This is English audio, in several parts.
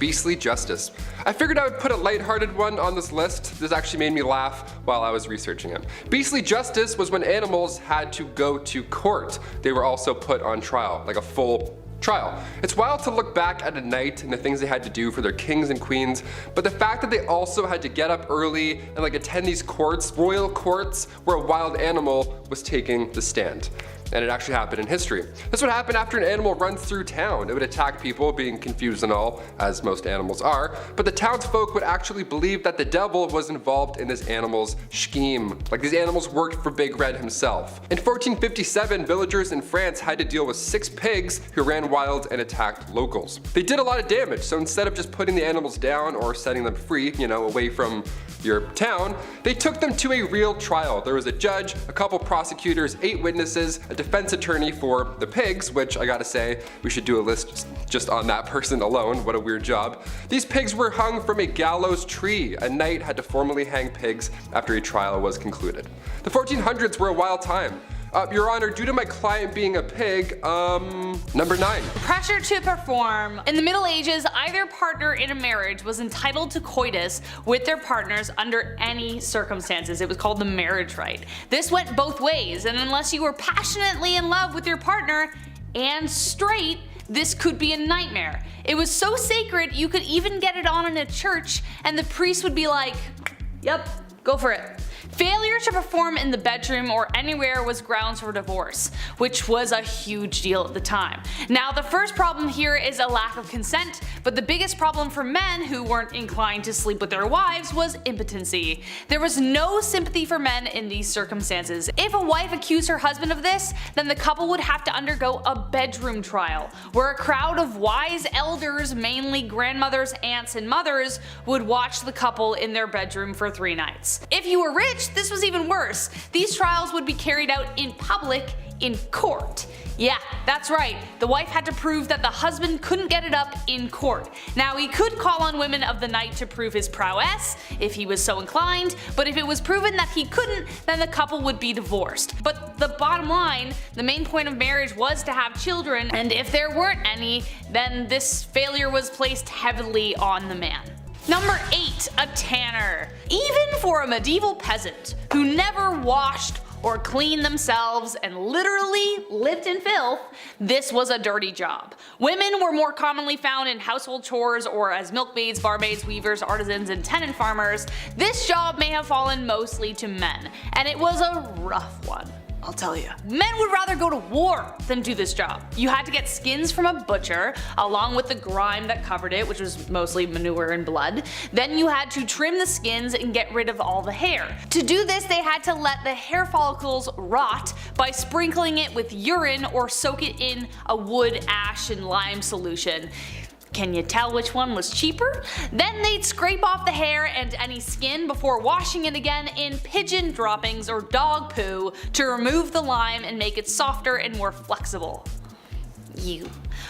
beastly justice. I figured I would put a lighthearted one on this list. This actually made me laugh while I was researching it. Beastly justice was when animals had to go to court. They were also put on trial, like a full trial. It's wild to look back at a knight and the things they had to do for their kings and queens, but the fact that they also had to get up early and attend these courts, royal courts, where a wild animal was taking the stand. And it actually happened in history. This would happen after an animal runs through town. It would attack people, being confused and all, as most animals are, but the townsfolk would actually believe that the devil was involved in this animal's scheme. Like these animals worked for Big Red himself. In 1457, villagers in France had to deal with 6 pigs who ran wild and attacked locals. They did a lot of damage, so instead of just putting the animals down or setting them free, away from your town, they took them to a real trial. There was a judge, a couple prosecutors, 8 witnesses, a defense attorney for the pigs, which I gotta say, we should do a list just on that person alone. What a weird job. These pigs were hung from a gallows tree. A knight had to formally hang pigs after a trial was concluded. The 1400s were a wild time. Your Honor, due to my client being a pig, number 9. Pressure to perform. In the Middle Ages, either partner in a marriage was entitled to coitus with their partners under any circumstances. It was called the marriage rite. This went both ways, and unless you were passionately in love with your partner and straight, this could be a nightmare. It was so sacred you could even get it on in a church and the priest would be like, yep, go for it. Failure to perform in the bedroom or anywhere was grounds for divorce, which was a huge deal at the time. Now the first problem here is a lack of consent, but the biggest problem for men who weren't inclined to sleep with their wives was impotency. There was no sympathy for men in these circumstances. If a wife accused her husband of this, then the couple would have to undergo a bedroom trial, where a crowd of wise elders, mainly grandmothers, aunts, and mothers, would watch the couple in their bedroom for 3 nights. If you were rich, this was even worse. These trials would be carried out in public, in court. Yeah, that's right. The wife had to prove that the husband couldn't get it up in court. Now he could call on women of the night to prove his prowess, if he was so inclined, but if it was proven that he couldn't, then the couple would be divorced. But the bottom line, the main point of marriage was to have children, and if there weren't any, then this failure was placed heavily on the man. Number 8. A tanner. Even for a medieval peasant who never washed or cleaned themselves and literally lived in filth, this was a dirty job. Women were more commonly found in household chores or as milkmaids, barmaids, weavers, artisans, and tenant farmers. This job may have fallen mostly to men, and it was a rough one, I'll tell you. Men would rather go to war than do this job. You had to get skins from a butcher, along with the grime that covered it, which was mostly manure and blood. Then you had to trim the skins and get rid of all the hair. To do this, they had to let the hair follicles rot by sprinkling it with urine or soak it in a wood, ash, and lime solution. Can you tell which one was cheaper? Then they'd scrape off the hair and any skin before washing it again in pigeon droppings or dog poo to remove the lime and make it softer and more flexible.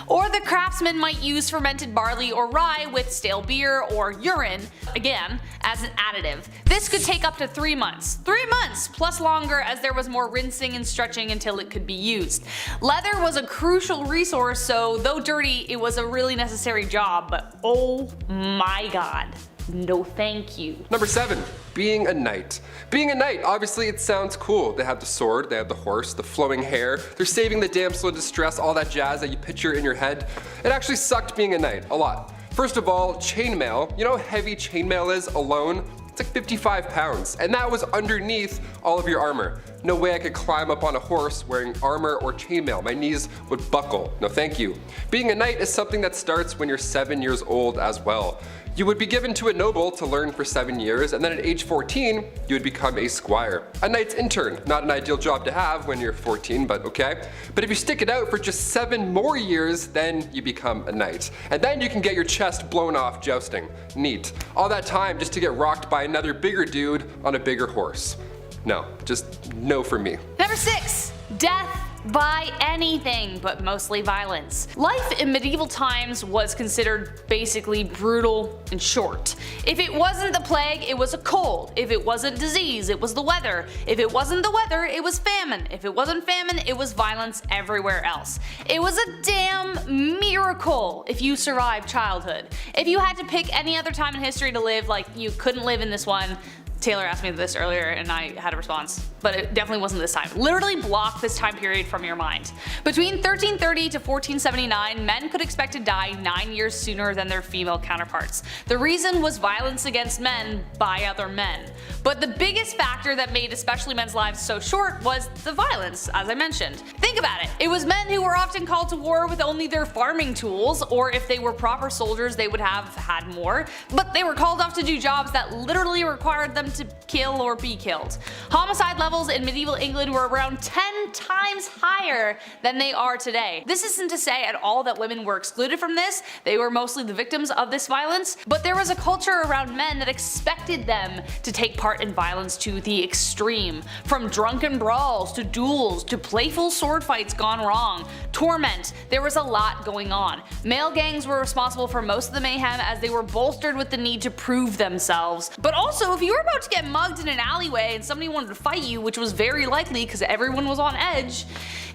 Or the craftsman might use fermented barley or rye with stale beer or urine, again, as an additive. This could take up to 3 months. 3 months plus longer, as there was more rinsing and stretching until it could be used. Leather was a crucial resource, so though dirty, it was a really necessary job, but oh my god. No thank you. Number 7. Being a knight. Being a knight, obviously it sounds cool. They have the sword, they have the horse, the flowing hair, they're saving the damsel in distress, all that jazz that you picture in your head. It actually sucked being a knight, a lot. First of all, chainmail. You know how heavy chainmail is alone? It's like 55 pounds, and that was underneath all of your armor. No way I could climb up on a horse wearing armor or chainmail. My knees would buckle. No thank you. Being a knight is something that starts when you're 7 years old as well. You would be given to a noble to learn for 7 years, and then at age 14, you would become a squire. A knight's intern, not an ideal job to have when you're 14, but okay. But if you stick it out for just 7 more years, then you become a knight. And then you can get your chest blown off jousting. Neat. All that time just to get rocked by another bigger dude on a bigger horse. No, just no for me. Number 6. Death by anything but mostly violence. Life in medieval times was considered basically brutal and short. If it wasn't the plague, it was a cold. If it wasn't disease, it was the weather. If it wasn't the weather, it was famine. If it wasn't famine, it was violence everywhere else. It was a damn miracle if you survived childhood. If you had to pick any other time in history to live, like you couldn't live in this one. Taylor asked me this earlier and I had a response, but it definitely wasn't this time. Literally block this time period from your mind. Between 1330 to 1479, men could expect to die 9 years sooner than their female counterparts. The reason was violence against men by other men. But the biggest factor that made especially men's lives so short was the violence, as I mentioned. Think about it. It was men who were often called to war with only their farming tools, or if they were proper soldiers they would have had more, but they were called off to do jobs that literally required them to kill or be killed. Homicide levels in medieval England were around 10 times higher than they are today. This isn't to say at all that women were excluded from this, they were mostly the victims of this violence, but there was a culture around men that expected them to take part in violence to the extreme. From drunken brawls, to duels, to playful sword fights gone wrong, torment, there was a lot going on. Male gangs were responsible for most of the mayhem as they were bolstered with the need to prove themselves. But also, if you were about to get mugged in an alleyway and somebody wanted to fight you, which was very likely because everyone was on edge,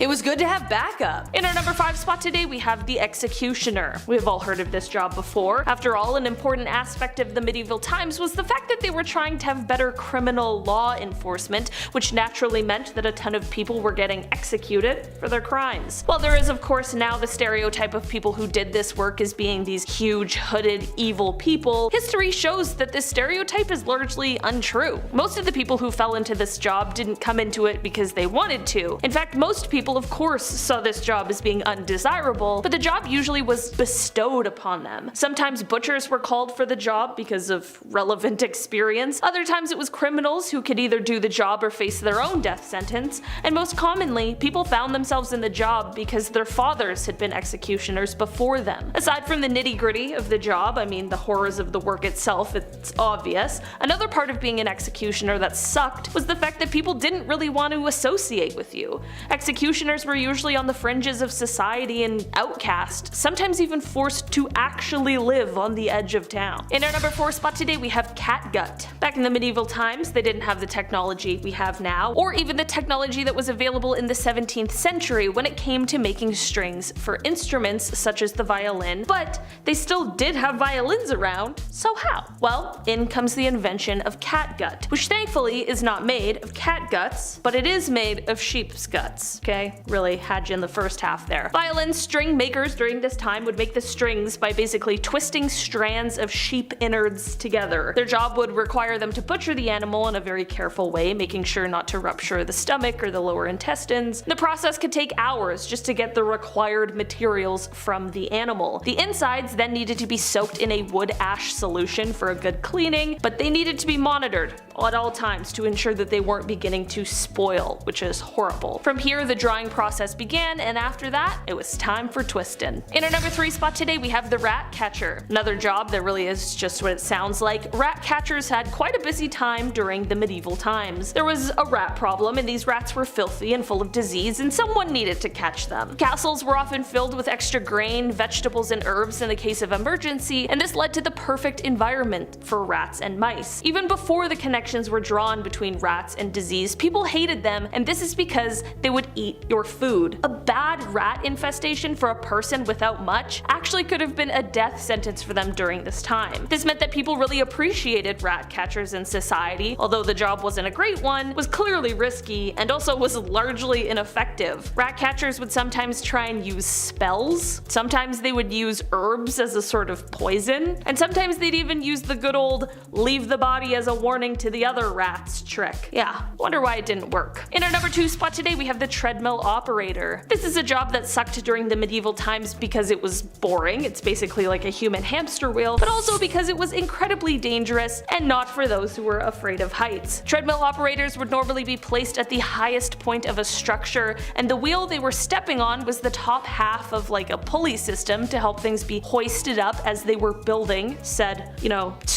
it was good to have backup. In our number 5 spot today we have the executioner. We've all heard of this job before. After all, an important aspect of the medieval times was the fact that they were trying to have better criminal law enforcement, which naturally meant that a ton of people were getting executed for their crimes. While there is of course now the stereotype of people who did this work as being these huge hooded evil people, history shows that this stereotype is largely untrue. Most of the people who fell into this job didn't come into it because they wanted to. In fact, most people of course saw this job as being undesirable, but the job usually was bestowed upon them. Sometimes butchers were called for the job because of relevant experience, other times it was criminals who could either do the job or face their own death sentence, and most commonly, people found themselves in the job because their fathers had been executioners before them. Aside from the nitty-gritty of the job, I mean the horrors of the work itself, it's obvious, another part of being an executioner that sucked was the fact that people didn't really want to associate with you. Executioners were usually on the fringes of society and outcast, sometimes even forced to actually live on the edge of town. In our number 4 spot today we have catgut. Back in the medieval times, they didn't have the technology we have now, or even the technology that was available in the 17th century when it came to making strings for instruments such as the violin, but they still did have violins around, so how? Well, in comes the invention of catgut, which thankfully is not made of cat guts, but it is made of sheep's guts. Okay, really had you in the first half there. Violin string makers during this time would make the strings by basically twisting strands of sheep innards together. Their job would require them to butcher the animal in a very careful way, making sure not to rupture the stomach or the lower intestines. The process could take hours just to get the required materials from the animal. The insides then needed to be soaked in a wood ash solution for a good cleaning, but they needed to be monitored at all times to ensure that they weren't beginning to spoil, which is horrible. From here, the drying process began, and after that, it was time for twisting. In our number 3 spot today, we have the rat catcher. Another job that really is just what it sounds like. Rat catchers had quite a busy time during the medieval times. There was a rat problem, and these rats were filthy and full of disease, and someone needed to catch them. Castles were often filled with extra grain, vegetables, and herbs in the case of emergency, and this led to the perfect environment for rats and mice. Even before the connections were drawn between rats and disease, people hated them, and this is because they would eat your food. A bad rat infestation for a person without much actually could have been a death sentence for them during this time. This meant that people really appreciated rat catchers in society, although the job wasn't a great one, was clearly risky, and also was largely ineffective. Rat catchers would sometimes try and use spells, sometimes they would use herbs as a sort of poison, and sometimes they'd even use the good old leave the body as a warning to the other rats trick. Yeah, wonder why it didn't work. In our number 2 spot today we have the treadmill operator. This is a job that sucked during the medieval times because it was boring, it's basically like a human hamster wheel, but also because it was incredibly dangerous and not for those who were afraid of heights. Treadmill operators would normally be placed at the highest point of a structure, and the wheel they were stepping on was the top half of like a pulley system to help things be hoisted up as they were building said,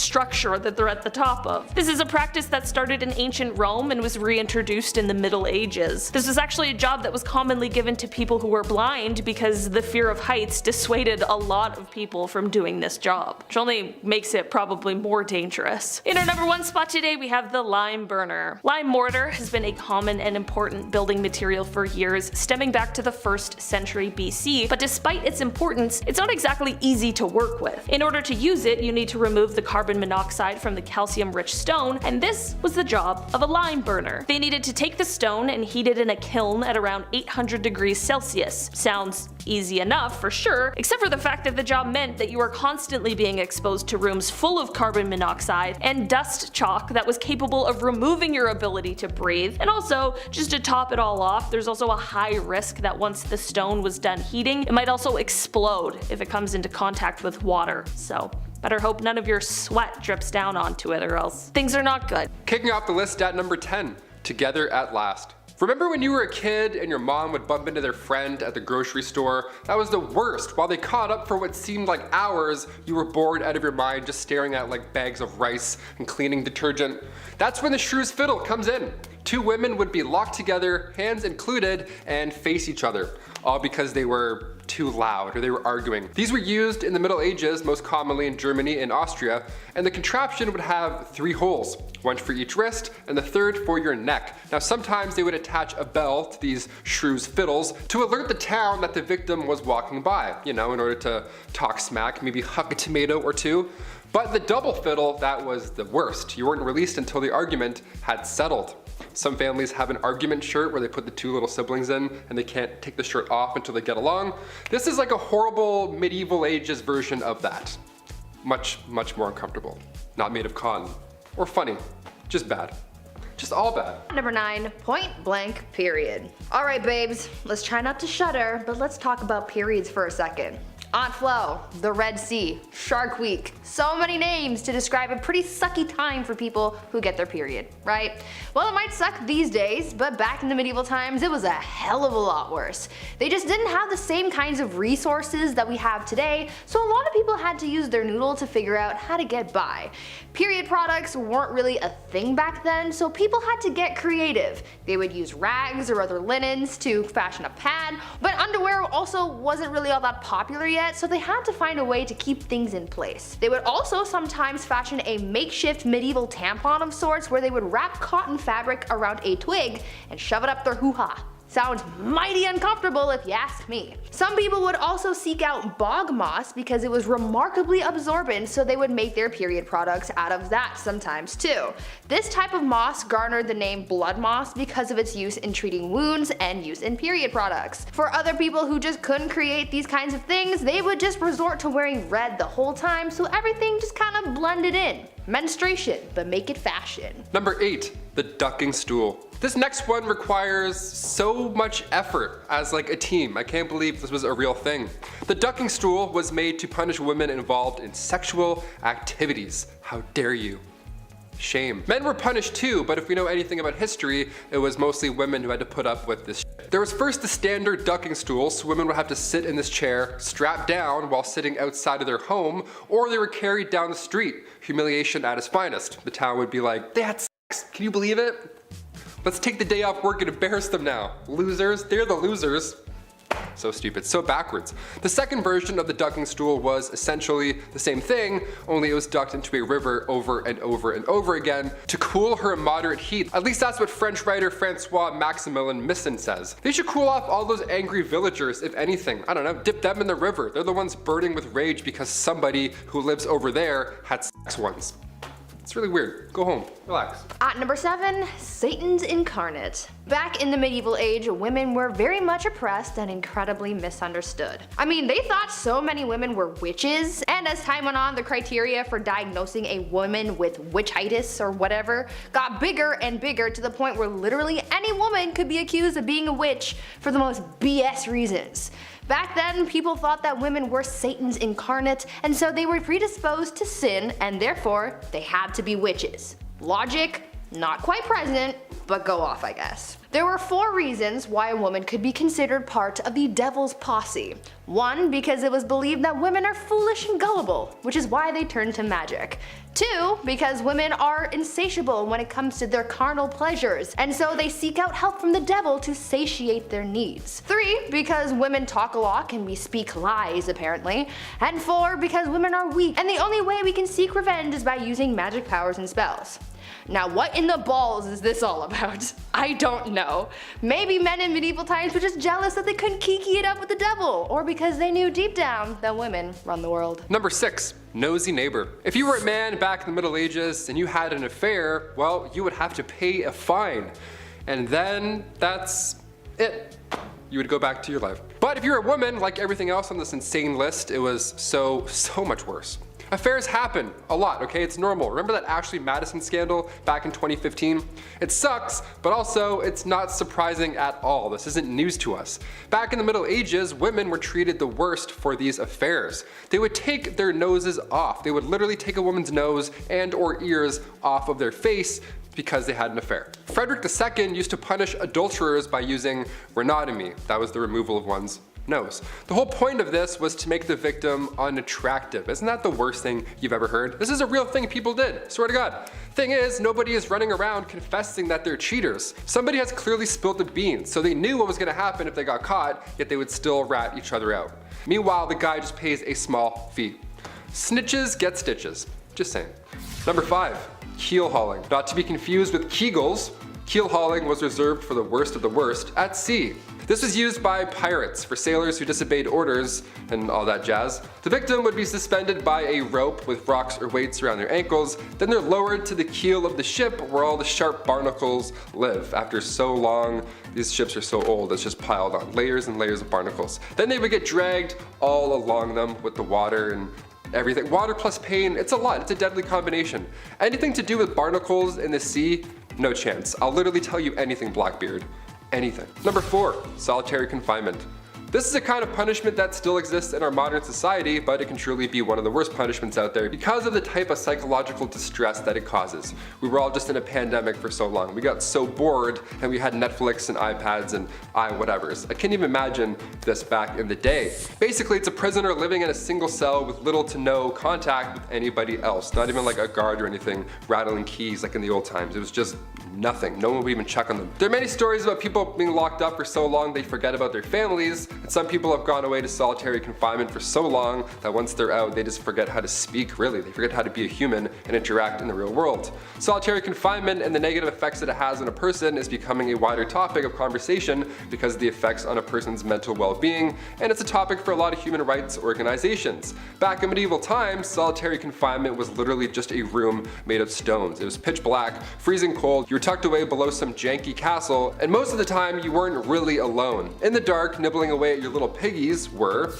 structure that they're at the top of. This is a practice that started in ancient Rome and was reintroduced in the Middle Ages. This was actually a job that was commonly given to people who were blind because the fear of heights dissuaded a lot of people from doing this job, which only makes it probably more dangerous. In our number 1 spot today we have the lime burner. Lime mortar has been a common and important building material for years, stemming back to the 1st century BC, but despite its importance, it's not exactly easy to work with. In order to use it, you need to remove the carbon monoxide from the calcium-rich stone, and this was the job of a lime burner. They needed to take the stone and heat it in a kiln at around 800 degrees Celsius. Sounds easy enough for sure, except for the fact that the job meant that you were constantly being exposed to rooms full of carbon monoxide and dust chalk that was capable of removing your ability to breathe. And also, just to top it all off, there's also a high risk that once the stone was done heating, it might also explode if it comes into contact with water. So better hope none of your sweat drips down onto it or else things are not good. Kicking off the list at number 10, Together at Last. Remember when you were a kid and your mom would bump into their friend at the grocery store? That was the worst. While they caught up for what seemed like hours, you were bored out of your mind just staring at like bags of rice and cleaning detergent. That's when the Shrew's Fiddle comes in. 2 women would be locked together, hands included, and face each other, all because they were too loud or they were arguing. These were used in the Middle Ages, most commonly in Germany and Austria, and the contraption would have 3 holes, one for each wrist and the third for your neck. Now sometimes they would attach a bell to these Shrew's Fiddles to alert the town that the victim was walking by, you know, in order to talk smack, maybe huck a tomato or 2. But the double fiddle, that was the worst. You weren't released until the argument had settled. Some families have an argument shirt where they put the 2 little siblings in and they can't take the shirt off until they get along. This is like a horrible medieval ages version of that. Much, much more uncomfortable. Not made of cotton. Or funny. Just bad. Just all bad. Number 9, point blank period. Alright babes, let's try not to shudder, but let's talk about periods for a second. Aunt Flo, the Red Sea, Shark Week. So many names to describe a pretty sucky time for people who get their period, right? Well, it might suck these days, but back in the medieval times it was a hell of a lot worse. They just didn't have the same kinds of resources that we have today, so a lot of people had to use their noodle to figure out how to get by. Period products weren't really a thing back then, so people had to get creative. They would use rags or other linens to fashion a pad, but underwear also wasn't really all that popular yet, so they had to find a way to keep things in place. They would also sometimes fashion a makeshift medieval tampon of sorts where they would wrap cotton fabric around a twig and shove it up their hoo-ha. Sounds mighty uncomfortable if you ask me. Some people would also seek out bog moss because it was remarkably absorbent, so they would make their period products out of that sometimes too. This type of moss garnered the name blood moss because of its use in treating wounds and use in period products. For other people who just couldn't create these kinds of things, they would just resort to wearing red the whole time, so everything just kind of blended in. Menstruation, but make it fashion. Number 8, the ducking stool. This next one requires so much effort as like a team. I can't believe this was a real thing. The ducking stool was made to punish women involved in sexual activities. How dare you? Shame. Men were punished too, but if we know anything about history, it was mostly women who had to put up with this shit. There was first the standard ducking stool, so women would have to sit in this chair, strapped down while sitting outside of their home, or they were carried down the street. Humiliation at its finest. The town would be like, they had sex, can you believe it? Let's take the day off work and embarrass them now. Losers, they're the losers. So stupid, so backwards. The second version of the ducking stool was essentially the same thing, only it was ducked into a river over and over and over again to cool her moderate heat. At least that's what French writer Francois Maximilien Misson says. They should cool off all those angry villagers, if anything. I don't know, dip them in the river. They're the ones burning with rage because somebody who lives over there had sex once. It's really weird. Go home. Relax. At number 7, Satan's incarnate. Back in the medieval age, women were very much oppressed and incredibly misunderstood. I mean, they thought so many women were witches, and as time went on, the criteria for diagnosing a woman with witchitis or whatever got bigger and bigger to the point where literally any woman could be accused of being a witch for the most BS reasons. Back then, people thought that women were Satan's incarnate, and so they were predisposed to sin, and therefore, they had to be witches. Logic? Not quite president, but go off, I guess. There were 4 reasons why a woman could be considered part of the devil's posse. 1, because it was believed that women are foolish and gullible, which is why they turned to magic. 2, because women are insatiable when it comes to their carnal pleasures, and so they seek out help from the devil to satiate their needs. 3, because women talk a lot and we speak lies apparently. And 4, because women are weak, and the only way we can seek revenge is by using magic powers and spells. Now what in the balls is this all about? I don't know. Maybe men in medieval times were just jealous that they couldn't kiki it up with the devil, or because they knew deep down that women run the world. Number 6. Nosy neighbor. If you were a man back in the Middle Ages and you had an affair, well, you would have to pay a fine. And then that's it. You would go back to your life. But if you're a woman, like everything else on this insane list, it was so much worse. Affairs happen a lot, okay? It's normal. Remember that Ashley Madison scandal back in 2015? It sucks, but also it's not surprising at all. This isn't news to us. Back in the Middle Ages, women were treated the worst for these affairs. They would take their noses off. They would literally take a woman's nose and or ears off of their face because they had an affair. Frederick II used to punish adulterers by using rhinotomy. That was the removal of one's nose. The whole point of this was to make the victim unattractive. Isn't that the worst thing you've ever heard? This is a real thing people did, swear to God. Thing is, nobody is running around confessing that they're cheaters. Somebody has clearly spilled the beans, so they knew what was gonna happen if they got caught, yet they would still rat each other out. Meanwhile, the guy just pays a small fee. Snitches get stitches, just saying. Number 5, keel hauling. Not to be confused with Kegels, keel hauling was reserved for the worst of the worst at sea. This was used by pirates for sailors who disobeyed orders and all that jazz. The victim would be suspended by a rope with rocks or weights around their ankles, then they're lowered to the keel of the ship where all the sharp barnacles live. After so long, these ships are so old, it's just piled on, layers and layers of barnacles. Then they would get dragged all along them with the water and everything. Water plus pain, it's a lot, it's a deadly combination. Anything to do with barnacles in the sea, no chance. I'll literally tell you anything, Blackbeard. Anything. Number 4, solitary confinement. This is a kind of punishment that still exists in our modern society, but it can truly be one of the worst punishments out there because of the type of psychological distress that it causes. We were all just in a pandemic for so long. We got so bored and we had Netflix and iPads and whatevers. I can't even imagine this back in the day. Basically, it's a prisoner living in a single cell with little to no contact with anybody else. Not even like a guard or anything rattling keys like in the old times. It was just nothing. No one would even check on them. There are many stories about people being locked up for so long they forget about their families. And some people have gone away to solitary confinement for so long that once they're out, they just forget how to speak, really. They forget how to be a human and interact in the real world. Solitary confinement and the negative effects that it has on a person is becoming a wider topic of conversation because of the effects on a person's mental well-being, and it's a topic for a lot of human rights organizations. Back in medieval times, solitary confinement was literally just a room made of stones. It was pitch black, freezing cold, you were tucked away below some janky castle, and most of the time you weren't really alone. In the dark, nibbling away at your little piggies were,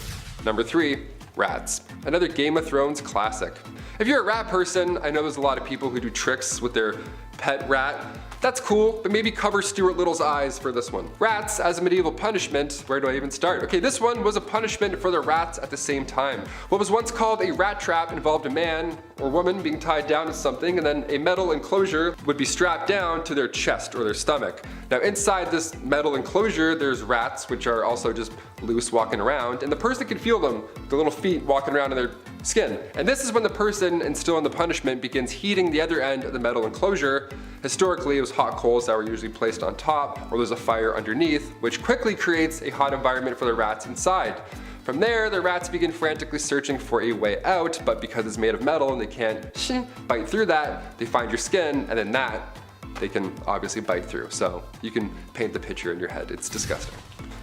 number 3, rats. Another Game of Thrones classic. If you're a rat person, I know there's a lot of people who do tricks with their pet rat. That's cool, but maybe cover Stuart Little's eyes for this one. Rats as a medieval punishment, where do I even start? Okay, this one was a punishment for the rats at the same time. What was once called a rat trap involved a man or woman being tied down to something, and then a metal enclosure would be strapped down to their chest or their stomach. Now inside this metal enclosure, there's rats, which are also just loose walking around, and the person can feel them, the little feet walking around in their skin. And this is when the person, and still in the punishment, begins heating the other end of the metal enclosure. Historically, it was hot coals that were usually placed on top, or there's a fire underneath, which quickly creates a hot environment for the rats inside. From there, the rats begin frantically searching for a way out, but because it's made of metal and they can't bite through that, they find your skin, and then that they can obviously bite through. So you can paint the picture in your head. It's disgusting.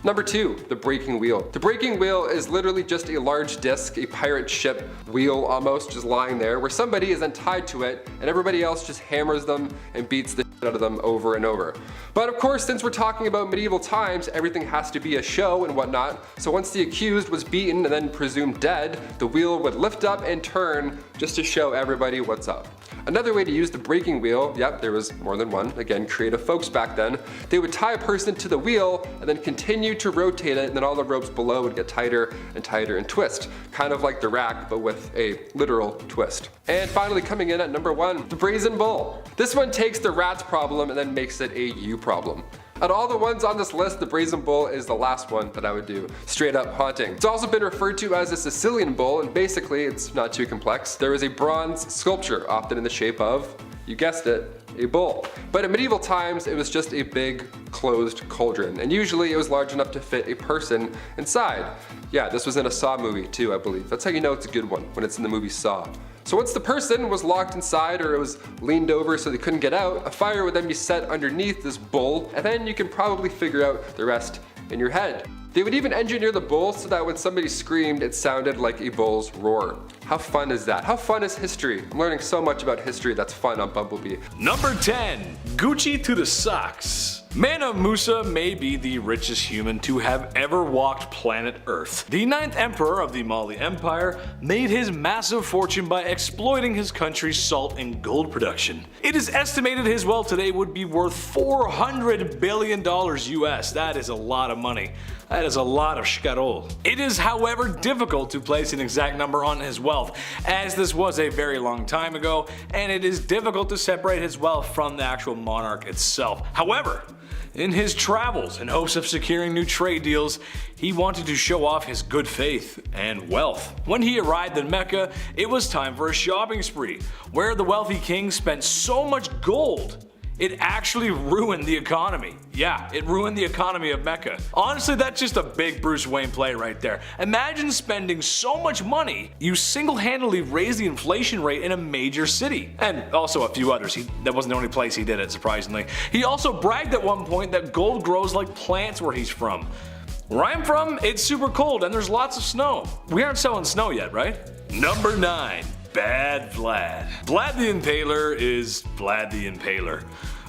Number 2, the breaking wheel. The breaking wheel is literally just a large disc, a pirate ship wheel almost, just lying there, where somebody is then tied to it and everybody else just hammers them and beats the shit out of them over and over. But of course, since we're talking about medieval times, everything has to be a show and whatnot, so once the accused was beaten and then presumed dead, the wheel would lift up and turn just to show everybody what's up. Another way to use the breaking wheel, yep, there was more than one, again, creative folks back then, they would tie a person to the wheel and then continue to rotate it, and then all the ropes below would get tighter and tighter and twist. Kind of like the rack, but with a literal twist. And finally coming in at number 1, the brazen bull. This one takes the rat's problem and then makes it a you problem. Out of all the ones on this list, the brazen bull is the last one that I would do straight up haunting. It's also been referred to as a Sicilian bull, and basically it's not too complex. There is a bronze sculpture, often in the shape of, you guessed it, a bull. But in medieval times, it was just a big closed cauldron, and usually it was large enough to fit a person inside. Yeah, this was in a Saw movie too, I believe. That's how you know it's a good one, when it's in the movie Saw. So once the person was locked inside or it was leaned over so they couldn't get out, a fire would then be set underneath this bull, and then you can probably figure out the rest in your head. They would even engineer the bull so that when somebody screamed, it sounded like a bull's roar. How fun is that? How fun is history? I'm learning so much about history that's fun on BumbleBee. Number 10. Gucci to the socks. Mansa Musa may be the richest human to have ever walked planet Earth. The 9th emperor of the Mali Empire made his massive fortune by exploiting his country's salt and gold production. It is estimated his wealth today would be worth $400 billion US. That is a lot of money. That is a lot of shkarol. It is, however, difficult to place an exact number on his wealth, as this was a very long time ago, and it is difficult to separate his wealth from the actual monarch itself. However, in his travels, in hopes of securing new trade deals, he wanted to show off his good faith and wealth. When he arrived in Mecca, it was time for a shopping spree, where the wealthy king spent so much gold it actually ruined the economy. Yeah, it ruined the economy of Mecca. Honestly, that's just a big Bruce Wayne play right there. Imagine spending so much money, you single-handedly raised the inflation rate in a major city. And also a few others. That wasn't the only place he did it, surprisingly. He also bragged at one point that gold grows like plants where he's from. Where I'm from, it's super cold and there's lots of snow. We aren't selling snow yet, right? Number 9. Bad Vlad. Vlad the Impaler is Vlad the Impaler.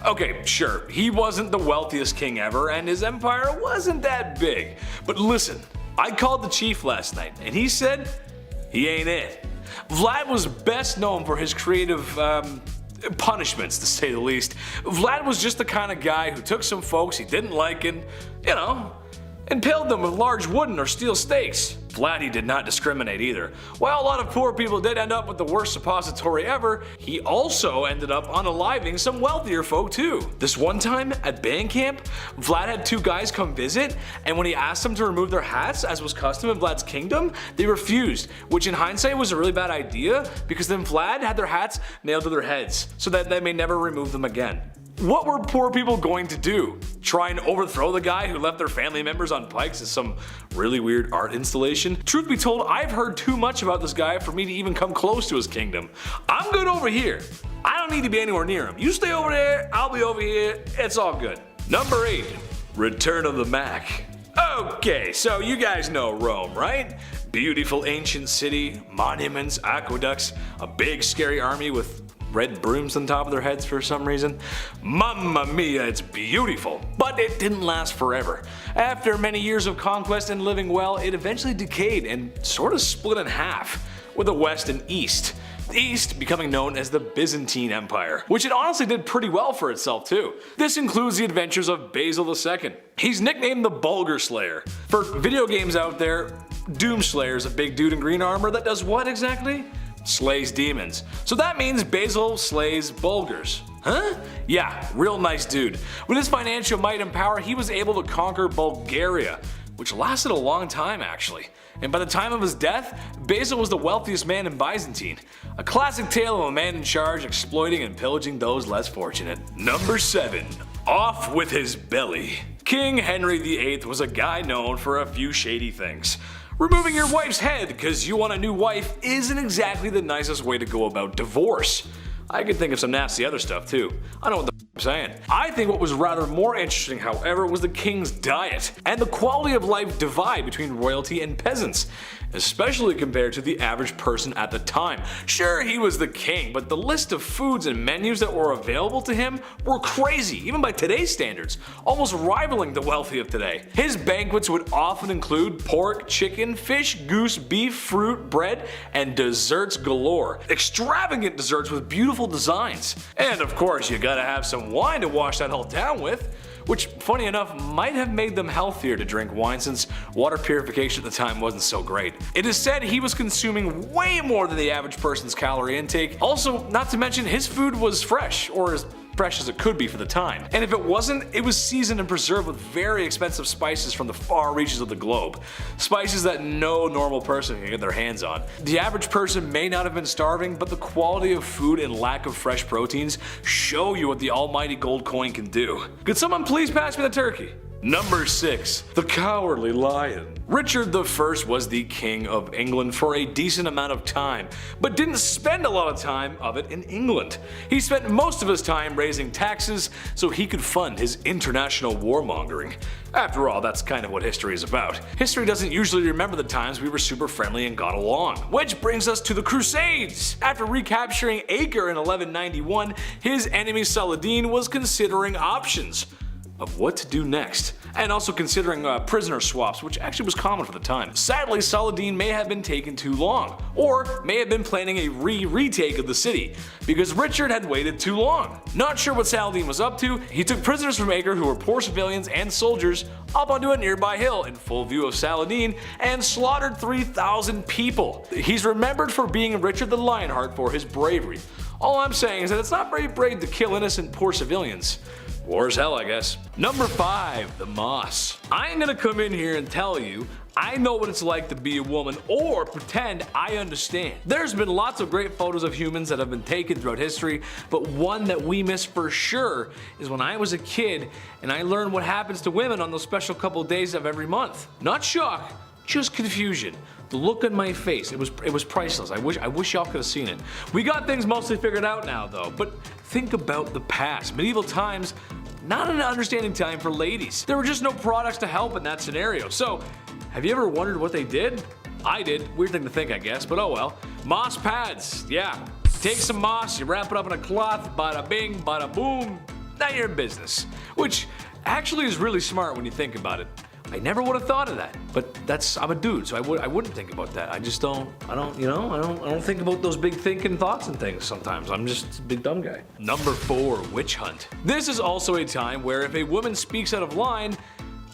Okay, sure, he wasn't the wealthiest king ever and his empire wasn't that big. But listen, I called the chief last night and he said he ain't it. Vlad was best known for his creative punishments, to say the least. Vlad was just the kind of guy who took some folks he didn't like and, impaled them with large wooden or steel stakes. Vlad, he did not discriminate either. While a lot of poor people did end up with the worst suppository ever, he also ended up unaliving some wealthier folk too. This one time at band camp, Vlad had 2 guys come visit, and when he asked them to remove their hats, as was custom in Vlad's kingdom, they refused, which in hindsight was a really bad idea because then Vlad had their hats nailed to their heads so that they may never remove them again. What were poor people going to do? Try and overthrow the guy who left their family members on pikes as some really weird art installation? Truth be told, I've heard too much about this guy for me to even come close to his kingdom. I'm good over here. I don't need to be anywhere near him. You stay over there, I'll be over here, it's all good. Number 8. Return of the Mac. Okay, so you guys know Rome, right? Beautiful ancient city, monuments, aqueducts, a big scary army with red brooms on top of their heads for some reason. Mamma mia, it's beautiful. But it didn't last forever. After many years of conquest and living well, it eventually decayed and sort of split in half, with a west and east. The East becoming known as the Byzantine Empire, which it honestly did pretty well for itself too. This includes the adventures of Basil II. He's nicknamed the Bulgar Slayer. For video games out there, Doomslayer is a big dude in green armor that does what exactly? Slays demons. So that means Basil slays Bulgars. Huh? Yeah, real nice dude. With his financial might and power, he was able to conquer Bulgaria, which lasted a long time actually. And by the time of his death, Basil was the wealthiest man in Byzantine. A classic tale of a man in charge exploiting and pillaging those less fortunate. Number 7. Off with his belly. King Henry VIII was a guy known for a few shady things. Removing your wife's head because you want a new wife isn't exactly the nicest way to go about divorce. I could think of some nasty other stuff too. I know what the I'm saying. I think what was rather more interesting, however, was the king's diet and the quality of life divide between royalty and peasants. especially compared to the average person at the time. Sure, he was the king, but the list of foods and menus that were available to him were crazy, even by today's standards, almost rivaling the wealthy of today. His banquets would often include pork, chicken, fish, goose, beef, fruit, bread, and desserts galore. Extravagant desserts with beautiful designs. And of course, you gotta have some wine to wash that all down with, which, funny enough, might have made them healthier to drink wine since water purification at the time wasn't so great. It is said he was consuming way more than the average person's calorie intake. Also, not to mention, his food was fresh, or as fresh as it could be for the time. And if it wasn't, it was seasoned and preserved with very expensive spices from the far reaches of the globe. Spices that no normal person can get their hands on. The average person may not have been starving, but the quality of food and lack of fresh proteins show you what the almighty gold coin can do. Could someone please pass me the turkey? Number 6. The Cowardly Lion. Richard I was the King of England for a decent amount of time, but didn't spend a lot of time of it in England. He spent most of his time raising taxes so he could fund his international warmongering. After all, that's kind of what history is about. History doesn't usually remember the times we were super friendly and got along. Which brings us to the Crusades! After recapturing Acre in 1191, his enemy Saladin was considering options of what to do next, and also considering prisoner swaps, which actually was common for the time. Sadly, Saladin may have been taking too long, or may have been planning a retake of the city, because Richard had waited too long. Not sure what Saladin was up to, he took prisoners from Acre who were poor civilians and soldiers up onto a nearby hill in full view of Saladin and slaughtered 3,000 people. He's remembered for being Richard the Lionheart for his bravery. All I'm saying is that it's not very brave to kill innocent poor civilians. War is hell, I guess. Number 5. The Moss. I ain't gonna come in here and tell you I know what it's like to be a woman or pretend I understand. There's been lots of great photos of humans that have been taken throughout history, but one that we miss for sure is when I was a kid and I learned what happens to women on those special couple days of every month. Not shock, just confusion. The look on my face, it was priceless. I wish y'all could have seen it. We got things mostly figured out now though, but think about the past. Medieval times, not an understanding time for ladies. There were just no products to help in that scenario. So, have you ever wondered what they did? I did. Weird thing to think, I guess, but oh well. Moss pads, yeah. Take some moss, you wrap it up in a cloth, bada bing, bada boom, now you're in business. Which actually is really smart when you think about it. I never would have thought of that, but I'm a dude, so I wouldn't think about that. I just don't think about those big thinking thoughts and things sometimes. I'm just a big dumb guy. Number 4, witch hunt. This is also a time where if a woman speaks out of line,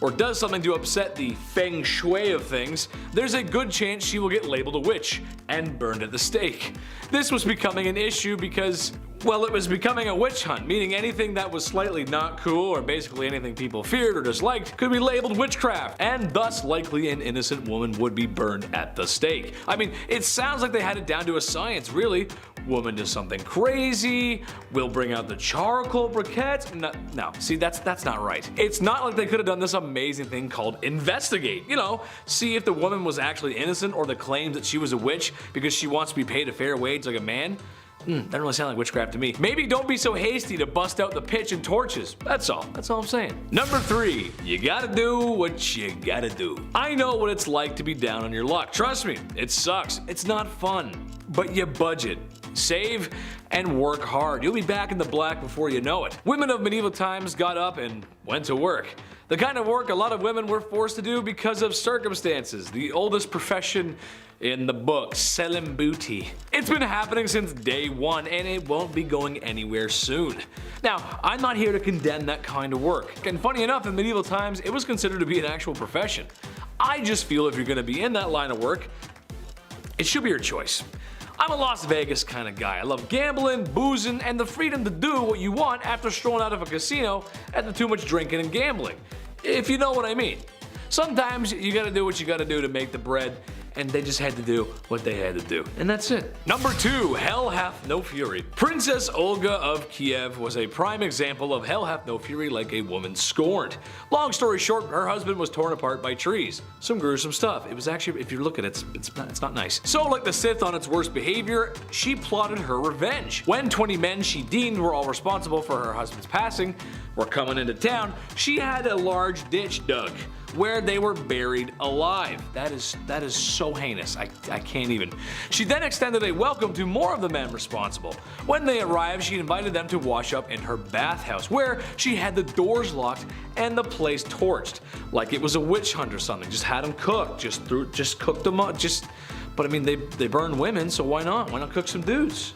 or does something to upset the feng shui of things, there's a good chance she will get labeled a witch and burned at the stake. This was becoming an issue because, well, it was becoming a witch hunt, meaning anything that was slightly not cool or basically anything people feared or disliked could be labeled witchcraft, and thus likely an innocent woman would be burned at the stake. I mean, it sounds like they had it down to a science, really. Woman does something crazy, we'll bring out the charcoal briquettes. No, see, that's not right. It's not like they could have done this amazing thing called investigate. You know, see if the woman was actually innocent or the claims that she was a witch because she wants to be paid a fair wage like a man. Doesn't really sound like witchcraft to me. Maybe don't be so hasty to bust out the pitch and torches. That's all I'm saying. Number 3, you gotta do what you gotta do. I know what it's like to be down on your luck. Trust me, it sucks. It's not fun. But you budget, save, and work hard. You'll be back in the black before you know it. Women of medieval times got up and went to work. The kind of work a lot of women were forced to do because of circumstances. The oldest profession in the book, selling booty. It's been happening since day one and it won't be going anywhere soon. Now, I'm not here to condemn that kind of work. And funny enough, in medieval times, it was considered to be an actual profession. I just feel if you're gonna be in that line of work, it should be your choice. I'm a Las Vegas kind of guy. I love gambling, boozing, and the freedom to do what you want after strolling out of a casino after too much drinking and gambling. If you know what I mean. Sometimes you gotta do what you gotta do to make the bread, and they just had to do what they had to do. And that's it. Number 2, Hell Hath No Fury. Princess Olga of Kiev was a prime example of hell hath no fury like a woman scorned. Long story short, her husband was torn apart by trees. Some gruesome stuff. It was actually, if you look at it, it's not nice. So like the Sith on its worst behavior, she plotted her revenge. When 20 men she deemed were all responsible for her husband's passing were coming into town, she had a large ditch dug. where they were buried alive. That is so heinous. I can't even. She then extended a welcome to more of the men responsible. When they arrived, she invited them to wash up in her bathhouse, where she had the doors locked and the place torched, like it was a witch hunt or something. Just had them cooked, just cooked them up, But I mean, they burn women, so why not? Why not cook some dudes?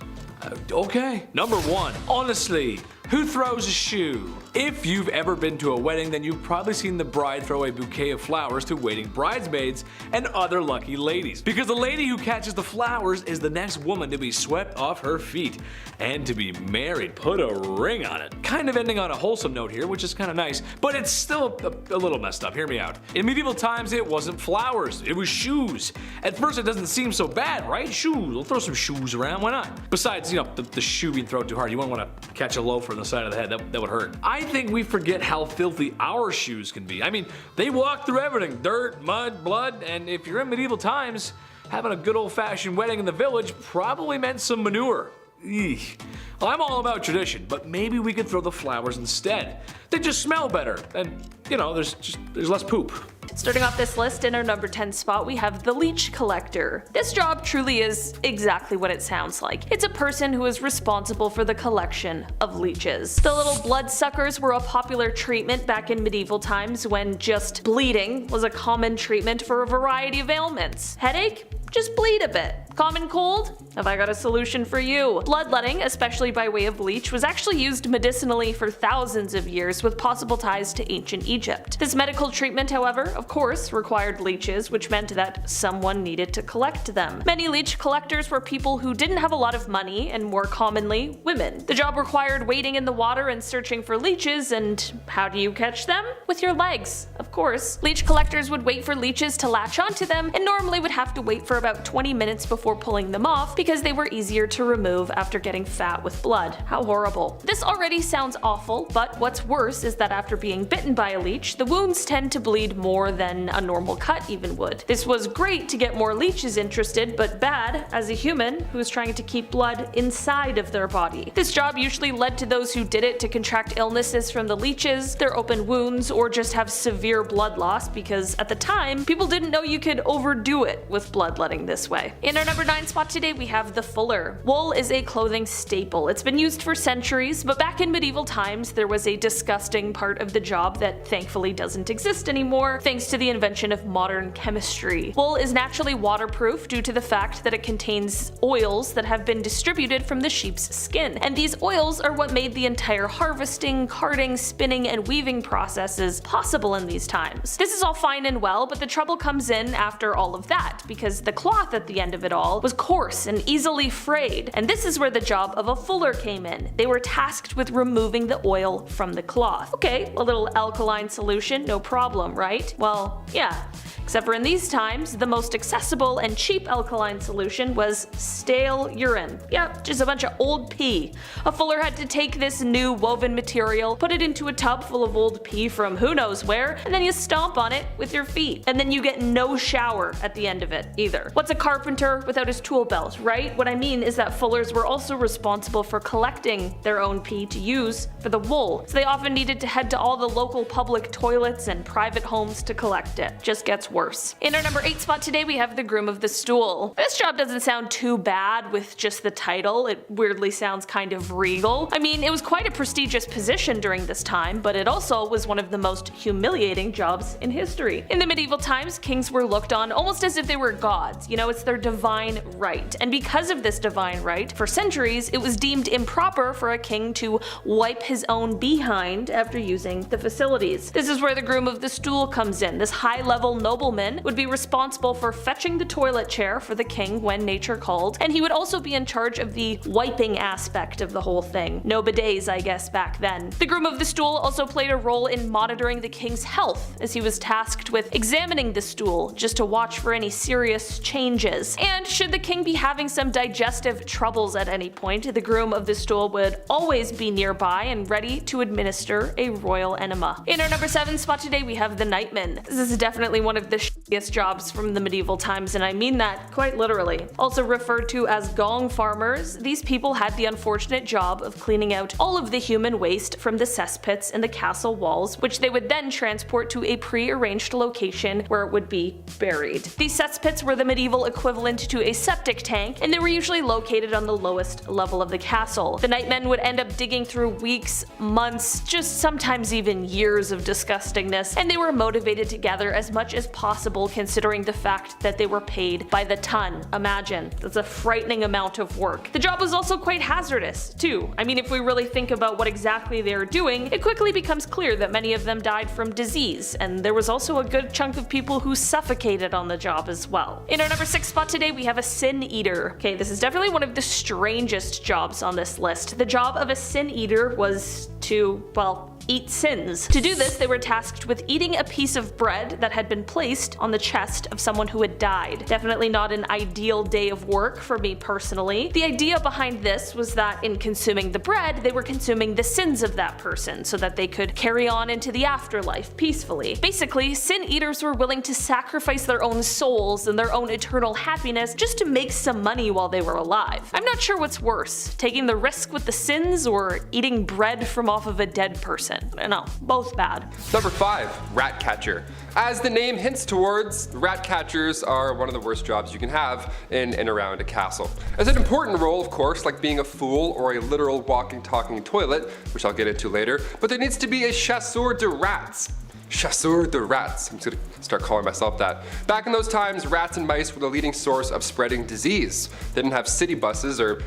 Okay. Number 1. Honestly, who throws a shoe? If you've ever been to a wedding, then you've probably seen the bride throw a bouquet of flowers to waiting bridesmaids and other lucky ladies. Because the lady who catches the flowers is the next woman to be swept off her feet and to be married. Put a ring on it. Kind of ending on a wholesome note here, which is kind of nice, but it's still a little messed up. Hear me out. In medieval times, it wasn't flowers, it was shoes. At first, it doesn't seem so bad, right? Shoes. We'll throw some shoes around. Why not? Besides, the shoe being thrown too hard, you wouldn't want to catch a loafer on the side of the head. That would hurt. I think we forget how filthy our shoes can be. I mean, they walk through everything. Dirt, mud, blood, and if you're in medieval times, having a good old-fashioned wedding in the village probably meant some manure. Eek. Well, I'm all about tradition, but maybe we could throw the flowers instead. They just smell better, and there's less poop. Starting off this list, in our number 10 spot, we have the leech collector. This job truly is exactly what it sounds like. It's a person who is responsible for the collection of leeches. The little bloodsuckers were a popular treatment back in medieval times when just bleeding was a common treatment for a variety of ailments. Headache? Just bleed a bit. Common cold? Have I got a solution for you? Bloodletting, especially by way of leech, was actually used medicinally for thousands of years with possible ties to ancient Egypt. This medical treatment, however, of course, required leeches, which meant that someone needed to collect them. Many leech collectors were people who didn't have a lot of money, and more commonly, women. The job required wading in the water and searching for leeches, and how do you catch them? With your legs, of course. Leech collectors would wait for leeches to latch onto them, and normally would have to wait for about 20 minutes before pulling them off because they were easier to remove after getting fat with blood. How horrible. This already sounds awful, but what's worse is that after being bitten by a leech, the wounds tend to bleed more than a normal cut even would. This was great to get more leeches interested, but bad as a human who was trying to keep blood inside of their body. This job usually led to those who did it to contract illnesses from the leeches, their open wounds, or just have severe blood loss because at the time, people didn't know you could overdo it with bloodletting this way. In our number 9 spot today, we have the fuller. Wool is a clothing staple. It's been used for centuries, but back in medieval times, there was a disgusting part of the job that thankfully doesn't exist anymore, thanks to the invention of modern chemistry. Wool is naturally waterproof due to the fact that it contains oils that have been distributed from the sheep's skin, and these oils are what made the entire harvesting, carding, spinning, and weaving processes possible in these times. This is all fine and well, but the trouble comes in after all of that, because the cloth at the end of it all was coarse and easily frayed, and this is where the job of a fuller came in. They were tasked with removing the oil from the cloth. Okay, a little alkaline solution, no problem, right? Well, yeah. Except for in these times, the most accessible and cheap alkaline solution was stale urine. Yep, just a bunch of old pee. A fuller had to take this new woven material, put it into a tub full of old pee from who knows where, and then you stomp on it with your feet. And then you get no shower at the end of it either. What's a carpenter without his tool belt, right? What I mean is that fullers were also responsible for collecting their own pee to use for the wool, so they often needed to head to all the local public toilets and private homes to collect it. Just gets worse. In our number 8 spot today, we have the groom of the stool. This job doesn't sound too bad with just the title. It weirdly sounds kind of regal. I mean, it was quite a prestigious position during this time, but it also was one of the most humiliating jobs in history. In the medieval times, kings were looked on almost as if they were gods. It's their divine right. And because of this divine right, for centuries, it was deemed improper for a king to wipe his own behind after using the facilities. This is where the groom of the stool comes in. This high-level nobleman would be responsible for fetching the toilet chair for the king when nature called, and he would also be in charge of the wiping aspect of the whole thing. No bidets, I guess, back then. The groom of the stool also played a role in monitoring the king's health, as he was tasked with examining the stool just to watch for any serious changes. And should the king be having some digestive troubles at any point, the groom of the stool would always be nearby and ready to administer a royal enema. In our number 7 spot today, we have the nightman. This is definitely one of the shittiest jobs from the medieval times, and I mean that quite literally. Also referred to as gong farmers, these people had the unfortunate job of cleaning out all of the human waste from the cesspits in the castle walls, which they would then transport to a pre-arranged location where it would be buried. These cesspits were the medieval equivalent to a septic tank, and they were usually located on the lowest level of the castle. The nightmen would end up digging through weeks, months, just sometimes even years of disgustingness, and they were motivated to gather as much as possible considering the fact that they were paid by the ton. Imagine, that's a frightening amount of work. The job was also quite hazardous, too. I mean, if we really think about what exactly they were doing, it quickly becomes clear that many of them died from disease, and there was also a good chunk of people who suffocated on the job as well. In our number 6 spot today, we have a sin eater. Okay, this is definitely one of the strangest jobs on this list. The job of a sin eater was to, well, eat sins. To do this, they were tasked with eating a piece of bread that had been placed on the chest of someone who had died. Definitely not an ideal day of work for me personally. The idea behind this was that in consuming the bread, they were consuming the sins of that person so that they could carry on into the afterlife peacefully. Basically, sin eaters were willing to sacrifice their own souls and their own eternal happiness just to make some money while they were alive. I'm not sure what's worse, taking the risk with the sins or eating bread from off of a dead person. No, both bad. Number 5, rat catcher. As the name hints towards, rat catchers are one of the worst jobs you can have in and around a castle. It's an important role, of course, like being a fool or a literal walking, talking toilet, which I'll get into later, but there needs to be a chasseur de rats. Chasseur de rats. I'm just gonna start calling myself that. Back in those times, rats and mice were the leading source of spreading disease. They didn't have city buses or,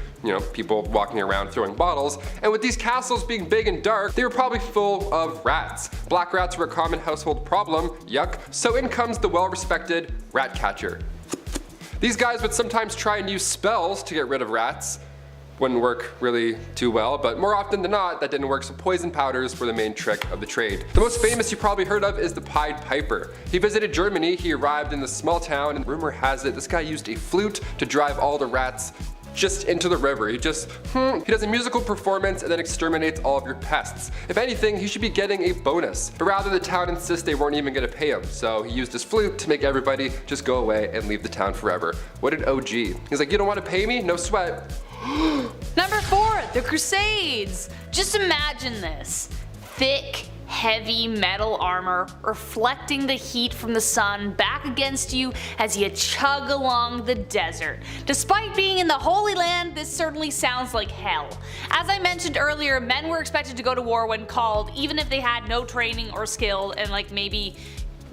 people walking around throwing bottles, and with these castles being big and dark, they were probably full of rats. Black rats were a common household problem, yuck, so in comes the well-respected rat catcher. These guys would sometimes try and use spells to get rid of rats. Wouldn't work really too well, but more often than not, that didn't work, so poison powders were the main trick of the trade. The most famous you probably heard of is the Pied Piper. He visited Germany, he arrived in this small town, and rumor has it this guy used a flute to drive all the rats just into the river. He does a musical performance and then exterminates all of your pests. If anything, he should be getting a bonus, but rather the town insists they weren't even gonna pay him, so he used his flute to make everybody just go away and leave the town forever. What an OG. He's like, you don't wanna pay me? No sweat. Number 4, the Crusades. Just imagine this. Thick, heavy metal armor reflecting the heat from the sun back against you as you chug along the desert. Despite being in the Holy Land, this certainly sounds like hell. As I mentioned earlier, men were expected to go to war when called, even if they had no training or skill and maybe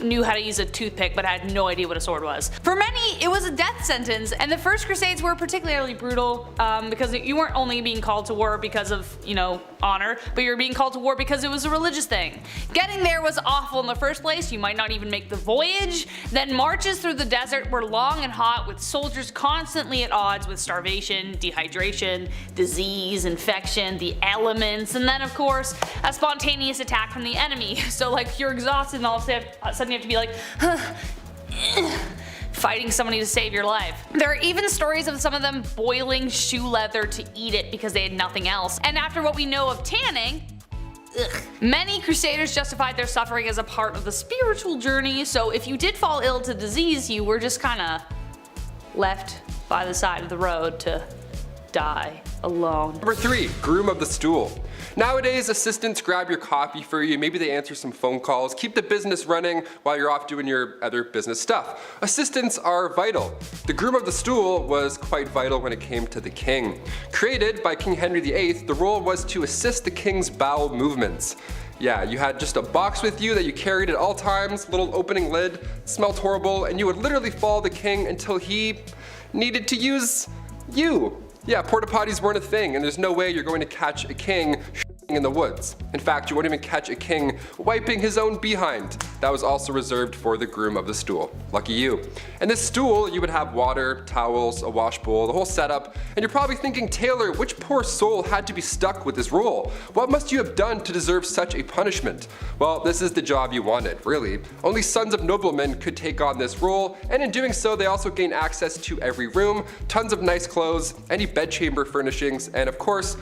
knew how to use a toothpick but had no idea what a sword was. For many, it was a death sentence, and the first Crusades were particularly brutal because you weren't only being called to war because of, honor, but you were being called to war because it was a religious thing. Getting there was awful in the first place, you might not even make the voyage. Then marches through the desert were long and hot, with soldiers constantly at odds with starvation, dehydration, disease, infection, the elements, and then of course, a spontaneous attack from the enemy. So you're exhausted and all of a sudden you have to be like, fighting somebody to save your life. There are even stories of some of them boiling shoe leather to eat it because they had nothing else. And after what we know of tanning, many crusaders justified their suffering as a part of the spiritual journey, so if you did fall ill to disease, you were just kinda left by the side of the road to die alone. Number 3, groom of the stool. Nowadays, assistants grab your coffee for you, maybe they answer some phone calls, keep the business running while you're off doing your other business stuff. Assistants are vital. The groom of the stool was quite vital when it came to the king. Created by King Henry VIII, the role was to assist the king's bowel movements. Yeah, you had just a box with you that you carried at all times, little opening lid, smelled horrible, and you would literally follow the king until he needed to use you. Yeah, porta potties weren't a thing, and there's no way you're going to catch a king in the woods. In fact, you won't even catch a king wiping his own behind. That was also reserved for the groom of the stool. Lucky you. And this stool, you would have water, towels, a wash bowl, the whole setup, and you're probably thinking, Taylor, which poor soul had to be stuck with this role? What must you have done to deserve such a punishment? Well, this is the job you wanted, really. Only sons of noblemen could take on this role, and in doing so, they also gain access to every room, tons of nice clothes, any bedchamber furnishings, and of course,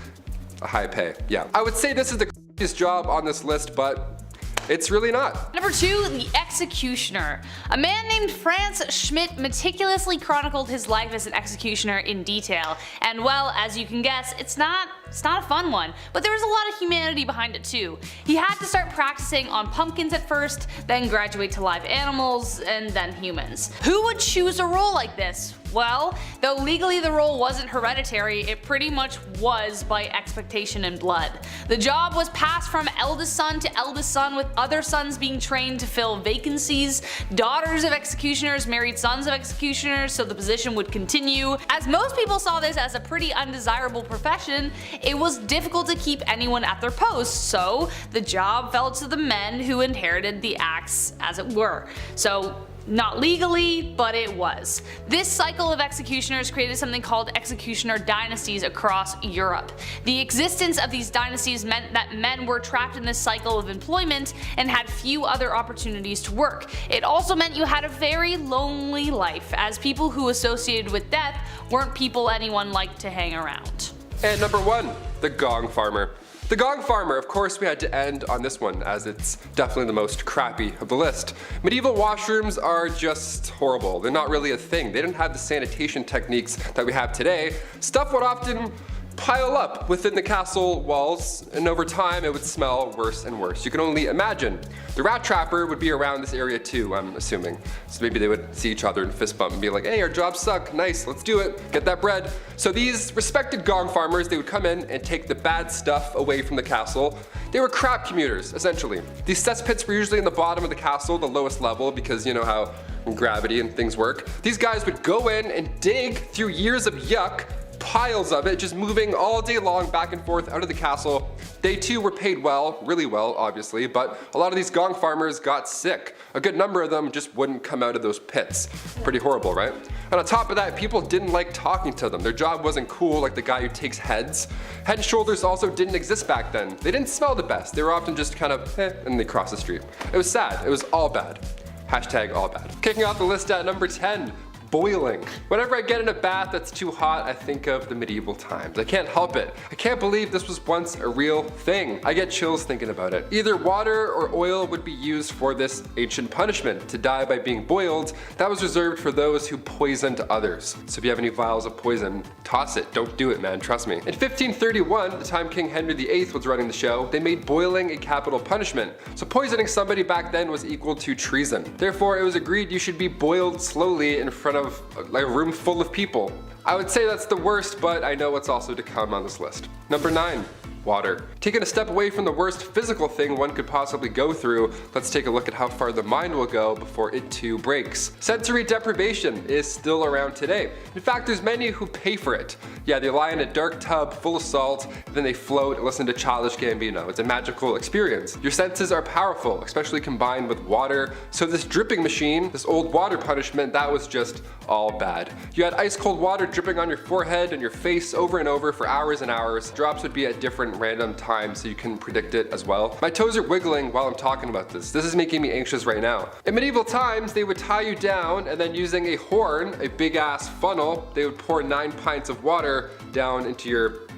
a high pay. Yeah. I would say this is the craziest job on this list, but It's really not. Number 2, the executioner. A man named Franz Schmidt meticulously chronicled his life as an executioner in detail, and well, as you can guess, it's not a fun one, but there was a lot of humanity behind it too. He had to start practicing on pumpkins at first, then graduate to live animals, and then humans. Who would choose a role like this? Well, though legally the role wasn't hereditary, it pretty much was by expectation and blood. The job was passed from eldest son to eldest son, with other sons being trained to fill vacancies. Daughters of executioners married sons of executioners, so the position would continue. As most people saw this as a pretty undesirable profession, it was difficult to keep anyone at their posts, so the job fell to the men who inherited the axe, as it were. So not legally, but it was. This cycle of executioners created something called executioner dynasties across Europe. The existence of these dynasties meant that men were trapped in this cycle of employment and had few other opportunities to work. It also meant you had a very lonely life, as people who associated with death weren't people anyone liked to hang around. And number 1, the gong farmer. The gong farmer, of course we had to end on this one, as it's definitely the most crappy of the list. Medieval washrooms are just horrible. They're not really a thing. They didn't have the sanitation techniques that we have today. Stuff would often pile up within the castle walls, and over time it would smell worse and worse. You can only imagine. The rat trapper would be around this area too, I'm assuming. So maybe they would see each other and fist bump and be like, hey, our jobs suck, nice, let's do it, get that bread. So these respected gong farmers, they would come in and take the bad stuff away from the castle. They were crap commuters, essentially. These cesspits were usually in the bottom of the castle, the lowest level, because you know how gravity and things work. These guys would go in and dig through years of yuck, piles of it, just moving all day long back and forth out of the castle. They too were paid well, really well obviously, but a lot of these gong farmers got sick. A good number of them just wouldn't come out of those pits. Pretty horrible, right? And on top of that, people didn't like talking to them. Their job wasn't cool like the guy who takes heads. Head and shoulders also didn't exist back then. They didn't smell the best. They were often just kind of and they cross the street. It was sad. It was all bad. Hashtag all bad. Kicking off the list at number 10. Boiling. Whenever I get in a bath that's too hot, I think of the medieval times. I can't help it. I can't believe this was once a real thing. I get chills thinking about it. Either water or oil would be used for this ancient punishment. To die by being boiled, that was reserved for those who poisoned others. So if you have any vials of poison, toss it. Don't do it, man, trust me. In 1531, the time King Henry VIII was running the show, they made boiling a capital punishment. So poisoning somebody back then was equal to treason. Therefore, it was agreed you should be boiled slowly in front of like a room full of people. I would say that's the worst, but I know what's also to come on this list. Number 9. Water. Taking a step away from the worst physical thing one could possibly go through, let's take a look at how far the mind will go before it too breaks. Sensory deprivation is still around today. In fact, there's many who pay for it. Yeah, they lie in a dark tub full of salt, then they float and listen to Childish Gambino. It's a magical experience. Your senses are powerful, especially combined with water. So this dripping machine, this old water punishment, that was just all bad. You had ice cold water dripping on your forehead and your face over and over for hours and hours. Drops would be at different random times so you can predict it as well. My toes are wiggling while I'm talking about this. This is making me anxious right now. In medieval times, they would tie you down and then using a horn, a big ass funnel, they would pour 9 pints of water down your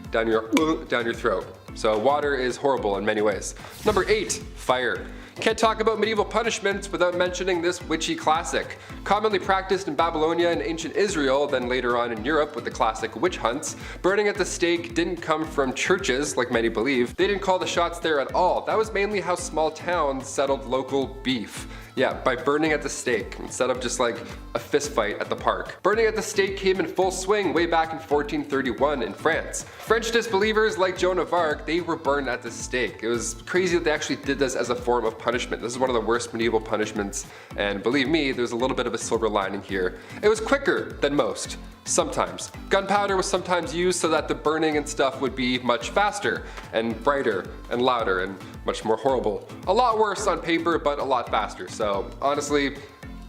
throat. So water is horrible in many ways. Number 8, fire. Can't talk about medieval punishments without mentioning this witchy classic. Commonly practiced in Babylonia and ancient Israel, then later on in Europe with the classic witch hunts, burning at the stake didn't come from churches, like many believe. They didn't call the shots there at all. That was mainly how small towns settled local beef. Yeah, by burning at the stake, instead of just like a fist fight at the park. Burning at the stake came in full swing way back in 1431 in France. French disbelievers like Joan of Arc, they were burned at the stake. It was crazy that they actually did this as a form of punishment. This is one of the worst medieval punishments, and believe me, there's a little bit of a silver lining here. It was quicker than most. Sometimes. Gunpowder was sometimes used so that the burning and stuff would be much faster and brighter and louder and much more horrible. A lot worse on paper, but a lot faster. So honestly,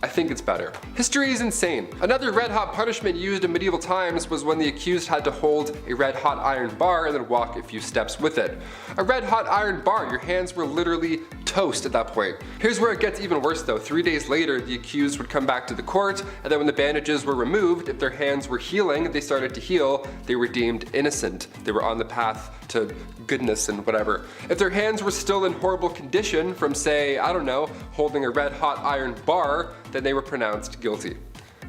I think it's better. History is insane. Another red hot punishment used in medieval times was when the accused had to hold a red hot iron bar and then walk a few steps with it. A red hot iron bar, your hands were literally toast at that point. Here's where it gets even worse though. 3 days later, the accused would come back to the court, and then when the bandages were removed, if their hands were healing, they started to heal, they were deemed innocent. They were on the path to goodness and whatever. If their hands were still in horrible condition from, say, I don't know, holding a red hot iron bar, then they were pronounced guilty.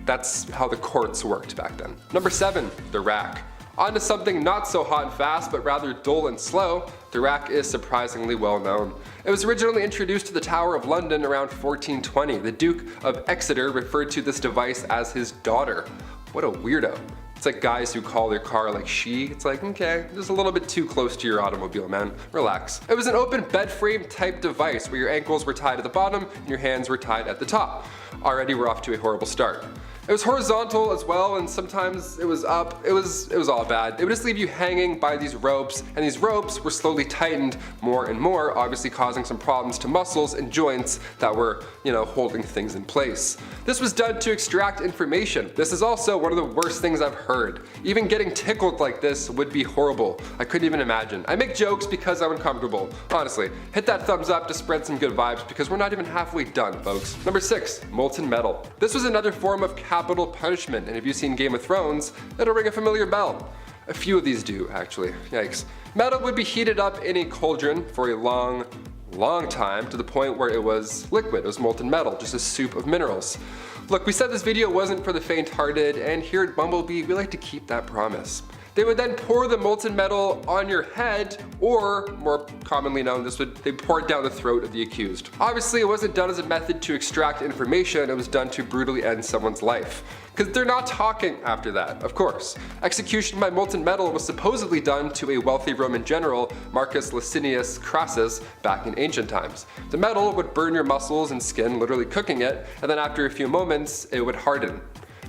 That's how the courts worked back then. Number 7, the rack. On to something not so hot and fast, but rather dull and slow. The rack is surprisingly well known. It was originally introduced to the Tower of London around 1420. The Duke of Exeter referred to this device as his daughter. What a weirdo. It's like guys who call their car like she. It's like, okay, just a little bit too close to your automobile, man. Relax. It was an open bed frame type device where your ankles were tied at the bottom and your hands were tied at the top. Already we're off to a horrible start. It was horizontal as well, and sometimes it was up. It was all bad. It would just leave you hanging by these ropes, and these ropes were slowly tightened more and more, obviously causing some problems to muscles and joints that were, holding things in place. This was done to extract information. This is also one of the worst things I've heard. Even getting tickled like this would be horrible. I couldn't even imagine. I make jokes because I'm uncomfortable. Honestly, hit that thumbs up to spread some good vibes because we're not even halfway done, folks. Number 6, molten metal. This was another form of capital punishment, and if you've seen Game of Thrones, it'll ring a familiar bell. A few of these do, actually. Yikes. Metal would be heated up in a cauldron for a long time to the point where it was liquid. It was molten metal, just a soup of minerals. Look, we said this video wasn't for the faint-hearted, and here at BumbleBee, we like to keep that promise. They would then pour the molten metal on your head, or more commonly known, they pour it down the throat of the accused. Obviously, it wasn't done as a method to extract information, it was done to brutally end someone's life. Because they're not talking after that, of course. Execution by molten metal was supposedly done to a wealthy Roman general, Marcus Licinius Crassus, back in ancient times. The metal would burn your muscles and skin, literally cooking it, and then after a few moments, it would harden.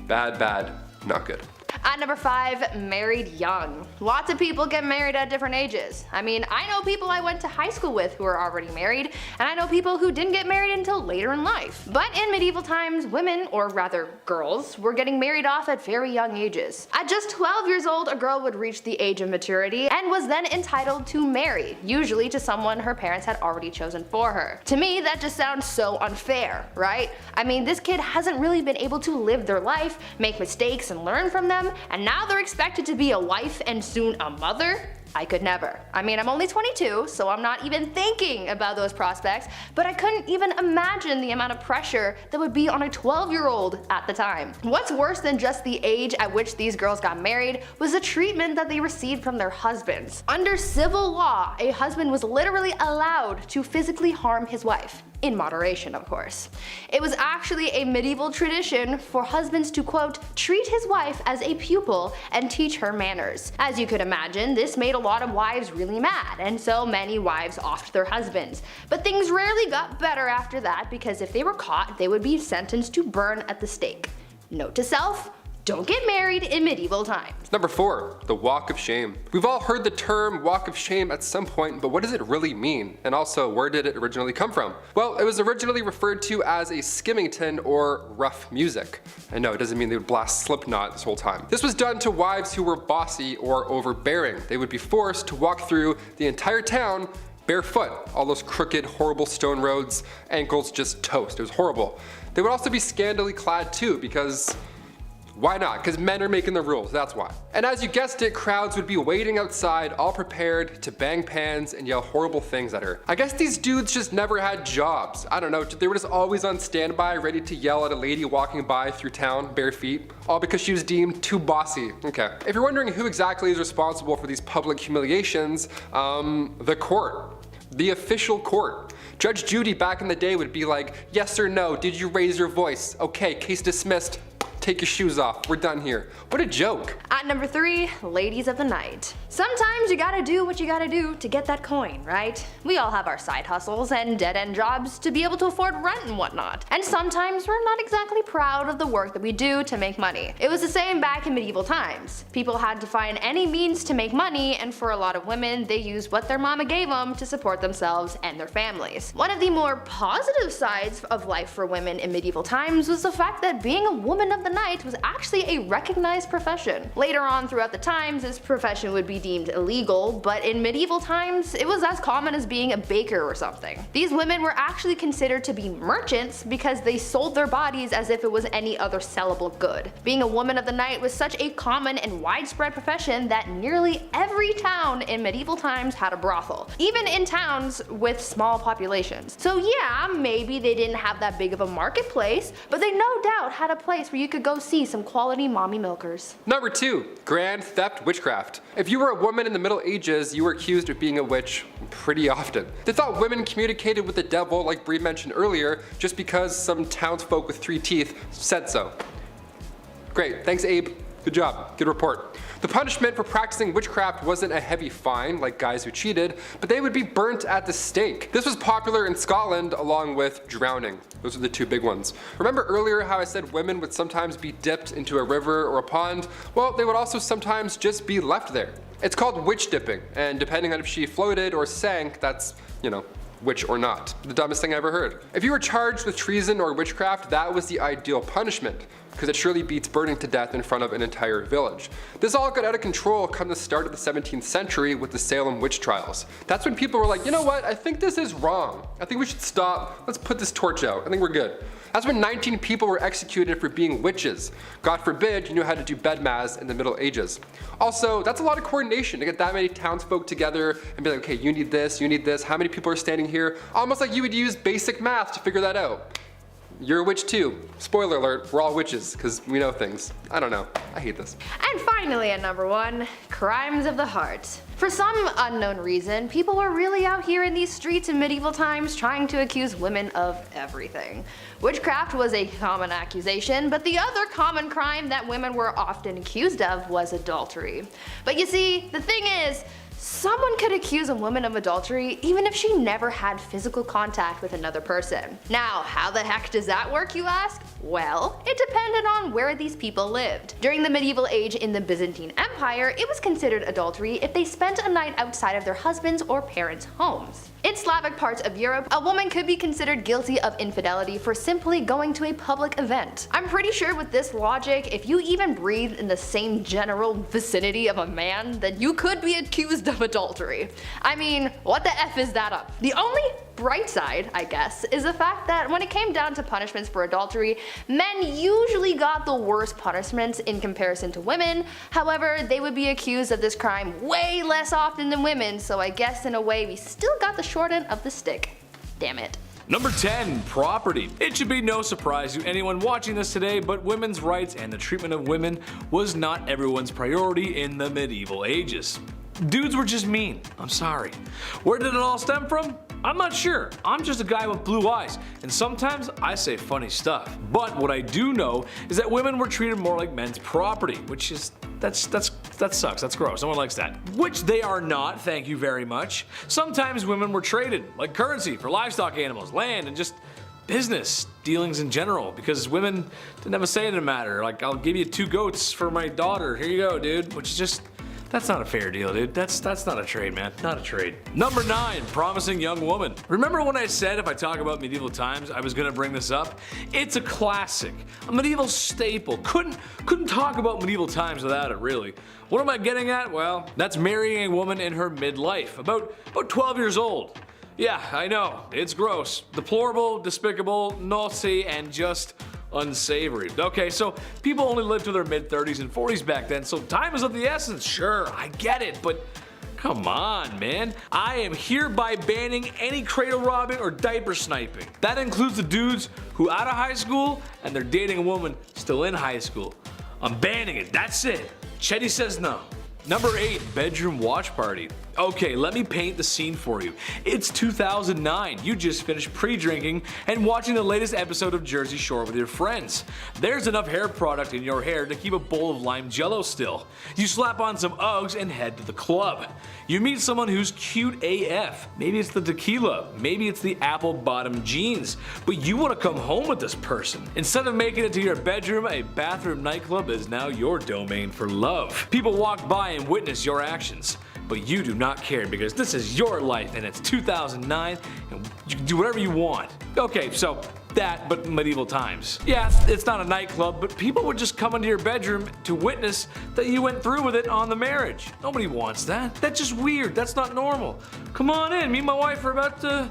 Bad, not good. At number 5, married young. Lots of people get married at different ages. I mean, I know people I went to high school with who are already married, and I know people who didn't get married until later in life. But in medieval times, women, or rather girls, were getting married off at very young ages. At just 12 years old, a girl would reach the age of maturity and was then entitled to marry, usually to someone her parents had already chosen for her. To me, that just sounds so unfair, right? I mean, this kid hasn't really been able to live their life, make mistakes and learn from them, and now they're expected to be a wife and soon a mother? I could never. I mean, I'm only 22, so I'm not even thinking about those prospects, but I couldn't even imagine the amount of pressure that would be on a 12-year-old at the time. What's worse than just the age at which these girls got married was the treatment that they received from their husbands. Under civil law, a husband was literally allowed to physically harm his wife. In moderation, of course. It was actually a medieval tradition for husbands to, quote, treat his wife as a pupil and teach her manners. As you could imagine, this made a lot of wives really mad, and so many wives offed their husbands. But things rarely got better after that, because if they were caught, they would be sentenced to burn at the stake. Note to self, don't get married in medieval times. Number 4, the walk of shame. We've all heard the term walk of shame at some point, but what does it really mean? And also, where did it originally come from? Well, it was originally referred to as a skimmington or rough music. I know, it doesn't mean they would blast Slipknot this whole time. This was done to wives who were bossy or overbearing. They would be forced to walk through the entire town barefoot. All those crooked, horrible stone roads, ankles just toast. It was horrible. They would also be scantily clad too, because why not? Because men are making the rules, that's why. And as you guessed it, crowds would be waiting outside, all prepared to bang pans and yell horrible things at her. I guess these dudes just never had jobs. I don't know, they were just always on standby, ready to yell at a lady walking by through town, bare feet, all because she was deemed too bossy. Okay. If you're wondering who exactly is responsible for these public humiliations, the court. The official court. Judge Judy back in the day would be like, yes or no, did you raise your voice? Okay, case dismissed. Take your shoes off, we're done here. What a joke. At number 3, ladies of the night. Sometimes you gotta do what you gotta do to get that coin, right? We all have our side hustles and dead-end jobs to be able to afford rent and whatnot. And sometimes we're not exactly proud of the work that we do to make money. It was the same back in medieval times. People had to find any means to make money, and for a lot of women, they used what their mama gave them to support themselves and their families. One of the more positive sides of life for women in medieval times was the fact that being a woman of the night was actually a recognized profession. Later on throughout the times, this profession would be deemed illegal, but in medieval times, it was as common as being a baker or something. These women were actually considered to be merchants because they sold their bodies as if it was any other sellable good. Being a woman of the night was such a common and widespread profession that nearly every town in medieval times had a brothel, even in towns with small populations. So yeah, maybe they didn't have that big of a marketplace, but they no doubt had a place where you could go see some quality mommy milkers. Number 2. Grand theft witchcraft. If you were a woman in the Middle Ages, you were accused of being a witch pretty often. They thought women communicated with the devil, like Bree mentioned earlier, just because some townsfolk with 3 teeth said so. Great, thanks Abe. Good job, good report. The punishment for practicing witchcraft wasn't a heavy fine like guys who cheated, but they would be burnt at the stake. This was popular in Scotland along with drowning. Those are the 2 big ones. Remember earlier how I said women would sometimes be dipped into a river or a pond? Well, they would also sometimes just be left there. It's called witch dipping, and depending on if she floated or sank, that's, witch or not. The dumbest thing I ever heard. If you were charged with treason or witchcraft, that was the ideal punishment, because it surely beats burning to death in front of an entire village. This all got out of control come the start of the 17th century with the Salem witch trials. That's when people were like, you know what, I think this is wrong. I think we should stop, let's put this torch out, I think we're good. That's when 19 people were executed for being witches. God forbid you knew how to do bedmas in the Middle Ages. Also, that's a lot of coordination to get that many townsfolk together and be like, okay, you need this, how many people are standing here? Almost like you would use basic math to figure that out. You're a witch too. Spoiler alert, we're all witches, because we know things. I don't know, I hate this. And finally at number 1, crimes of the heart. For some unknown reason, people were really out here in these streets in medieval times trying to accuse women of everything. Witchcraft was a common accusation, but the other common crime that women were often accused of was adultery. But you see, the thing is, someone could accuse a woman of adultery even if she never had physical contact with another person. Now, how the heck does that work, you ask? Well, it depended on where these people lived. During the medieval age in the Byzantine Empire, it was considered adultery if they spent a night outside of their husbands' or parents' homes. In Slavic parts of Europe, a woman could be considered guilty of infidelity for simply going to a public event. I'm pretty sure with this logic, if you even breathed in the same general vicinity of a man, then you could be accused of adultery. I mean, what the F is that up? The only bright side, I guess, is the fact that when it came down to punishments for adultery, men usually got the worst punishments in comparison to women. However, they would be accused of this crime way less often than women, so I guess in a way we still got the short end of the stick. Damn it. Number 10, property. It should be no surprise to anyone watching this today, but women's rights and the treatment of women was not everyone's priority in the medieval ages. Dudes were just mean. I'm sorry. Where did it all stem from? I'm not sure. I'm just a guy with blue eyes, and sometimes I say funny stuff. But what I do know is that women were treated more like men's property, which is that sucks. That's gross. No one likes that. Which they are not, thank you very much. Sometimes women were traded like currency for livestock animals, land, and just business dealings in general, because women didn't have a say in the matter. Like, I'll give you 2 goats for my daughter. Here you go, dude. Which is just, that's not a fair deal, dude. That's not a trade, man. Not a trade. Number 9, promising young woman. Remember when I said if I talk about medieval times, I was gonna bring this up? It's a classic, a medieval staple. Couldn't talk about medieval times without it, really. What am I getting at? Well, that's marrying a woman in her midlife, about 12 years old. Yeah, I know, it's gross, deplorable, despicable, naughty, and just unsavory. Okay, so people only lived to their mid-30s and 40s back then, so time is of the essence. Sure, I get it, but come on, man. I am hereby banning any cradle robbing or diaper sniping. That includes the dudes who out of high school and they're dating a woman still in high school. I'm banning it, that's it. Chetty says no. Number 8, bedroom watch party. Okay, let me paint the scene for you. It's 2009. You just finished pre-drinking and watching the latest episode of Jersey Shore with your friends. There's enough hair product in your hair to keep a bowl of lime jello still. You slap on some Uggs and head to the club. You meet someone who's cute AF. Maybe it's the tequila, maybe it's the apple bottom jeans, but you want to come home with this person. Instead of making it to your bedroom, a bathroom nightclub is now your domain for love. People walk by and witness your actions. but you do not care because this is your life and it's 2009 and you can do whatever you want. Okay, so that, but medieval times. Yeah, it's not a nightclub, but people would just come into your bedroom to witness that you went through with it on the marriage. Nobody wants that. That's just weird. That's not normal. Come on in. Me and my wife are about to...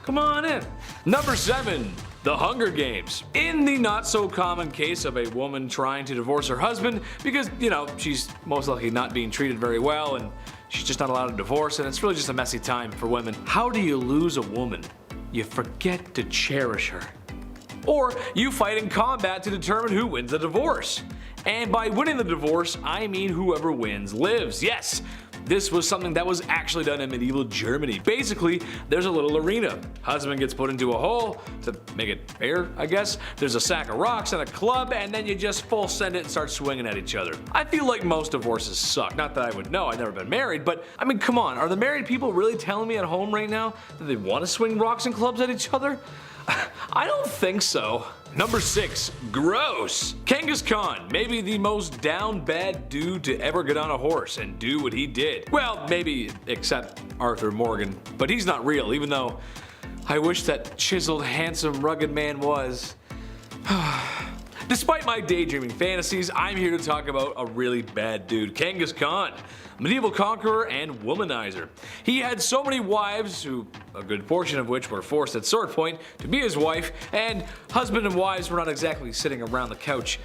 Come on in. Number 7. The Hunger Games. In the not so common case of a woman trying to divorce her husband because, you know, she's most likely not being treated very well and she's just not allowed to divorce and it's really just a messy time for women. How do you lose a woman? You forget to cherish her. Or you fight in combat to determine who wins the divorce. And by winning the divorce, I mean whoever wins lives. Yes, this was something that was actually done in medieval Germany. Basically, there's a little arena. Husband gets put into a hole to make it fair, I guess. There's a sack of rocks and a club, and then you just full send it and start swinging at each other. I feel like most divorces suck. Not that I would know, I've never been married, but I mean, come on, are the married people really telling me at home right now that they want to swing rocks and clubs at each other? I don't think so. Number 6, gross. Genghis Khan, maybe the most down bad dude to ever get on a horse and do what he did. Well, maybe except Arthur Morgan, but he's not real, even though I wish that chiseled, handsome, rugged man was. Despite my daydreaming fantasies, I'm here to talk about a really bad dude, Genghis Khan. Medieval conqueror and womanizer. He had so many wives, who a good portion of which were forced at sword point to be his wife, and husband and wives were not exactly sitting around the couch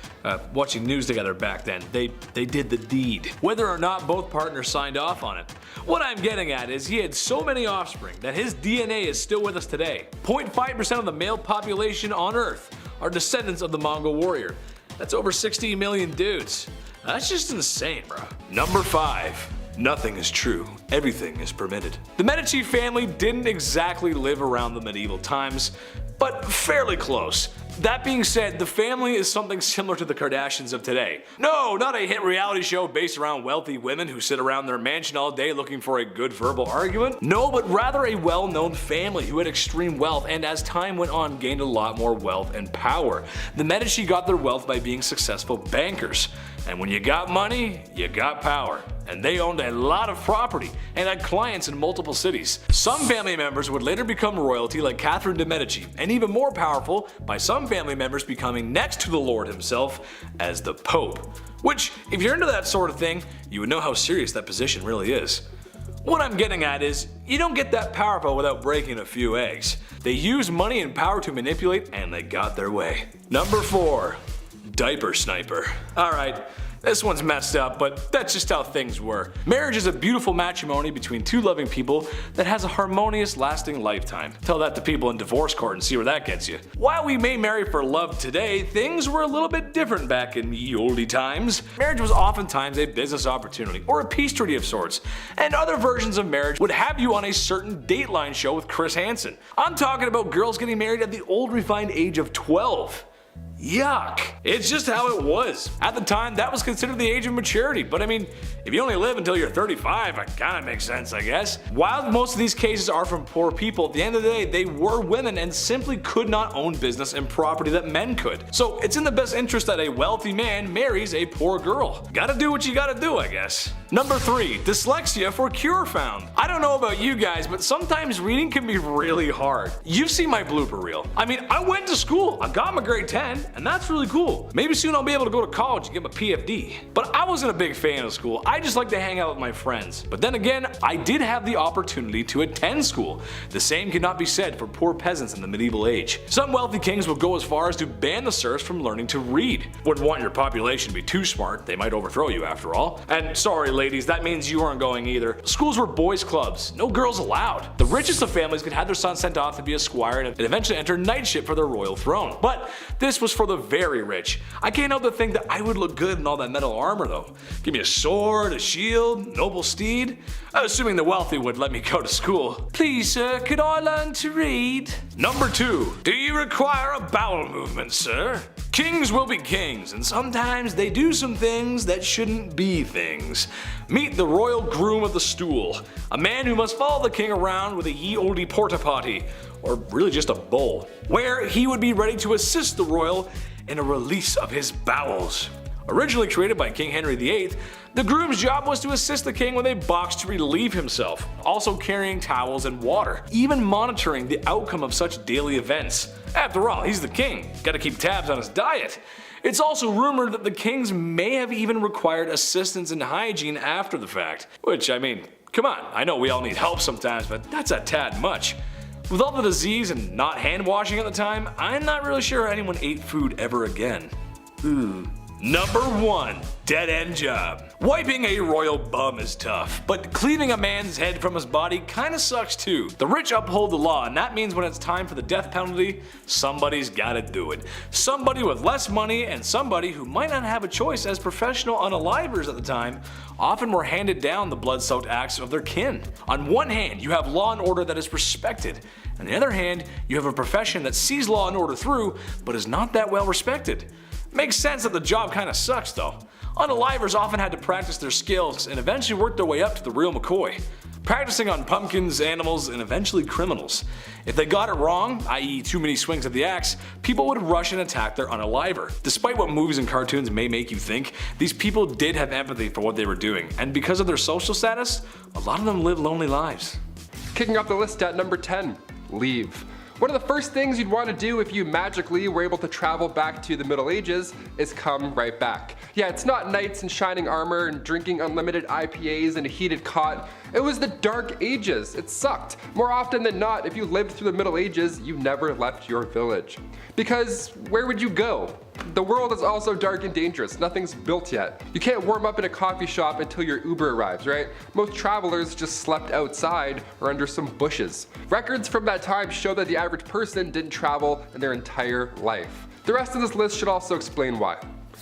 watching news together back then. They did the deed, whether or not both partners signed off on it. What I'm getting at is he had so many offspring that his DNA is still with us today. 0.5% of the male population on Earth are descendants of the Mongol warrior. That's over 60 million dudes. That's just insane, bro. Number 5. Nothing is true. Everything is permitted. The Medici family didn't exactly live around the medieval times, but fairly close. That being said, the family is something similar to the Kardashians of today. No, not a hit reality show based around wealthy women who sit around their mansion all day looking for a good verbal argument. No, but rather a well-known family who had extreme wealth and as time went on gained a lot more wealth and power. The Medici got their wealth by being successful bankers. And when you got money, you got power. And they owned a lot of property and had clients in multiple cities. Some family members would later become royalty like Catherine de' Medici, and even more powerful by some family members becoming next to the Lord himself as the Pope. Which, if you're into that sort of thing, you would know how serious that position really is. What I'm getting at is, you don't get that powerful without breaking a few eggs. They used money and power to manipulate, and they got their way. Number 4. Diaper sniper. Alright, this one's messed up, but that's just how things were. Marriage is a beautiful matrimony between two loving people that has a harmonious, lasting lifetime. Tell that to people in divorce court and see where that gets you. While we may marry for love today, things were a little bit different back in ye olde times. Marriage was oftentimes a business opportunity or a peace treaty of sorts, and other versions of marriage would have you on a certain Dateline show with Chris Hansen. I'm talking about girls getting married at the old refined age of 12. Yuck. It's just how it was. At the time, that was considered the age of maturity, but I mean, if you only live until you're 35, it kinda makes sense, I guess. While most of these cases are from poor people, at the end of the day, they were women and simply could not own business and property that men could. So it's in the best interest that a wealthy man marries a poor girl. Gotta do what you gotta do, I guess. Number 3, dyslexia for cure found. I don't know about you guys, but sometimes reading can be really hard. You've seen my blooper reel. I mean, I went to school, I got my grade 10, and that's really cool. Maybe soon I'll be able to go to college and get my PhD. But I wasn't a big fan of school, I just like to hang out with my friends. But then again, I did have the opportunity to attend school. The same cannot be said for poor peasants in the medieval age. Some wealthy kings would go as far as to ban the serfs from learning to read. Wouldn't want your population to be too smart, they might overthrow you after all. And sorry ladies, that means you aren't going either. Schools were boys clubs, no girls allowed. The richest of families could have their son sent off to be a squire and eventually enter knightship for their royal throne. But this was for the very rich. I can't help but think that I would look good in all that metal armor though. Give me a sword, a shield, noble steed. Assuming the wealthy would let me go to school. Please sir, could I learn to read? Number 2. Do you require a bowel movement, sir? Kings will be kings, and sometimes they do some things that shouldn't be things. Meet the royal groom of the stool, a man who must follow the king around with a ye olde porta potty, or really just a bowl, where he would be ready to assist the royal in a release of his bowels. Originally created by King Henry VIII, the groom's job was to assist the king with a box to relieve himself, also carrying towels and water, even monitoring the outcome of such daily events. After all, he's the king, gotta keep tabs on his diet. It's also rumored that the kings may have even required assistance in hygiene after the fact, which, I mean, come on, I know we all need help sometimes, but that's a tad much. With all the disease and not hand washing at the time, I'm not really sure anyone ate food ever again. Number 1. Dead end job. Wiping a royal bum is tough, but cleaving a man's head from his body kinda sucks too. The rich uphold the law, and that means when it's time for the death penalty, somebody's gotta do it. Somebody with less money and somebody who might not have a choice, as professional unalivers at the time often were handed down the blood-soaked acts of their kin. On one hand, you have law and order that is respected. On the other hand, you have a profession that sees law and order through, but is not that well respected. Makes sense that the job kinda sucks though. Unalivers often had to practice their skills and eventually work their way up to the real McCoy, practicing on pumpkins, animals, and eventually criminals. If they got it wrong, i.e. too many swings of the axe, people would rush and attack their unaliver. Despite what movies and cartoons may make you think, these people did have empathy for what they were doing, and because of their social status, a lot of them lived lonely lives. Kicking off the list at number 10, leave. One of the first things you'd want to do if you magically were able to travel back to the Middle Ages is come right back. Yeah, it's not knights in shining armor and drinking unlimited IPAs in a heated cot. It was the Dark Ages. It sucked. More often than not, if you lived through the Middle Ages, you never left your village. Because where would you go? The world is also dark and dangerous. Nothing's built yet. You can't warm up in a coffee shop until your Uber arrives, right? Most travelers just slept outside or under some bushes. Records from that time show that the average person didn't travel in their entire life. The rest of this list should also explain why.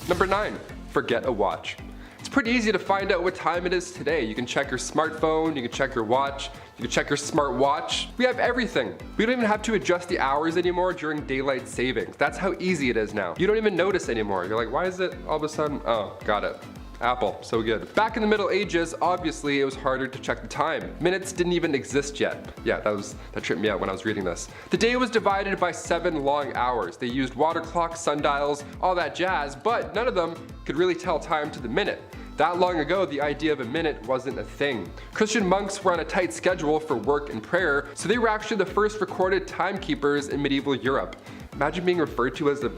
Number 9, forget a watch. It's pretty easy to find out what time it is today. You can check your smartphone, you can check your watch, you can check your smart watch. We have everything. We don't even have to adjust the hours anymore during daylight savings. That's how easy it is now. You don't even notice anymore. You're like, why is it all of a sudden? Oh, got it. Apple, so good. Back in the Middle Ages, obviously it was harder to check the time. Minutes didn't even exist yet. Yeah, that tripped me out when I was reading this. The day was divided by 7 long hours. They used water clocks, sundials, all that jazz, but none of them could really tell time to the minute. That long ago, the idea of a minute wasn't a thing. Christian monks were on a tight schedule for work and prayer, so they were actually the first recorded timekeepers in medieval Europe. Imagine being referred to as the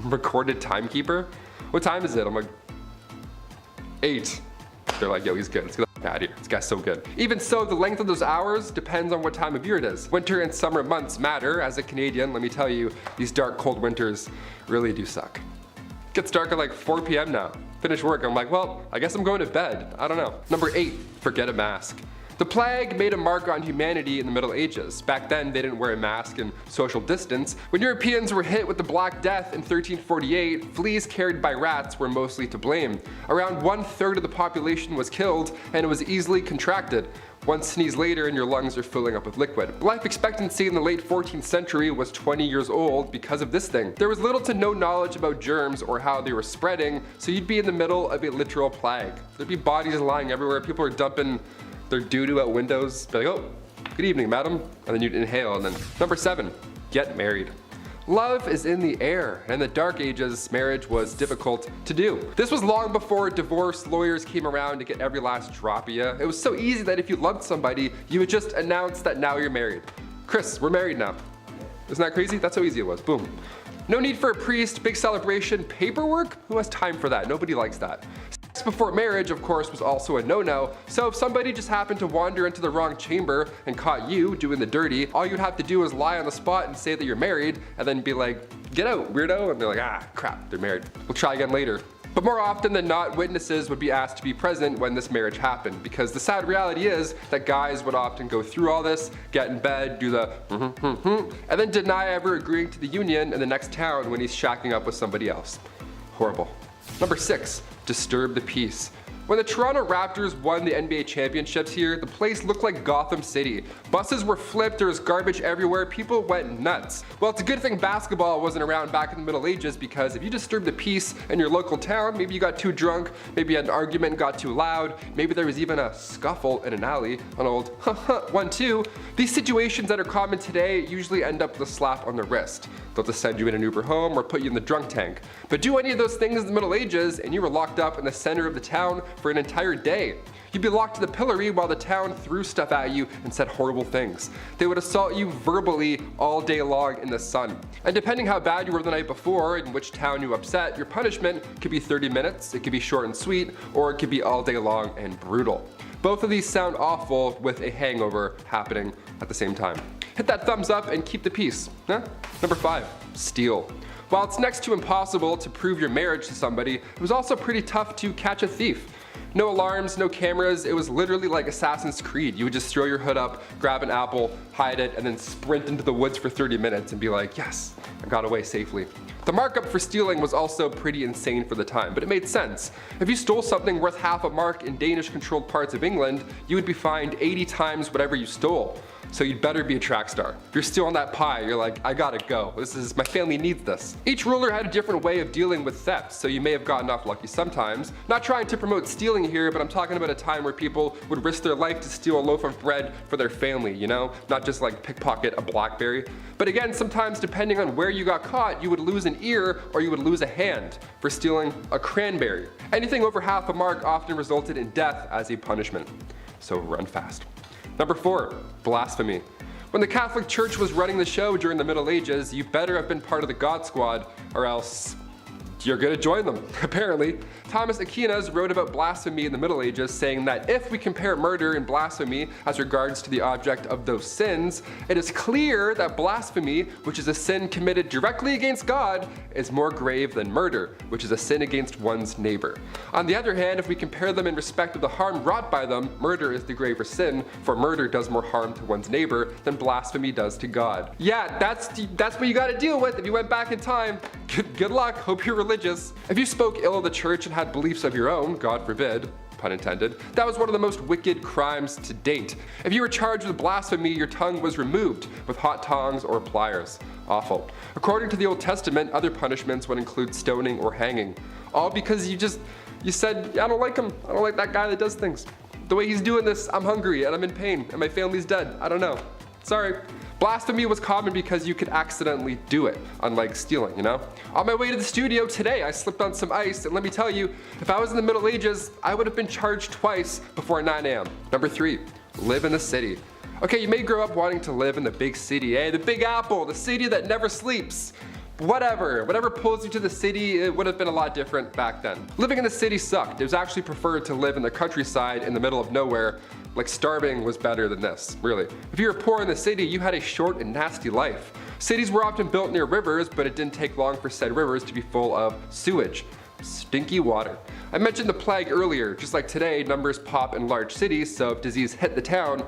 recorded timekeeper. What time is it? I'm like, 8. They're like, yo, he's good. Let's get the f out of here. This guy's so good. Even so, the length of those hours depends on what time of year it is. Winter and summer months matter. As a Canadian, let me tell you, these dark, cold winters really do suck. It gets dark at like 4 p.m. now. Finish work, I'm like, well, I guess I'm going to bed. I don't know. Number 8, forget a mask. The plague made a mark on humanity in the Middle Ages. Back then, they didn't wear a mask and social distance. When Europeans were hit with the Black Death in 1348, fleas carried by rats were mostly to blame. Around 1/3 of the population was killed, and it was easily contracted. One sneeze later and your lungs are filling up with liquid. Life expectancy in the late 14th century was 20 years old because of this thing. There was little to no knowledge about germs or how they were spreading, so you'd be in the middle of a literal plague. There'd be bodies lying everywhere, people are dumping their doo-doo out windows, be like, oh, good evening, madam, and then you'd inhale, and then. Number 7, get married. Love is in the air, and in the Dark Ages, marriage was difficult to do. This was long before divorce lawyers came around to get every last drop of you. It was so easy that if you loved somebody, you would just announce that now you're married. Chris, we're married now. Isn't that crazy? That's how easy it was, boom. No need for a priest, big celebration, paperwork? Who has time for that? Nobody likes that. Sex before marriage, of course, was also a no-no, so if somebody just happened to wander into the wrong chamber and caught you doing the dirty, all you'd have to do is lie on the spot and say that you're married, and then be like, get out, weirdo, and they're like, ah, crap, they're married. We'll try again later. But more often than not, witnesses would be asked to be present when this marriage happened, because the sad reality is that guys would often go through all this, get in bed, do the and then deny ever agreeing to the union in the next town when he's shacking up with somebody else. Horrible. Number 6, disturb the peace. When the Toronto Raptors won the NBA championships here, the place looked like Gotham City. Buses were flipped, there was garbage everywhere, people went nuts. Well, it's a good thing basketball wasn't around back in the Middle Ages, because if you disturb the peace in your local town, maybe you got too drunk, maybe you had an argument and got too loud, maybe there was even a scuffle in an alley, an old 1-2. These situations that are common today usually end up with a slap on the wrist. They'll just send you in an Uber home or put you in the drunk tank. But do any of those things in the Middle Ages and you were locked up in the center of the town for an entire day. You'd be locked in the pillory while the town threw stuff at you and said horrible things. They would assault you verbally all day long in the sun. And depending how bad you were the night before and which town you upset, your punishment could be 30 minutes, it could be short and sweet, or it could be all day long and brutal. Both of these sound awful with a hangover happening at the same time. Hit that thumbs up and keep the peace. Huh? Number 5, steal. While it's next to impossible to prove your marriage to somebody, it was also pretty tough to catch a thief. No alarms, no cameras, it was literally like Assassin's Creed. You would just throw your hood up, grab an apple, hide it, and then sprint into the woods for 30 minutes and be like, yes, I got away safely. The markup for stealing was also pretty insane for the time, but it made sense. If you stole something worth half a mark in Danish-controlled parts of England, you would be fined 80 times whatever you stole. So you'd better be a track star. If you're stealing that pie, you're like, I gotta go. My family needs this. Each ruler had a different way of dealing with theft, so you may have gotten off lucky sometimes. Not trying to promote stealing here, but I'm talking about a time where people would risk their life to steal a loaf of bread for their family, you know? Not just like pickpocket a blackberry. But again, sometimes depending on where you got caught, you would lose an ear or you would lose a hand for stealing a cranberry. Anything over half a mark often resulted in death as a punishment. So run fast. Number 4, blasphemy. When the Catholic Church was running the show during the Middle Ages, you better have been part of the God Squad or else you're gonna join them, apparently. Thomas Aquinas wrote about blasphemy in the Middle Ages, saying that if we compare murder and blasphemy as regards to the object of those sins, it is clear that blasphemy, which is a sin committed directly against God, is more grave than murder, which is a sin against one's neighbor. On the other hand, if we compare them in respect of the harm wrought by them, murder is the graver sin, for murder does more harm to one's neighbor than blasphemy does to God. Yeah, that's what you gotta deal with if you went back in time. Good luck, hope you're religious. If you spoke ill of the church and had beliefs of your own, God forbid, pun intended, that was one of the most wicked crimes to date. If you were charged with blasphemy, your tongue was removed with hot tongs or pliers. Awful. According to the Old Testament, other punishments would include stoning or hanging. All because you said, I don't like him, I don't like that guy that does things. The way he's doing this, I'm hungry and I'm in pain and my family's dead. I don't know. Sorry. Blasphemy was common because you could accidentally do it, unlike stealing, you know? On my way to the studio today, I slipped on some ice, and let me tell you, if I was in the Middle Ages, I would have been charged twice before 9 a.m. Number 3, live in the city. Okay, you may grow up wanting to live in the big city, the Big Apple, the city that never sleeps. Whatever pulls you to the city, it would have been a lot different back then. Living in the city sucked. It was actually preferred to live in the countryside in the middle of nowhere. Like starving was better than this, really. If you were poor in the city, you had a short and nasty life. Cities were often built near rivers, but it didn't take long for said rivers to be full of sewage. Stinky water. I mentioned the plague earlier. Just like today, numbers pop in large cities, so if disease hit the town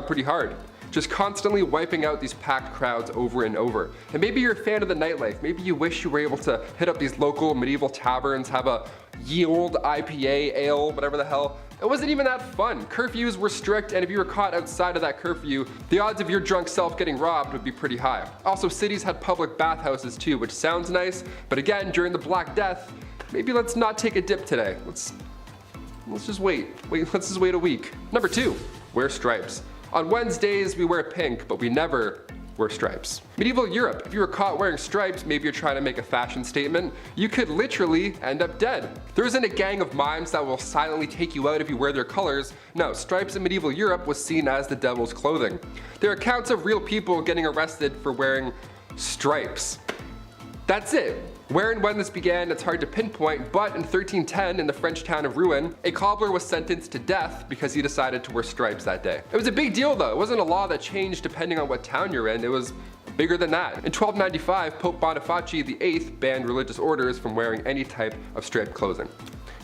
pretty hard. Just constantly wiping out these packed crowds over and over. And maybe you're a fan of the nightlife. Maybe you wish you were able to hit up these local medieval taverns, have a ye old IPA, ale, whatever the hell. It wasn't even that fun. Curfews were strict, and if you were caught outside of that curfew, the odds of your drunk self getting robbed would be pretty high. Also, cities had public bathhouses too, which sounds nice, but again, during the Black Death, maybe let's not take a dip today. Let's just wait. Let's just wait a week. Number 2, wear stripes. On Wednesdays, we wear pink, but we never wear stripes. Medieval Europe, if you were caught wearing stripes, maybe you're trying to make a fashion statement, you could literally end up dead. There isn't a gang of mimes that will silently take you out if you wear their colors. No, stripes in medieval Europe was seen as the devil's clothing. There are accounts of real people getting arrested for wearing stripes. That's it. Where and when this began, it's hard to pinpoint, but in 1310, in the French town of Rouen, a cobbler was sentenced to death because he decided to wear stripes that day. It was a big deal though. It wasn't a law that changed depending on what town you're in. It was bigger than that. In 1295, Pope Boniface VIII banned religious orders from wearing any type of striped clothing.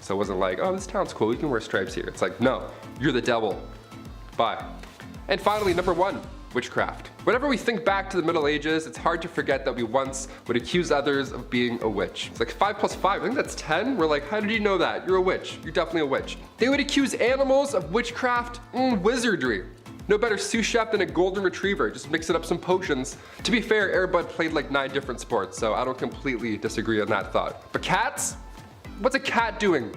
So it wasn't like, oh, this town's cool, you can wear stripes here. It's like, no, you're the devil. Bye. And finally, number 1. Witchcraft. Whenever we think back to the Middle Ages, it's hard to forget that we once would accuse others of being a witch. It's like 5 plus 5, I think that's 10. We're like, how did you know that? You're a witch. You're definitely a witch. They would accuse animals of witchcraft, wizardry. No better sous chef than a golden retriever, just mixing up some potions. To be fair, Air Bud played like 9 different sports, so I don't completely disagree on that thought. But cats? What's a cat doing?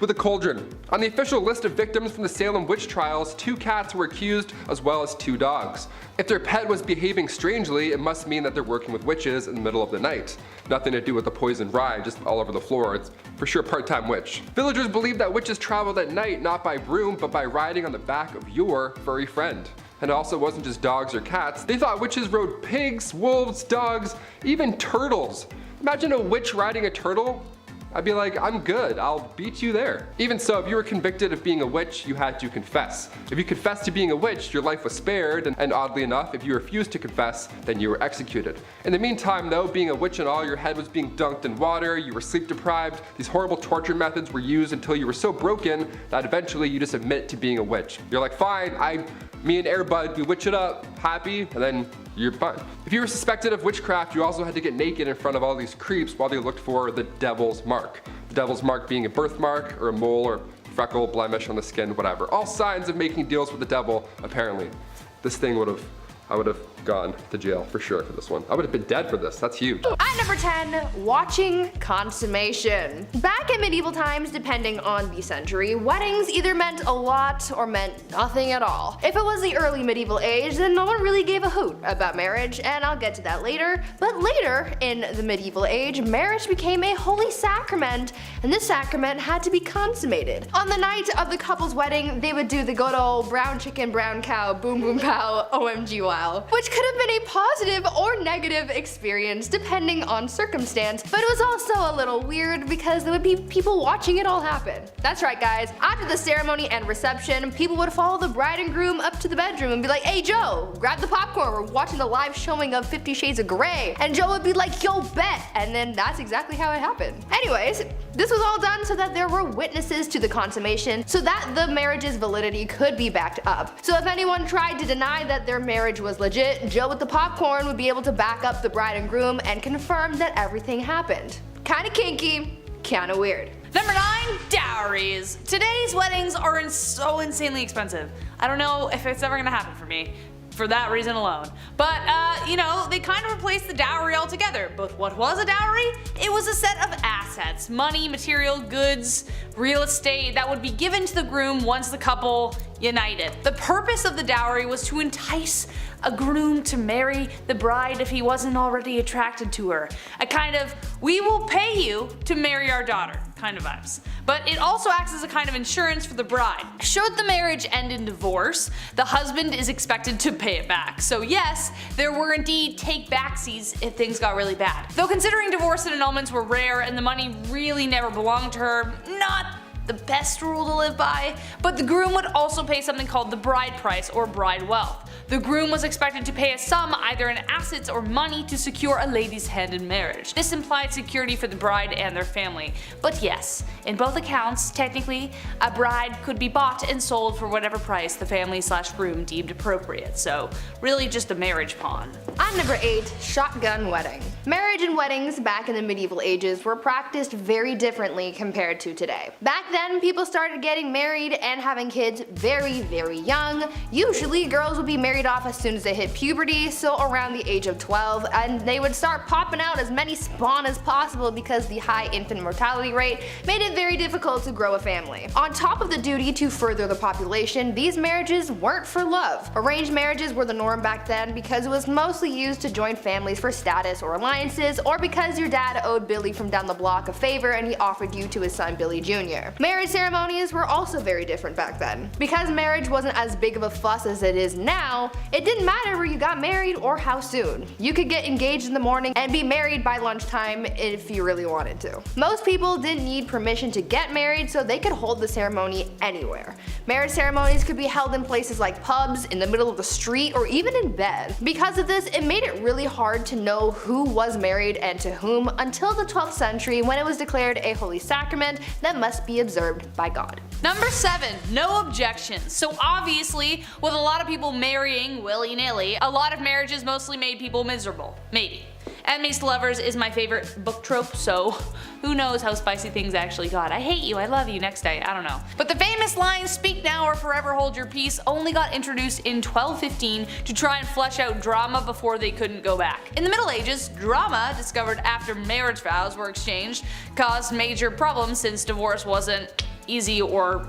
with a cauldron. On the official list of victims from the Salem witch trials, 2 cats were accused as well as 2 dogs. If their pet was behaving strangely, it must mean that they're working with witches in the middle of the night. Nothing to do with the poisoned rye just all over the floor. It's for sure part-time witch. Villagers believe that witches traveled at night not by broom but by riding on the back of your furry friend. And it also wasn't just dogs or cats. They thought witches rode pigs, wolves, dogs, even turtles. Imagine a witch riding a turtle. I'd be like, I'm good, I'll beat you there. Even so, if you were convicted of being a witch, you had to confess. If you confessed to being a witch, your life was spared, and oddly enough, if you refused to confess, then you were executed. In the meantime though, being a witch and all, your head was being dunked in water, you were sleep deprived, these horrible torture methods were used until you were so broken that eventually you just admit to being a witch. You're like, fine, me and Airbud, we witch it up, happy, and then you're fine. If you were suspected of witchcraft, you also had to get naked in front of all these creeps while they looked for the devil's mark. The devil's mark being a birthmark, or a mole, or freckle, blemish on the skin, whatever. All signs of making deals with the devil, apparently. This thing I would have gone to jail for sure for this one. I would have been dead for this, that's huge. At number 10, watching consummation. Back in medieval times, depending on the century, weddings either meant a lot or meant nothing at all. If it was the early medieval age, then no one really gave a hoot about marriage, and I'll get to that later. But later, in the medieval age, marriage became a holy sacrament, and this sacrament had to be consummated. On the night of the couple's wedding, they would do the good old brown chicken, brown cow, boom boom pow, OMG wow, which could have been a positive or negative experience depending on circumstance, but it was also a little weird because there would be people watching it all happen. That's right guys, after the ceremony and reception, people would follow the bride and groom up to the bedroom and be like, hey Joe, grab the popcorn, we're watching the live showing of 50 Shades of Grey. And Joe would be like, yo bet, and then that's exactly how it happened. Anyways, this was all done so that there were witnesses to the consummation so that the marriage's validity could be backed up. So if anyone tried to deny that their marriage was legit, Joe with the popcorn would be able to back up the bride and groom and confirm that everything happened. Kinda kinky, kinda weird. Number 9, dowries. Today's weddings are so insanely expensive. I don't know if it's ever gonna happen for me, for that reason alone. But, you know, they kind of replaced the dowry altogether. But what was a dowry? It was a set of assets, money, material, goods, real estate that would be given to the groom once the couple united. The purpose of the dowry was to entice a groom to marry the bride if he wasn't already attracted to her. A kind of, we will pay you to marry our daughter kind of vibes. But it also acts as a kind of insurance for the bride. Should the marriage end in divorce, the husband is expected to pay it back. So yes, there were indeed take-backsies if things got really bad. Though considering divorce and annulments were rare and the money really never belonged to her, not the best rule to live by, but the groom would also pay something called the bride price or bride wealth. The groom was expected to pay a sum either in assets or money to secure a lady's hand in marriage. This implied security for the bride and their family. But yes, in both accounts, technically, a bride could be bought and sold for whatever price the family/groom deemed appropriate, so really just a marriage pawn. On number 8, shotgun wedding. Marriage and weddings back in the medieval ages were practiced very differently compared to today. Back then, people started getting married and having kids very, very young. Usually, girls would be married off as soon as they hit puberty, so around the age of 12, and they would start popping out as many spawn as possible because the high infant mortality rate made it very difficult to grow a family. On top of the duty to further the population, these marriages weren't for love. Arranged marriages were the norm back then because it was mostly used to join families for status or alliances, or because your dad owed Billy from down the block a favor and he offered you to his son Billy Jr. Marriage ceremonies were also very different back then. Because marriage wasn't as big of a fuss as it is now, it didn't matter where you got married or how soon. You could get engaged in the morning and be married by lunchtime if you really wanted to. Most people didn't need permission to get married, so they could hold the ceremony anywhere. Marriage ceremonies could be held in places like pubs, in the middle of the street, or even in bed. Because of this, it made it really hard to know who was married and to whom until the 12th century when it was declared a holy sacrament that must be observed by God. Number 7, no objections. So obviously, with a lot of people marrying willy-nilly, a lot of marriages mostly made people miserable. Maybe. Enemies to lovers is my favorite book trope, so who knows how spicy things actually got. I hate you, I love you, next day, I don't know. But the famous line, speak now or forever hold your peace, only got introduced in 1215 to try and flesh out drama before they couldn't go back. In the Middle Ages, drama, discovered after marriage vows were exchanged, caused major problems since divorce wasn't easy or,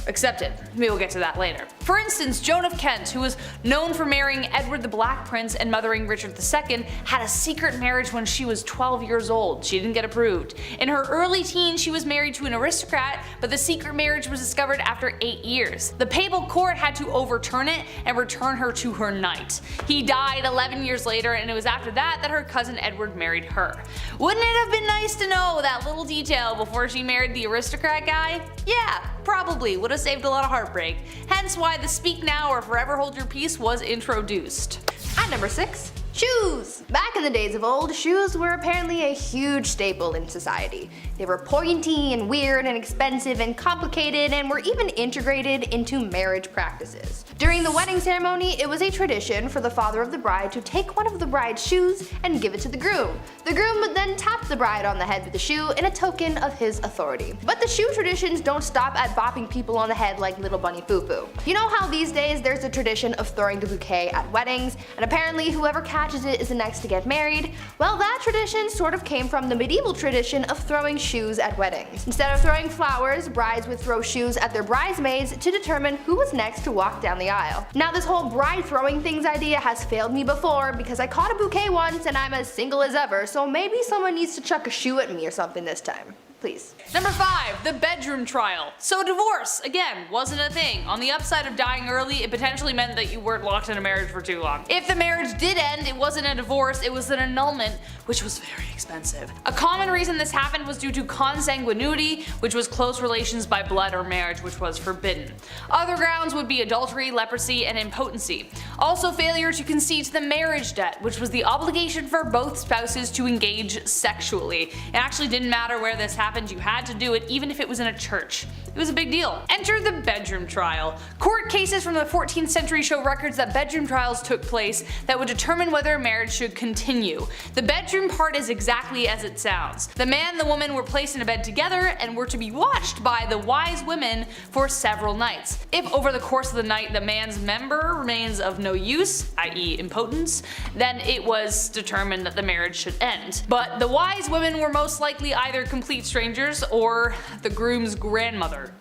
accepted. Maybe we'll get to that later. For instance, Joan of Kent, who was known for marrying Edward the Black Prince and mothering Richard II, had a secret marriage when she was 12 years old. She didn't get approved. In her early teens, she was married to an aristocrat, but the secret marriage was discovered after 8 years. The papal court had to overturn it and return her to her knight. He died 11 years later, and it was after that that her cousin Edward married her. Wouldn't it have been nice to know that little detail before she married the aristocrat guy? Yeah, probably would have saved a lot of heartbreak. Hence why the speak now or forever hold your peace was introduced. At number 6, shoes! Back in the days of old, shoes were apparently a huge staple in society. They were pointy and weird and expensive and complicated and were even integrated into marriage practices. During the wedding ceremony, it was a tradition for the father of the bride to take one of the bride's shoes and give it to the groom. The groom would then tap the bride on the head with the shoe in a token of his authority. But the shoe traditions don't stop at bopping people on the head like little bunny foo-foo. You know how these days there's a tradition of throwing the bouquet at weddings, and apparently whoever catches it is the next to get married? Well, that tradition sort of came from the medieval tradition of throwing shoes at weddings. Instead of throwing flowers, brides would throw shoes at their bridesmaids to determine who was next to walk down the aisle. Now, this whole bride throwing things idea has failed me before because I caught a bouquet once and I'm as single as ever, so maybe someone needs to chuck a shoe at me or something this time. Please. Number 5, the bedroom trial. So divorce, again, wasn't a thing. On the upside of dying early, it potentially meant that you weren't locked in a marriage for too long. If the marriage did end, it wasn't a divorce, it was an annulment, which was very expensive. A common reason this happened was due to consanguinity, which was close relations by blood or marriage, which was forbidden. Other grounds would be adultery, leprosy, and impotency. Also failure to concede to the marriage debt, which was the obligation for both spouses to engage sexually. It actually didn't matter where this happened, you had to do it even if it was in a church. It was a big deal. Enter the bedroom trial. Court cases from the 14th century show records that bedroom trials took place that would determine whether a marriage should continue. The bedroom part is exactly as it sounds. The man and the woman were placed in a bed together and were to be watched by the wise women for several nights. If over the course of the night the man's member remains of no use, i.e. impotence, then it was determined that the marriage should end. But the wise women were most likely either complete strangers or the groom's grandmother.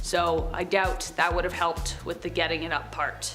So I doubt that would have helped with the getting it up part.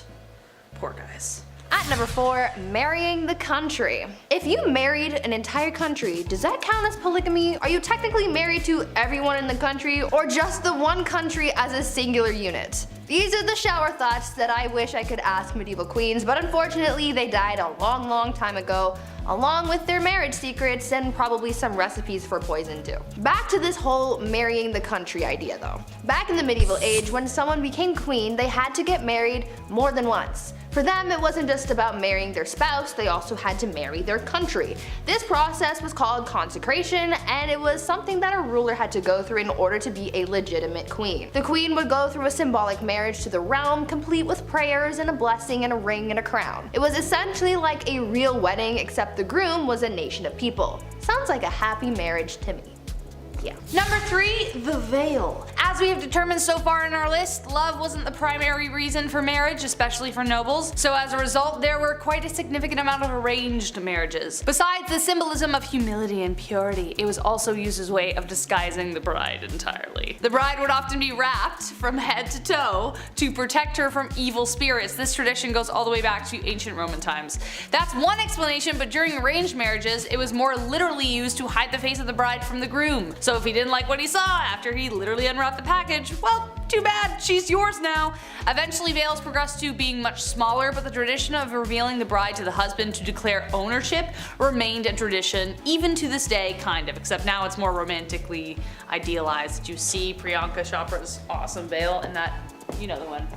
Poor guys. At number 4, marrying the country. If you married an entire country, does that count as polygamy? Are you technically married to everyone in the country or just the one country as a singular unit? These are the shower thoughts that I wish I could ask medieval queens, but unfortunately they died a long time ago, along with their marriage secrets and probably some recipes for poison too. Back to this whole marrying the country idea though. Back in the medieval age, when someone became queen, they had to get married more than once. For them, it wasn't just about marrying their spouse, they also had to marry their country. This process was called consecration, and it was something that a ruler had to go through in order to be a legitimate queen. The queen would go through a symbolic marriage to the realm, complete with prayers and a blessing and a ring and a crown. It was essentially like a real wedding, except the groom was a nation of people. Sounds like a happy marriage to me. Yeah. Number 3, the veil. As we have determined so far in our list, love wasn't the primary reason for marriage, especially for nobles, so as a result there were quite a significant amount of arranged marriages. Besides the symbolism of humility and purity, it was also used as a way of disguising the bride entirely. The bride would often be wrapped from head to toe to protect her from evil spirits. This tradition goes all the way back to ancient Roman times. That's one explanation, but during arranged marriages, it was more literally used to hide the face of the bride from the groom. So if he didn't like what he saw after he literally unwrapped the package, well, too bad, she's yours now. Eventually veils progressed to being much smaller, but the tradition of revealing the bride to the husband to declare ownership remained a tradition even to this day, kind of, except now it's more romantically idealized. You see Priyanka Chopra's awesome veil in that, you know the one.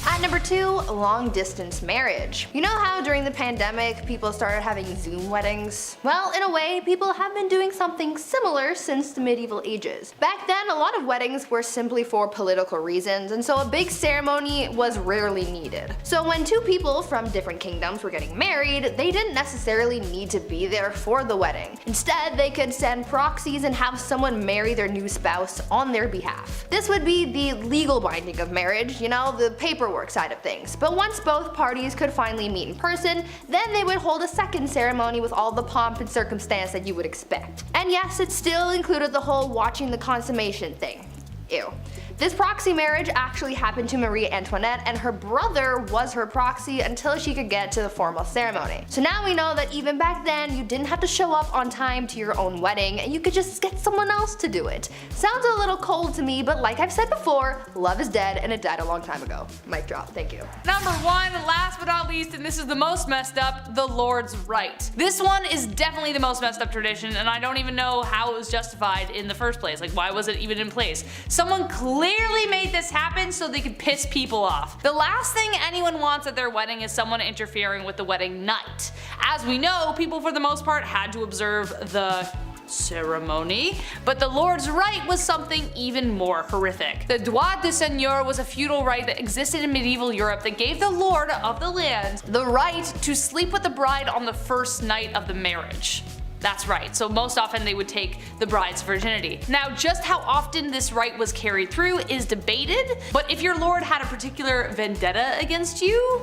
At number 2, long distance marriage. You know how during the pandemic people started having Zoom weddings? Well, in a way, people have been doing something similar since the medieval ages. Back then, a lot of weddings were simply for political reasons, and so a big ceremony was rarely needed. So when two people from different kingdoms were getting married, they didn't necessarily need to be there for the wedding. Instead, they could send proxies and have someone marry their new spouse on their behalf. This would be the legal binding of marriage, you know, the paperwork side of things. But once both parties could finally meet in person, then they would hold a second ceremony with all the pomp and circumstance that you would expect. And yes, it still included the whole watching the consummation thing. Ew. This proxy marriage actually happened to Marie Antoinette, and her brother was her proxy until she could get to the formal ceremony. So now we know that even back then, you didn't have to show up on time to your own wedding, and you could just get someone else to do it. Sounds a little cold to me, but like I've said before, love is dead, and it died a long time ago. Mic drop, thank you. Number 1, last but not least, and this is the most messed up, the Lord's Right. This one is definitely the most messed up tradition, and I don't even know how it was justified in the first place. Like, why was it even in place? Someone clearly made this happen so they could piss people off. The last thing anyone wants at their wedding is someone interfering with the wedding night. As we know, people for the most part had to observe the ceremony, but the Lord's Right was something even more horrific. The droit de seigneur was a feudal right that existed in medieval Europe that gave the lord of the land the right to sleep with the bride on the first night of the marriage. That's right, so most often they would take the bride's virginity. Now, just how often this right was carried through is debated, but if your lord had a particular vendetta against you,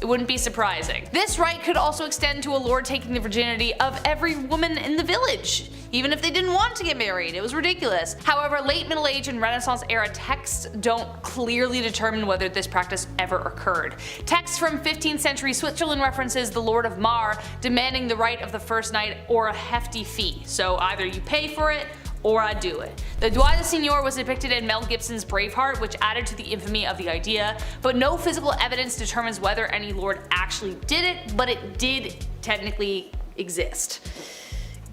it wouldn't be surprising. This right could also extend to a lord taking the virginity of every woman in the village, even if they didn't want to get married. It was ridiculous. However, late Middle Age and Renaissance era texts don't clearly determine whether this practice ever occurred. Texts from 15th century Switzerland references the Lord of Mar demanding the right of the first night or a hefty fee, so either you pay for it or I do it. The droit de seigneur was depicted in Mel Gibson's Braveheart, which added to the infamy of the idea, but no physical evidence determines whether any lord actually did it, but it did technically exist.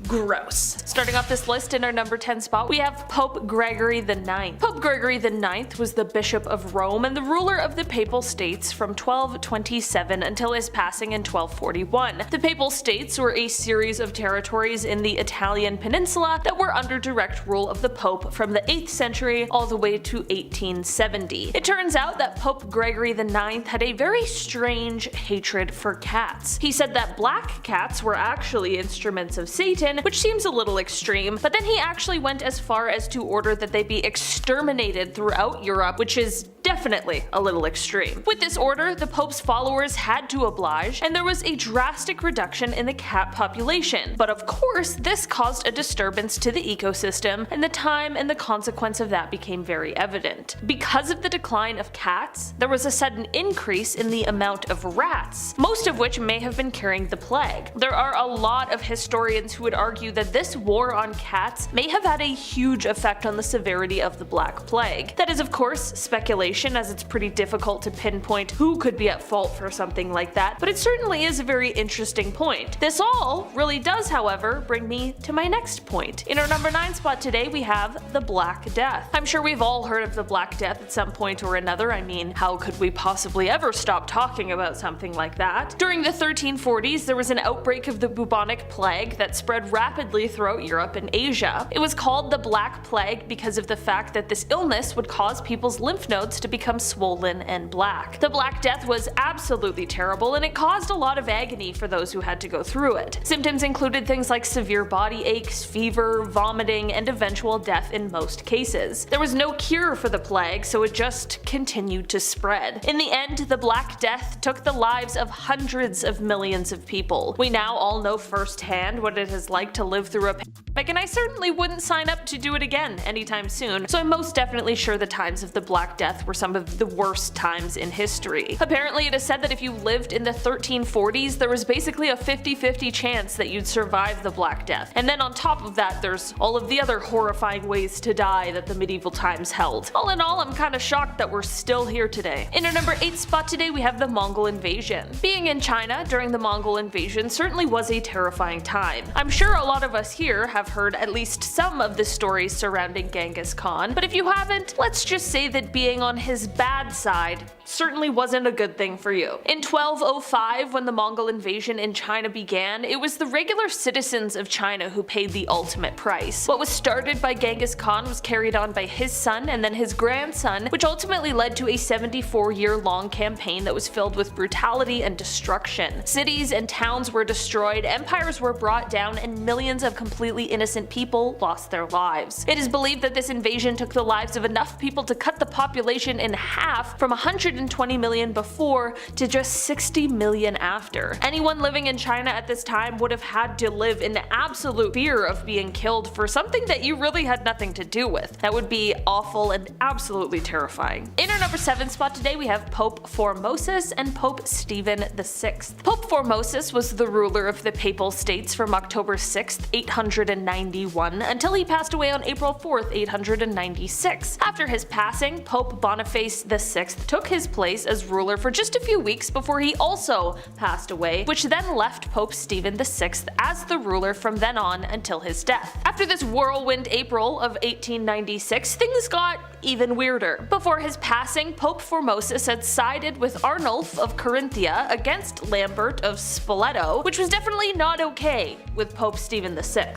Gross. Starting off this list in our number 10 spot, we have Pope Gregory IX. Pope Gregory IX was the Bishop of Rome and the ruler of the Papal States from 1227 until his passing in 1241. The Papal States were a series of territories in the Italian peninsula that were under direct rule of the Pope from the 8th century all the way to 1870. It turns out that Pope Gregory IX had a very strange hatred for cats. He said that black cats were actually instruments of Satan, which seems a little extreme, but then he actually went as far as to order that they be exterminated throughout Europe, which is definitely a little extreme. With this order, the Pope's followers had to oblige, and there was a drastic reduction in the cat population. But of course, this caused a disturbance to the ecosystem, and the time and the consequence of that became very evident. Because of the decline of cats, there was a sudden increase in the amount of rats, most of which may have been carrying the plague. There are a lot of historians who would argue that this war on cats may have had a huge effect on the severity of the Black Plague. That is of course speculation, as it's pretty difficult to pinpoint who could be at fault for something like that, but it certainly is a very interesting point. This all really does, however, bring me to my next point. In our number 9 spot today, we have the Black Death. I'm sure we've all heard of the Black Death at some point or another. I mean, how could we possibly ever stop talking about something like that? During the 1340s, there was an outbreak of the bubonic plague that spread rapidly throughout Europe and Asia. It was called the Black Plague because of the fact that this illness would cause people's lymph nodes to become swollen and black. The Black Death was absolutely terrible, and it caused a lot of agony for those who had to go through it. Symptoms included things like severe body aches, fever, vomiting, and eventual death in most cases. There was no cure for the plague, so it just continued to spread. In the end, the Black Death took the lives of hundreds of millions of people. We now all know firsthand what it is like to live through a pandemic, and I certainly wouldn't sign up to do it again anytime soon, so I'm most definitely sure the times of the Black Death were some of the worst times in history. Apparently it is said that if you lived in the 1340s, there was basically a 50-50 chance that you'd survive the Black Death, and then on top of that there's all of the other horrifying ways to die that the medieval times held. All in all, I'm kinda shocked that we're still here today. In our number 8 spot today, we have the Mongol invasion. Being in China during the Mongol invasion certainly was a terrifying time. I'm sure a lot of us here have heard at least some of the stories surrounding Genghis Khan, but if you haven't, let's just say that being on his bad side certainly wasn't a good thing for you. In 1205, when the Mongol invasion in China began, it was the regular citizens of China who paid the ultimate price. What was started by Genghis Khan was carried on by his son and then his grandson, which ultimately led to a 74-year-long campaign that was filled with brutality and destruction. Cities and towns were destroyed, empires were brought down, and and millions of completely innocent people lost their lives. It is believed that this invasion took the lives of enough people to cut the population in half from 120 million before to just 60 million after. Anyone living in China at this time would have had to live in absolute fear of being killed for something that you really had nothing to do with. That would be awful and absolutely terrifying. In our number 7 spot today we have Pope Formosus and Pope Stephen VI. Pope Formosus was the ruler of the Papal States from October 6th, 891 until he passed away on April 4th, 896. After his passing, Pope Boniface VI took his place as ruler for just a few weeks before he also passed away, which then left Pope Stephen VI as the ruler from then on until his death. After this whirlwind April of 1896, things got even weirder. Before his passing, Pope Formosus had sided with Arnulf of Carinthia against Lambert of Spoleto, which was definitely not okay with Pope Stephen VI.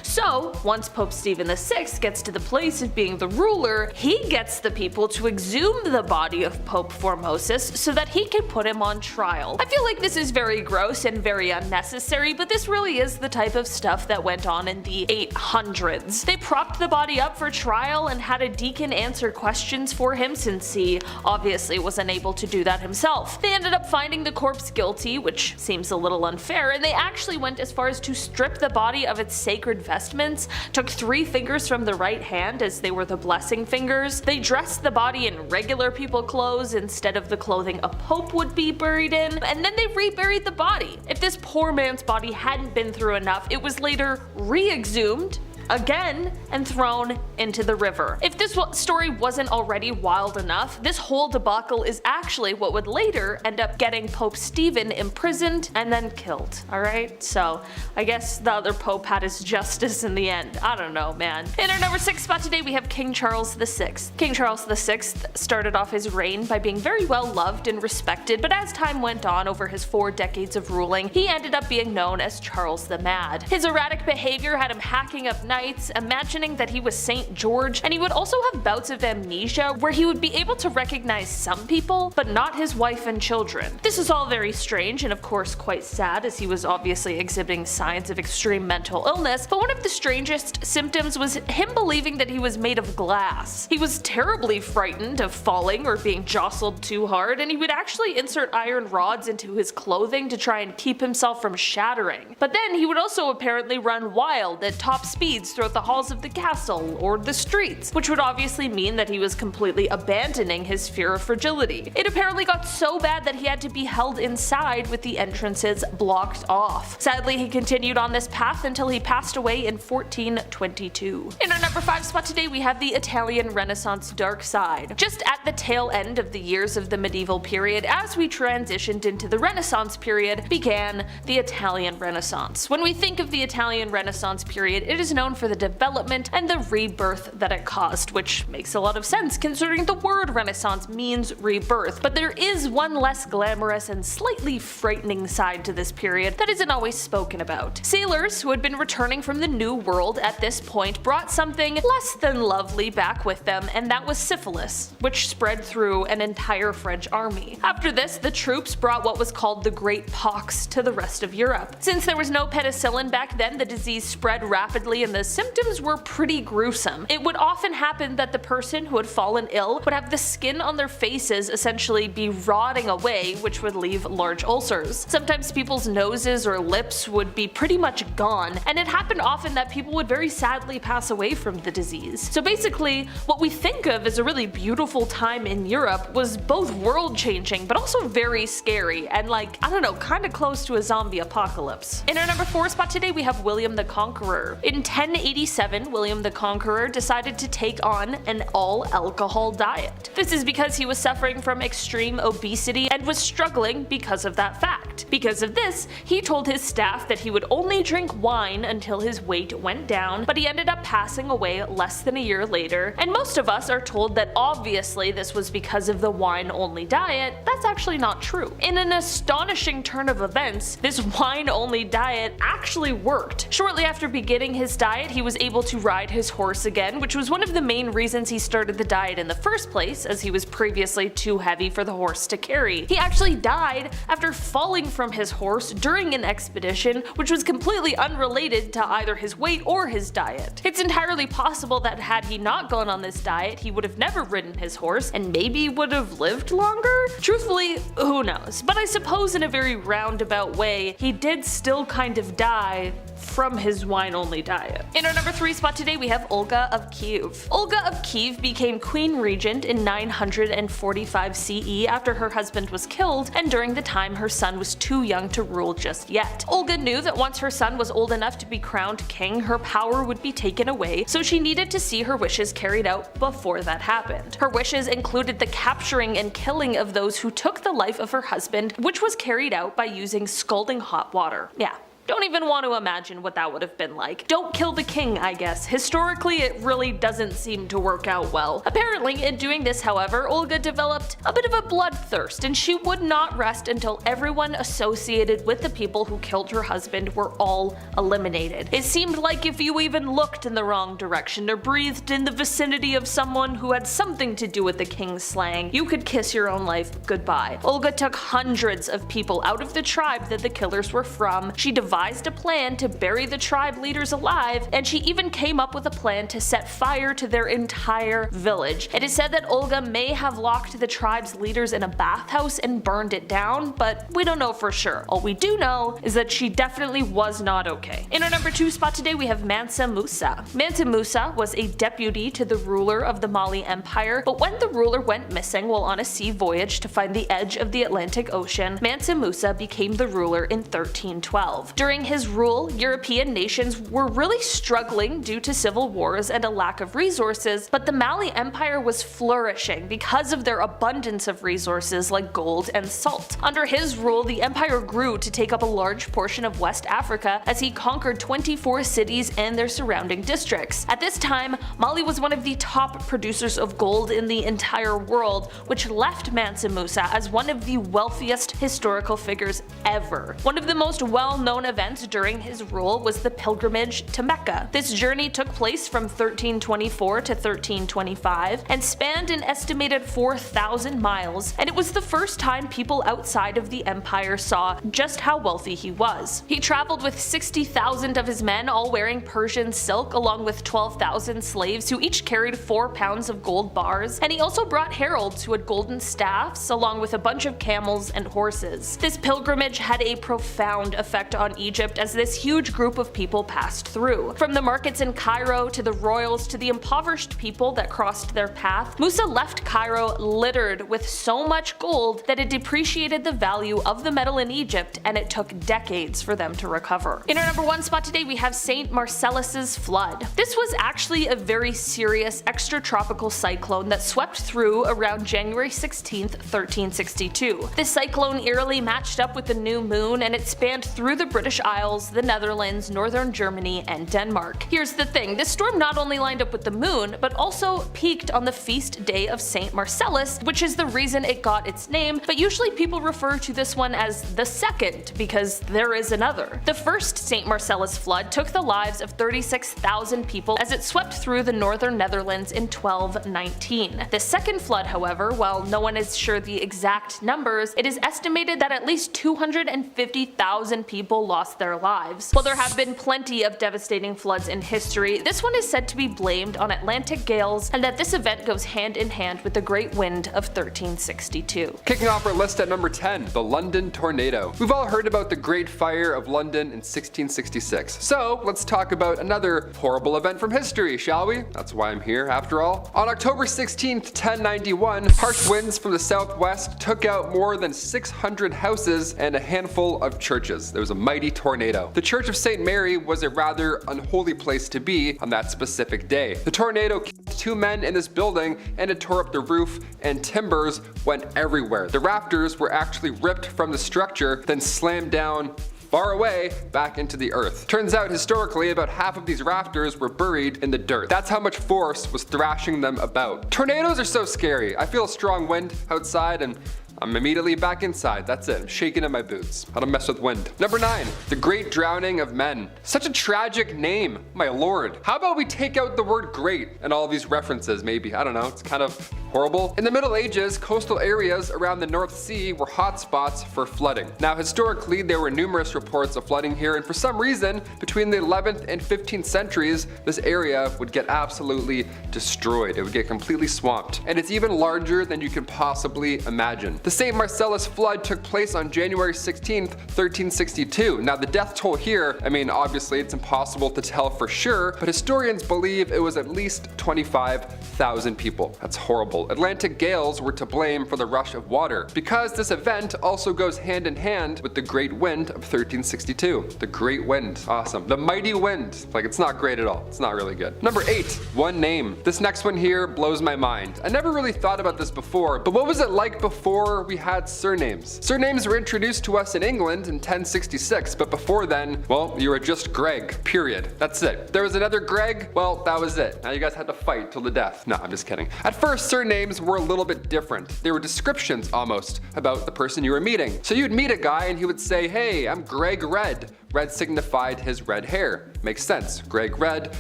So, once Pope Stephen VI gets to the place of being the ruler, he gets the people to exhume the body of Pope Formosus so that he can put him on trial. I feel like this is very gross and very unnecessary, but this really is the type of stuff that went on in the 800s. They propped the body up for trial and had a deacon answer questions for him since he obviously was unable to do that himself. They ended up finding the corpse guilty, which seems a little unfair, and they actually went as far as to strip the body of its sacred vestments, took 3 fingers from the right hand as they were the blessing fingers. They dressed the body in regular people clothes instead of the clothing a pope would be buried in, and then they reburied the body. If this poor man's body hadn't been through enough, it was later re-exhumed again and thrown into the river. If this story wasn't already wild enough, this whole debacle is actually what would later end up getting Pope Stephen imprisoned and then killed. Alright, so I guess the other pope had his justice in the end. I don't know, man. In our number 6 spot today we have King Charles VI. King Charles VI started off his reign by being very well loved and respected, but as time went on over his 4 decades of ruling, he ended up being known as Charles the Mad. His erratic behavior had him hacking up nights, imagining that he was St. George, and he would also have bouts of amnesia where he would be able to recognize some people, but not his wife and children. This is all very strange and of course quite sad, as he was obviously exhibiting signs of extreme mental illness, but one of the strangest symptoms was him believing that he was made of glass. He was terribly frightened of falling or being jostled too hard, and he would actually insert iron rods into his clothing to try and keep himself from shattering. But then he would also apparently run wild at top speeds throughout the halls of the castle or the streets, which would obviously mean that he was completely abandoning his fear of fragility. It apparently got so bad that he had to be held inside with the entrances blocked off. Sadly, he continued on this path until he passed away in 1422. In our number 5 spot today we have the Italian Renaissance dark side. Just at the tail end of the years of the medieval period, as we transitioned into the Renaissance period, began the Italian Renaissance. When we think of the Italian Renaissance period, it is known for the development and the rebirth that it caused, which makes a lot of sense considering the word Renaissance means rebirth. But there is one less glamorous and slightly frightening side to this period that isn't always spoken about. Sailors who had been returning from the New World at this point brought something less than lovely back with them, and that was syphilis, which spread through an entire French army. After this, the troops brought what was called the Great Pox to the rest of Europe. Since there was no penicillin back then, the disease spread rapidly and the symptoms were pretty gruesome. It would often happen that the person who had fallen ill would have the skin on their faces essentially be rotting away, which would leave large ulcers. Sometimes people's noses or lips would be pretty much gone, and it happened often that people would very sadly pass away from the disease. So basically, what we think of as a really beautiful time in Europe was both world-changing but also very scary and, like, I don't know, kinda close to a zombie apocalypse. In our number 4 spot today we have William the Conqueror. In 1087, William the Conqueror decided to take on an all-alcohol diet. This is because he was suffering from extreme obesity and was struggling because of that fact. Because of this, he told his staff that he would only drink wine until his weight went down, but he ended up passing away less than a year later, and most of us are told that obviously this was because of the wine-only diet. That's actually not true. In an astonishing turn of events, this wine-only diet actually worked. Shortly after beginning his diet, he was able to ride his horse again, which was one of the main reasons he started the diet in the first place, as he was previously too heavy for the horse to carry. He actually died after falling falling from his horse during an expedition, which was completely unrelated to either his weight or his diet. It's entirely possible that had he not gone on this diet, he would have never ridden his horse and maybe would have lived longer? Truthfully, who knows? But I suppose in a very roundabout way, he did still kind of die from his wine-only diet. In our number 3 spot today, we have Olga of Kiev. Olga of Kiev became queen regent in 945 CE after her husband was killed, and during the time her son was too young to rule just yet. Olga knew that once her son was old enough to be crowned king, her power would be taken away, so she needed to see her wishes carried out before that happened. Her wishes included the capturing and killing of those who took the life of her husband, which was carried out by using scalding hot water. Yeah. Don't even want to imagine what that would have been like. Don't kill the king, I guess. Historically, it really doesn't seem to work out well. Apparently, in doing this, however, Olga developed a bit of a bloodthirst, and she would not rest until everyone associated with the people who killed her husband were all eliminated. It seemed like if you even looked in the wrong direction or breathed in the vicinity of someone who had something to do with the king's slaying, you could kiss your own life goodbye. Olga took hundreds of people out of the tribe that the killers were from. She devised a plan to bury the tribe leaders alive, and she even came up with a plan to set fire to their entire village. It is said that Olga may have locked the tribe's leaders in a bathhouse and burned it down, but we don't know for sure. All we do know is that she definitely was not okay. In our number 2 spot today, we have Mansa Musa. Mansa Musa was a deputy to the ruler of the Mali Empire, but when the ruler went missing while on a sea voyage to find the edge of the Atlantic Ocean, Mansa Musa became the ruler in 1312. During his rule, European nations were really struggling due to civil wars and a lack of resources, but the Mali Empire was flourishing because of their abundance of resources like gold and salt. Under his rule, the empire grew to take up a large portion of West Africa as he conquered 24 cities and their surrounding districts. At this time, Mali was one of the top producers of gold in the entire world, which left Mansa Musa as one of the wealthiest historical figures ever. One of the most well-known events during his rule was the pilgrimage to Mecca. This journey took place from 1324 to 1325 and spanned an estimated 4,000 miles, and it was the first time people outside of the empire saw just how wealthy he was. He traveled with 60,000 of his men, all wearing Persian silk, along with 12,000 slaves who each carried 4 pounds of gold bars, and he also brought heralds who had golden staffs, along with a bunch of camels and horses. This pilgrimage had a profound effect on Egypt as this huge group of people passed through. From the markets in Cairo to the royals to the impoverished people that crossed their path, Musa left Cairo littered with so much gold that it depreciated the value of the metal in Egypt, and it took decades for them to recover. In our number 1 spot today, we have St. Marcellus's flood. This was actually a very serious extratropical cyclone that swept through around January 16th, 1362. This cyclone eerily matched up with the new moon, and it spanned through the British Isles, the Netherlands, northern Germany, and Denmark. Here's the thing, this storm not only lined up with the moon, but also peaked on the feast day of St. Marcellus, which is the reason it got its name, but usually people refer to this one as the second, because there is another. The first St. Marcellus flood took the lives of 36,000 people as it swept through the northern Netherlands in 1219. The second flood, however, while no one is sure the exact numbers, it is estimated that at least 250,000 people lost their lives. While there have been plenty of devastating floods in history, this one is said to be blamed on Atlantic gales, and that this event goes hand in hand with the Great Wind of 1362. Kicking off our list at number 10, the London tornado. We've all heard about the Great Fire of London in 1666, so let's talk about another horrible event from history, shall we? That's why I'm here, after all. On October 16th, 1091, harsh winds from the southwest took out more than 600 houses and a handful of churches. There was a mighty tornado. The Church of St. Mary was a rather unholy place to be on that specific day. The tornado killed 2 men in this building, and it tore up the roof, and timbers went everywhere. The rafters were actually ripped from the structure, then slammed down far away back into the earth. Turns out historically about half of these rafters were buried in the dirt. That's how much force was thrashing them about. Tornadoes are so scary. I feel a strong wind outside and I'm immediately back inside. That's it. I'm shaking in my boots. I don't mess with wind. Number 9, the Great Drowning of Men. Such a tragic name, my lord. How about we take out the word great and all these references, maybe? I don't know. It's kind of horrible. In the Middle Ages, coastal areas around the North Sea were hotspots for flooding. Now, historically, there were numerous reports of flooding here, and for some reason, between the 11th and 15th centuries, this area would get absolutely destroyed. It would get completely swamped. And it's even larger than you can possibly imagine. The St. Marcellus flood took place on January 16th, 1362. Now, the death toll here, I mean, obviously it's impossible to tell for sure, but historians believe it was at least 25,000 people. That's horrible. Atlantic gales were to blame for the rush of water, because this event also goes hand in hand with the Great Wind of 1362. The Great Wind, awesome. The Mighty Wind, like it's not great at all. It's not really good. Number 8, one name. This next one here blows my mind. I never really thought about this before, but what was it like before we had surnames? Surnames were introduced to us in England in 1066, but before then, well, you were just Greg, period. That's it. There was another Greg, well, that was it. Now you guys had to fight till the death. No, I'm just kidding. At first, surnames were a little bit different. They were descriptions almost about the person you were meeting. So you'd meet a guy and he would say, hey, I'm Greg Red. Red signified his red hair. Makes sense. Greg Red,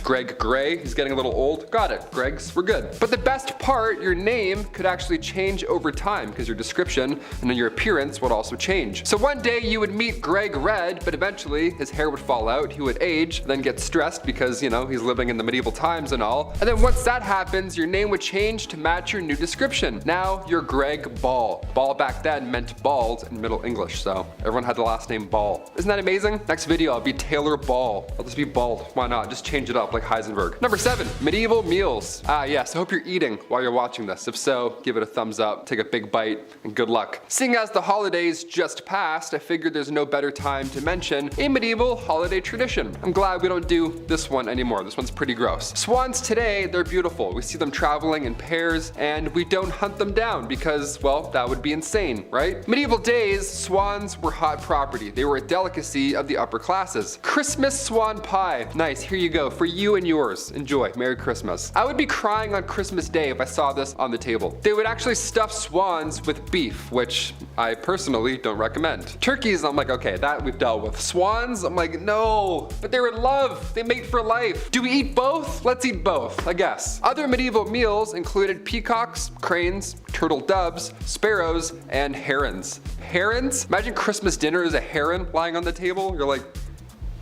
Greg Gray, he's getting a little old. Got it, Gregs, we're good. But the best part, your name could actually change over time because your description and then your appearance would also change. So one day you would meet Greg Red, but eventually his hair would fall out, he would age, then get stressed because, you know, he's living in the medieval times and all. And then once that happens, your name would change to match your new description. Now you're Greg Ball. Ball back then meant bald in Middle English, so everyone had the last name Ball. Isn't that amazing? Next video, I'll be Taylor Ball. I'll just be bald. Why not? Just change it up like Heisenberg. Number 7, medieval meals. Yes, I hope you're eating while you're watching this. If so, give it a thumbs up, take a big bite, and good luck. Seeing as the holidays just passed, I figured there's no better time to mention a medieval holiday tradition. I'm glad we don't do this one anymore. This one's pretty gross. Swans today, they're beautiful. We see them traveling in pairs, and we don't hunt them down because, well, that would be insane, right? Medieval days, swans were hot property. They were a delicacy of the upper classes. Christmas swan pie. Nice, here you go, for you and yours. Enjoy, Merry Christmas. I would be crying on Christmas Day if I saw this on the table. They would actually stuff swans with beef, which I personally don't recommend. Turkeys, I'm like, okay, that we've dealt with. Swans, I'm like, no, but they're in love. They mate for life. Do we eat both? Let's eat both, I guess. Other medieval meals included peacocks, cranes, turtle doves, sparrows, and herons. Herons? Imagine Christmas dinner as a heron lying on the table. You're like,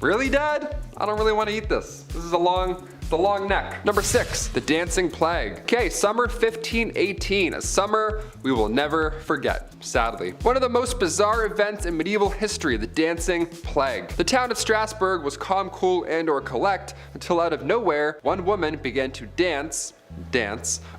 really, Dad? I don't really want to eat this. This is a long neck. Number 6, the dancing plague. Okay, summer 1518, a summer we will never forget, sadly. One of the most bizarre events in medieval history, the dancing plague. The town of Strasbourg was calm, cool, and/or collect until out of nowhere, one woman began to dance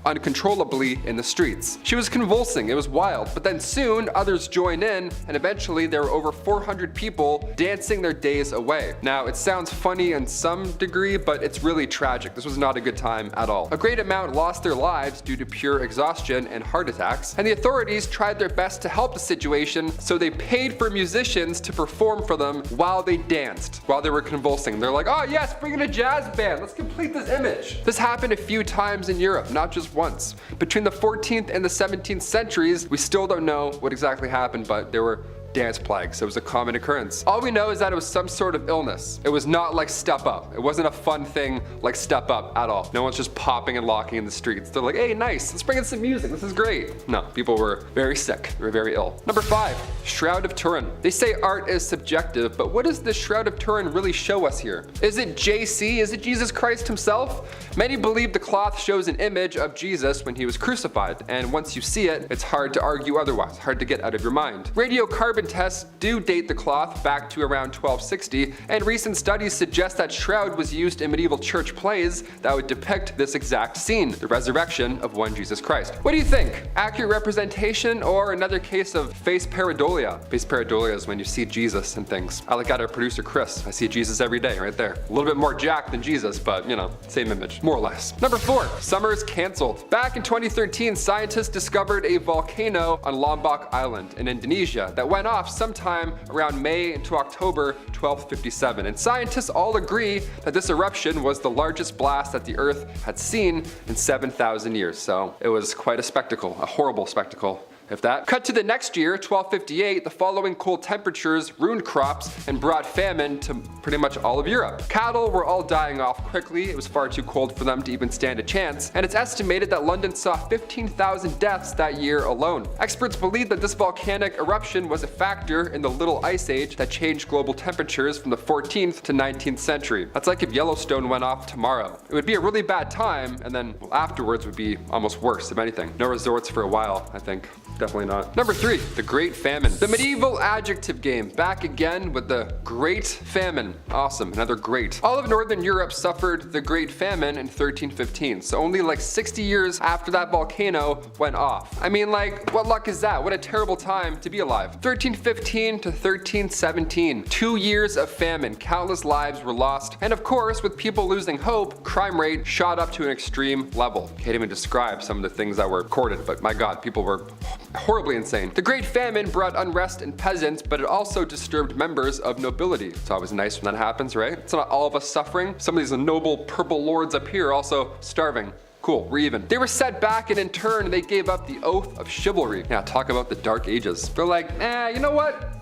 uncontrollably in the streets. She was convulsing, it was wild, but then soon others joined in and eventually there were over 400 people dancing their days away. Now it sounds funny in some degree, but it's really tragic. This was not a good time at all. A great amount lost their lives due to pure exhaustion and heart attacks, and the authorities tried their best to help the situation, so they paid for musicians to perform for them while they danced, while they were convulsing. They're like, oh yes, bring in a jazz band, let's complete this image. This happened a few times in Europe, not just once. Between the 14th and the 17th centuries, we still don't know what exactly happened, but there were dance plagues. It was a common occurrence. All we know is that it was some sort of illness. It was not like Step Up. It wasn't a fun thing like Step Up at all. No one's just popping and locking in the streets. They're like, hey, nice, let's bring in some music. This is great. No, people were very sick. They were very ill. Number 5, Shroud of Turin. They say art is subjective, but what does the Shroud of Turin really show us here? Is it JC? Is it Jesus Christ himself? Many believe the cloth shows an image of Jesus when he was crucified, and once you see it, it's hard to argue otherwise, hard to get out of your mind. Radiocarbon tests do date the cloth back to around 1260, and recent studies suggest that shroud was used in medieval church plays that would depict this exact scene, the resurrection of one Jesus Christ. What do you think? Accurate representation or another case of face pareidolia? Face pareidolia is when you see Jesus and things. I look at our producer Chris. I see Jesus every day right there. A little bit more jacked than Jesus, but you know, same image, more or less. Number 4, summer is canceled. Back in 2013, scientists discovered a volcano on Lombok Island in Indonesia that went off sometime around May into October 1257, and scientists all agree that this eruption was the largest blast that the Earth had seen in 7,000 years. So it was quite a spectacle, a horrible spectacle if that. Cut to the next year, 1258, the following cold temperatures ruined crops and brought famine to pretty much all of Europe. Cattle were all dying off quickly, it was far too cold for them to even stand a chance, and it's estimated that London saw 15,000 deaths that year alone. Experts believe that this volcanic eruption was a factor in the Little Ice Age that changed global temperatures from the 14th to 19th century. That's like if Yellowstone went off tomorrow. It would be a really bad time, and then afterwards would be almost worse, if anything. No resorts for a while, I think. Definitely not. Number 3, the Great Famine. The medieval adjective game, back again with the Great Famine. Awesome, another great. All of Northern Europe suffered the Great Famine in 1315, so only like 60 years after that volcano went off. I mean, like, what luck is that? What a terrible time to be alive. 1315 to 1317, 2 years of famine, countless lives were lost, and of course, with people losing hope, crime rate shot up to an extreme level. Can't even describe some of the things that were recorded, but my god, people were horribly insane. The Great Famine brought unrest in peasants, but it also disturbed members of nobility. It's always nice when that happens, right? It's not all of us suffering. Some of these noble purple lords up here are also starving. Cool, we're even. They were set back, and in turn, they gave up the oath of chivalry. Yeah, talk about the Dark Ages. They're like, you know what?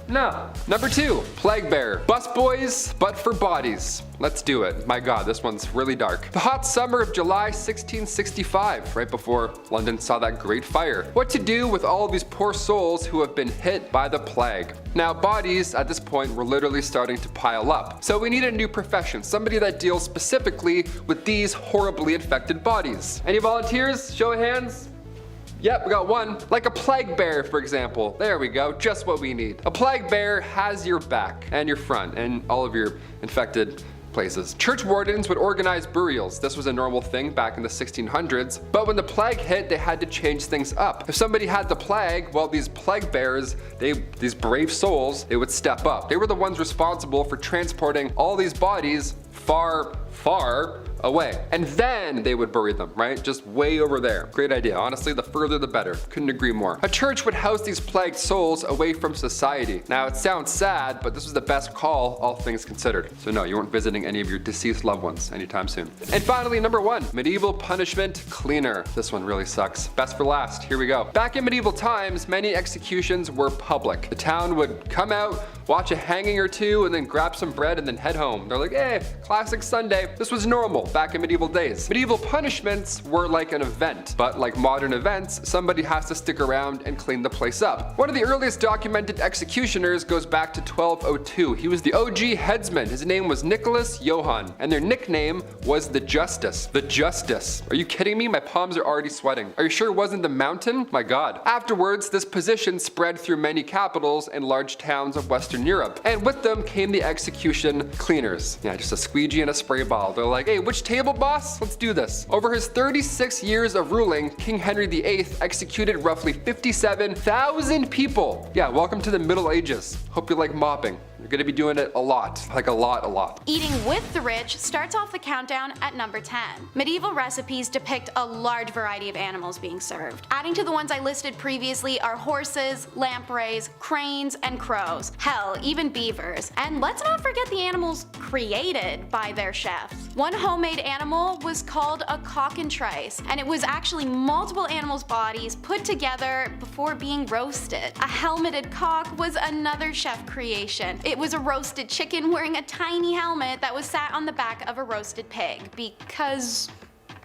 No. Number 2, Plague Bear. Busboys, but for bodies. Let's do it. My god, this one's really dark. The hot summer of July 1665, right before London saw that great fire. What to do with all of these poor souls who have been hit by the plague? Now, bodies at this point were literally starting to pile up. So we need a new profession, somebody that deals specifically with these horribly infected bodies. Any volunteers? Show of hands. Yep, we got one. Like a plague bear, for example. There we go, just what we need. A plague bear has your back and your front and all of your infected places. Church wardens would organize burials. This was a normal thing back in the 1600s, but when the plague hit, they had to change things up. If somebody had the plague, well, these plague bearers, these brave souls, they would step up. They were the ones responsible for transporting all these bodies far, far away. And then they would bury them, right? Just way over there. Great idea. Honestly, the further the better. Couldn't agree more. A church would house these plagued souls away from society. Now, it sounds sad, but this was the best call, all things considered. So no, you weren't visiting any of your deceased loved ones anytime soon. And finally, number 1, medieval punishment cleaner. This one really sucks. Best for last. Here we go. Back in medieval times, many executions were public. The town would come out, watch a hanging or two, and then grab some bread and then head home. They're like, hey, classic Sunday. This was normal back in medieval days. Medieval punishments were like an event, but like modern events, somebody has to stick around and clean the place up. One of the earliest documented executioners goes back to 1202. He was the OG headsman. His name was Nicholas Johann, and their nickname was the Justice. The Justice. Are you kidding me? My palms are already sweating. Are you sure it wasn't the mountain? My god. Afterwards, this position spread through many capitals and large towns of Western Europe, and with them came the execution cleaners. Yeah, just a squeegee and a spray bottle. They're like, hey, which table, boss? Let's do this. Over his 36 years of ruling, King Henry VIII executed roughly 57,000 people. Yeah, welcome to the Middle Ages. Hope you like mopping. You're gonna be doing it a lot, like a lot. Eating with the rich starts off the countdown at number 10. Medieval recipes depict a large variety of animals being served. Adding to the ones I listed previously are horses, lampreys, cranes, and crows. Hell, even beavers. And let's not forget the animals created by their chefs. One homemade animal was called a cockentrice, and it was actually multiple animals' bodies put together before being roasted. A helmeted cock was another chef creation. It was a roasted chicken wearing a tiny helmet that was sat on the back of a roasted pig, because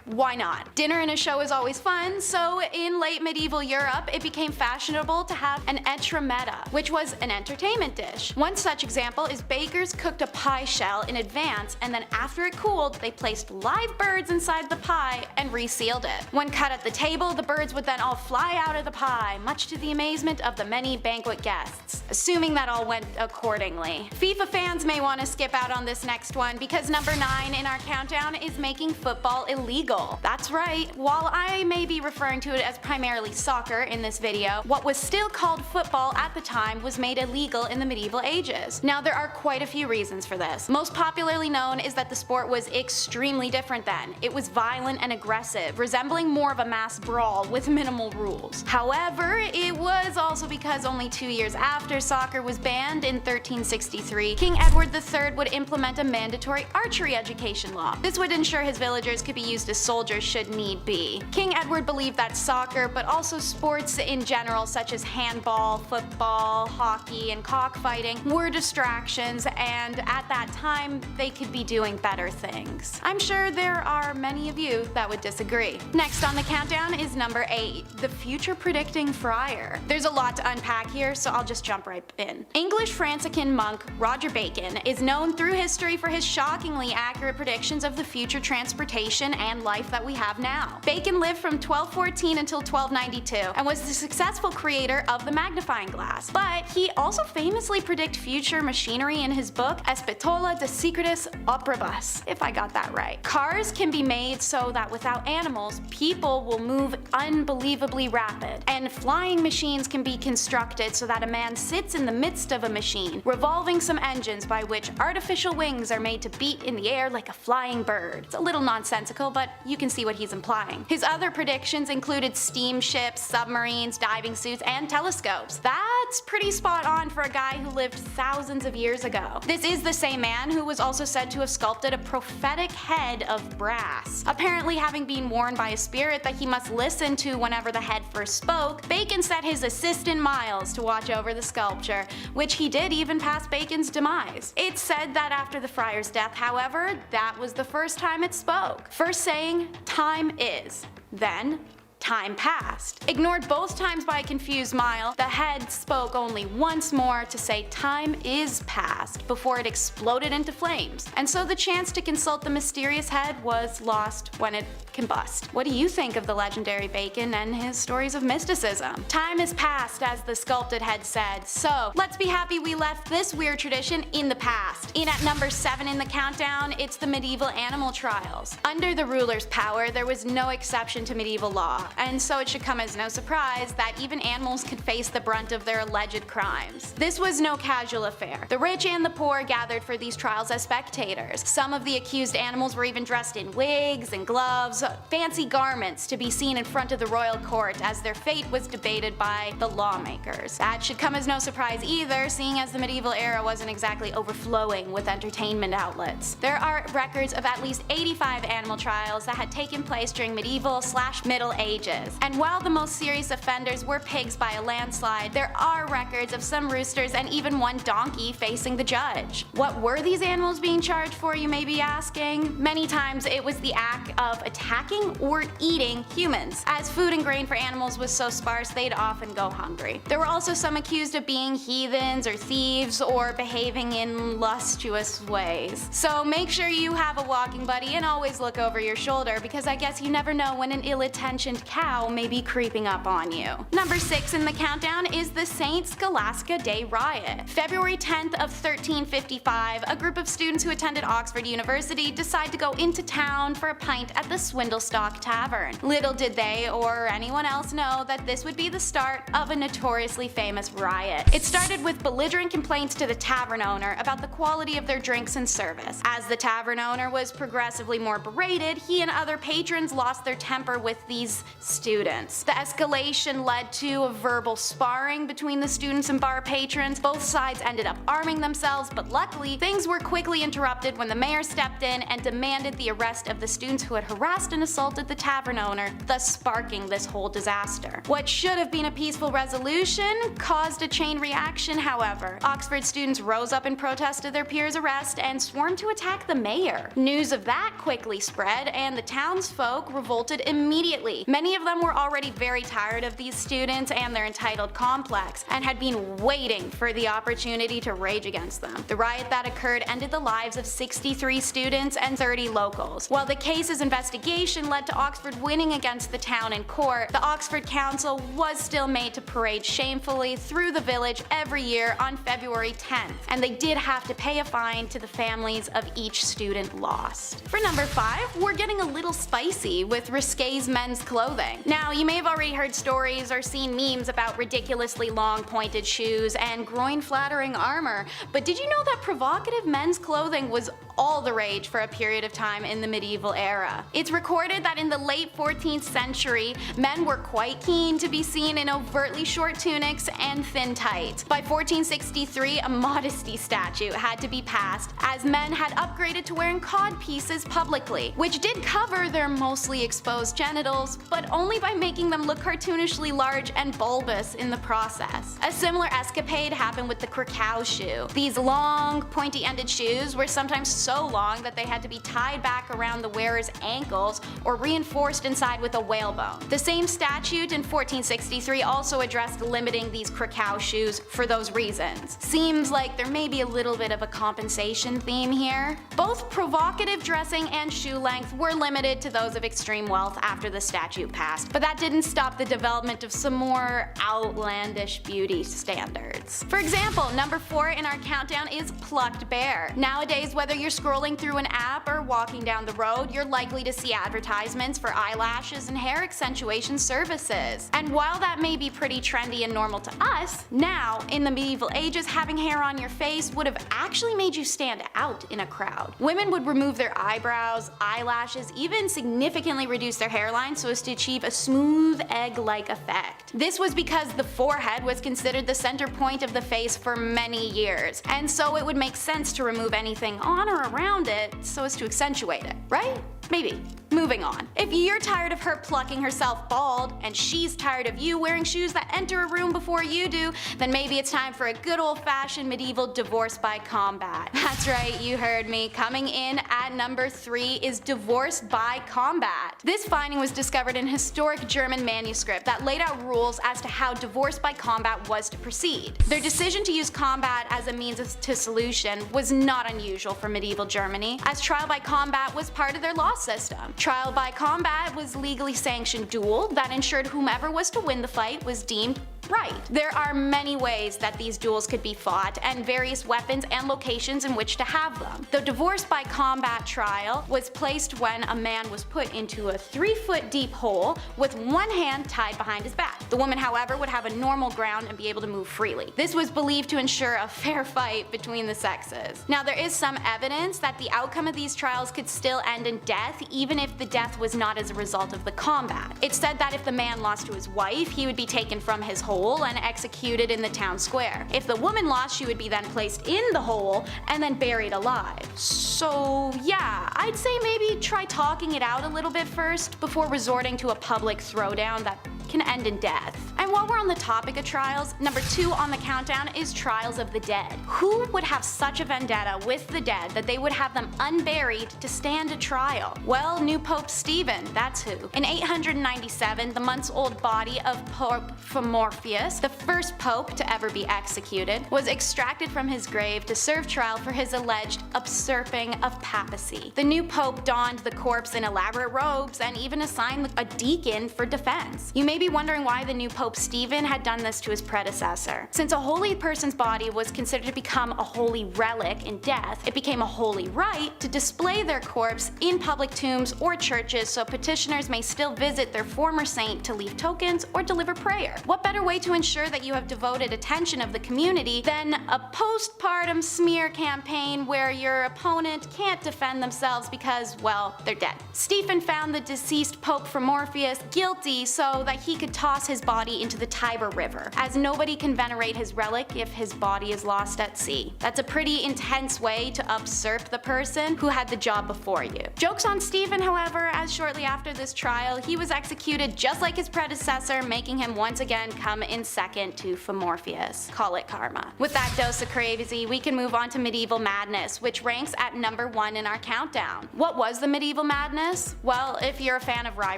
why not? Dinner in a show is always fun, so in late medieval Europe, it became fashionable to have an entremetta, which was an entertainment dish. One such example is bakers cooked a pie shell in advance, and then after it cooled, they placed live birds inside the pie and resealed it. When cut at the table, the birds would then all fly out of the pie, much to the amazement of the many banquet guests, assuming that all went accordingly. FIFA fans may want to skip out on this next one, because number 9 in our countdown is making football illegal. That's right, while I may be referring to it as primarily soccer in this video, what was still called football at the time was made illegal in the medieval ages. Now, there are quite a few reasons for this. Most popularly known is that the sport was extremely different then. It was violent and aggressive, resembling more of a mass brawl with minimal rules. However, it was also because only 2 years after soccer was banned in 1363, King Edward III would implement a mandatory archery education law. This would ensure his villagers could be used to soldiers should need be. King Edward believed that soccer, but also sports in general such as handball, football, hockey, and cockfighting were distractions, and at that time they could be doing better things. I'm sure there are many of you that would disagree. Next on the countdown is number 8, the future predicting friar. There's a lot to unpack here, so I'll just jump right in. English Franciscan monk Roger Bacon is known through history for his shockingly accurate predictions of the future transportation and life that we have now. Bacon lived from 1214 until 1292 and was the successful creator of the magnifying glass, but he also famously predicted future machinery in his book Espitola de Secretis Operibus, if I got that right. Cars can be made so that without animals, people will move unbelievably rapid, and flying machines can be constructed so that a man sits in the midst of a machine, revolving some engines by which artificial wings are made to beat in the air like a flying bird. It's a little nonsensical, but you can see what he's implying. His other predictions included steamships, submarines, diving suits, and telescopes. That's pretty spot on for a guy who lived thousands of years ago. This is the same man who was also said to have sculpted a prophetic head of brass. Apparently, having been warned by a spirit that he must listen to whenever the head first spoke, Bacon set his assistant Miles to watch over the sculpture, which he did even past Bacon's demise. It's said that after the friar's death, however, that was the first time it spoke. First saying, "Time is," then time passed. Ignored both times by a confused Mile, the head spoke only once more to say time is past before it exploded into flames, and so the chance to consult the mysterious head was lost when it combust. What do you think of the legendary Bacon and his stories of mysticism? Time is past, as the sculpted head said, so let's be happy we left this weird tradition in the past. In at number 7 in the countdown, it's the medieval animal trials. Under the ruler's power, there was no exception to medieval law, and so it should come as no surprise that even animals could face the brunt of their alleged crimes. This was no casual affair. The rich and the poor gathered for these trials as spectators. Some of the accused animals were even dressed in wigs and gloves, fancy garments to be seen in front of the royal court as their fate was debated by the lawmakers. That should come as no surprise either, seeing as the medieval era wasn't exactly overflowing with entertainment outlets. There are records of at least 85 animal trials that had taken place during medieval/Middle Ages. And while the most serious offenders were pigs by a landslide, there are records of some roosters and even one donkey facing the judge. What were these animals being charged for, you may be asking? Many times it was the act of attacking or eating humans, as food and grain for animals was so sparse they'd often go hungry. There were also some accused of being heathens or thieves or behaving in lustuous ways. So make sure you have a walking buddy and always look over your shoulder, because I guess you never know when an ill-intentioned cow may be creeping up on you. Number 6 in the countdown is the St. Scholastica Day Riot. February 10th of 1355, a group of students who attended Oxford University decide to go into town for a pint at the Swindlestock Tavern. Little did they or anyone else know that this would be the start of a notoriously famous riot. It started with belligerent complaints to the tavern owner about the quality of their drinks and service. As the tavern owner was progressively more berated, he and other patrons lost their temper with these students. The escalation led to a verbal sparring between the students and bar patrons. Both sides ended up arming themselves, but luckily, things were quickly interrupted when the mayor stepped in and demanded the arrest of the students who had harassed and assaulted the tavern owner, thus sparking this whole disaster. What should have been a peaceful resolution caused a chain reaction, however. Oxford students rose up in protest of their peers' arrest and swarmed to attack the mayor. News of that quickly spread, and the townsfolk revolted immediately. Many of them were already very tired of these students and their entitled complex, and had been waiting for the opportunity to rage against them. The riot that occurred ended the lives of 63 students and 30 locals. While the case's investigation led to Oxford winning against the town in court, the Oxford Council was still made to parade shamefully through the village every year on February 10th, and they did have to pay a fine to the families of each student lost. For number 5, we're getting a little spicy with risqué's men's clothing. clothing. Now, you may have already heard stories or seen memes about ridiculously long pointed shoes and groin-flattering armor, but did you know that provocative men's clothing was all the rage for a period of time in the medieval era? It's recorded that in the late 14th century, men were quite keen to be seen in overtly short tunics and thin tights. By 1463, a modesty statute had to be passed, as men had upgraded to wearing cod pieces publicly, which did cover their mostly exposed genitals, but only by making them look cartoonishly large and bulbous in the process. A similar escapade happened with the Krakow shoe. These long, pointy-ended shoes were sometimes so long that they had to be tied back around the wearer's ankles or reinforced inside with a whalebone. The same statute in 1463 also addressed limiting these Krakow shoes for those reasons. Seems like there may be a little bit of a compensation theme here. Both provocative dressing and shoe length were limited to those of extreme wealth after the statute passed, but that didn't stop the development of some more outlandish beauty standards. For example, number 4 in our countdown is plucked bear. Nowadays, whether you're scrolling through an app or walking down the road, you're likely to see advertisements for eyelashes and hair accentuation services. And while that may be pretty trendy and normal to us, now, in the medieval ages, having hair on your face would have actually made you stand out in a crowd. Women would remove their eyebrows, eyelashes, even significantly reduce their hairline so as to achieve a smooth egg-like effect. This was because the forehead was considered the center point of the face for many years, and so it would make sense to remove anything on or around it so as to accentuate it, right? Maybe. Moving on. If you're tired of her plucking herself bald, and she's tired of you wearing shoes that enter a room before you do, then maybe it's time for a good old-fashioned medieval divorce by combat. That's right, you heard me. Coming in at number 3 is divorce by combat. This finding was discovered in a historic German manuscript that laid out rules as to how divorce by combat was to proceed. Their decision to use combat as a means to solution was not unusual for medieval Germany, as trial by combat was part of their law system. Trial by combat was legally sanctioned duel that ensured whomever was to win the fight was deemed right. There are many ways that these duels could be fought, and various weapons and locations in which to have them. The divorce by combat trial was placed when a man was put into a 3-foot deep hole with one hand tied behind his back. The woman, however, would have a normal ground and be able to move freely. This was believed to ensure a fair fight between the sexes. Now, there is some evidence that the outcome of these trials could still end in death, even if the death was not as a result of the combat. It's said that if the man lost to his wife, he would be taken from his hole and executed in the town square. If the woman lost, she would be then placed in the hole and then buried alive. So yeah, I'd say maybe try talking it out a little bit first before resorting to a public throwdown that can end in death. And while we're on the topic of trials, number 2 on the countdown is trials of the dead. Who would have such a vendetta with the dead that they would have them unburied to stand a trial? Well, new Pope Stephen, that's who. In 897, the months-old body of Pope Fomorfius, the first pope to ever be executed, was extracted from his grave to serve trial for his alleged usurping of papacy. The new pope donned the corpse in elaborate robes and even assigned a deacon for defense. You may be wondering why the new Pope Stephen had done this to his predecessor. Since a holy person's body was considered to become a holy relic in death, it became a holy rite to display their corpse in public tombs or churches so petitioners may still visit their former saint to leave tokens or deliver prayer. What better way to ensure that you have devoted attention of the community than a postpartum smear campaign where your opponent can't defend themselves because, well, they're dead. Stephen found the deceased Pope Fomorfius guilty so that he could toss his body into the Tiber River, as nobody can venerate his relic if his body is lost at sea. That's a pretty intense way to usurp the person who had the job before you. Joke's on Stephen, however, as shortly after this trial, he was executed just like his predecessor, making him once again come in second to Fomorfius. Call it karma. With that dose of crazy, we can move on to medieval madness, which ranks at number 1 in our countdown. What was the medieval madness? Well, if you're a fan of rye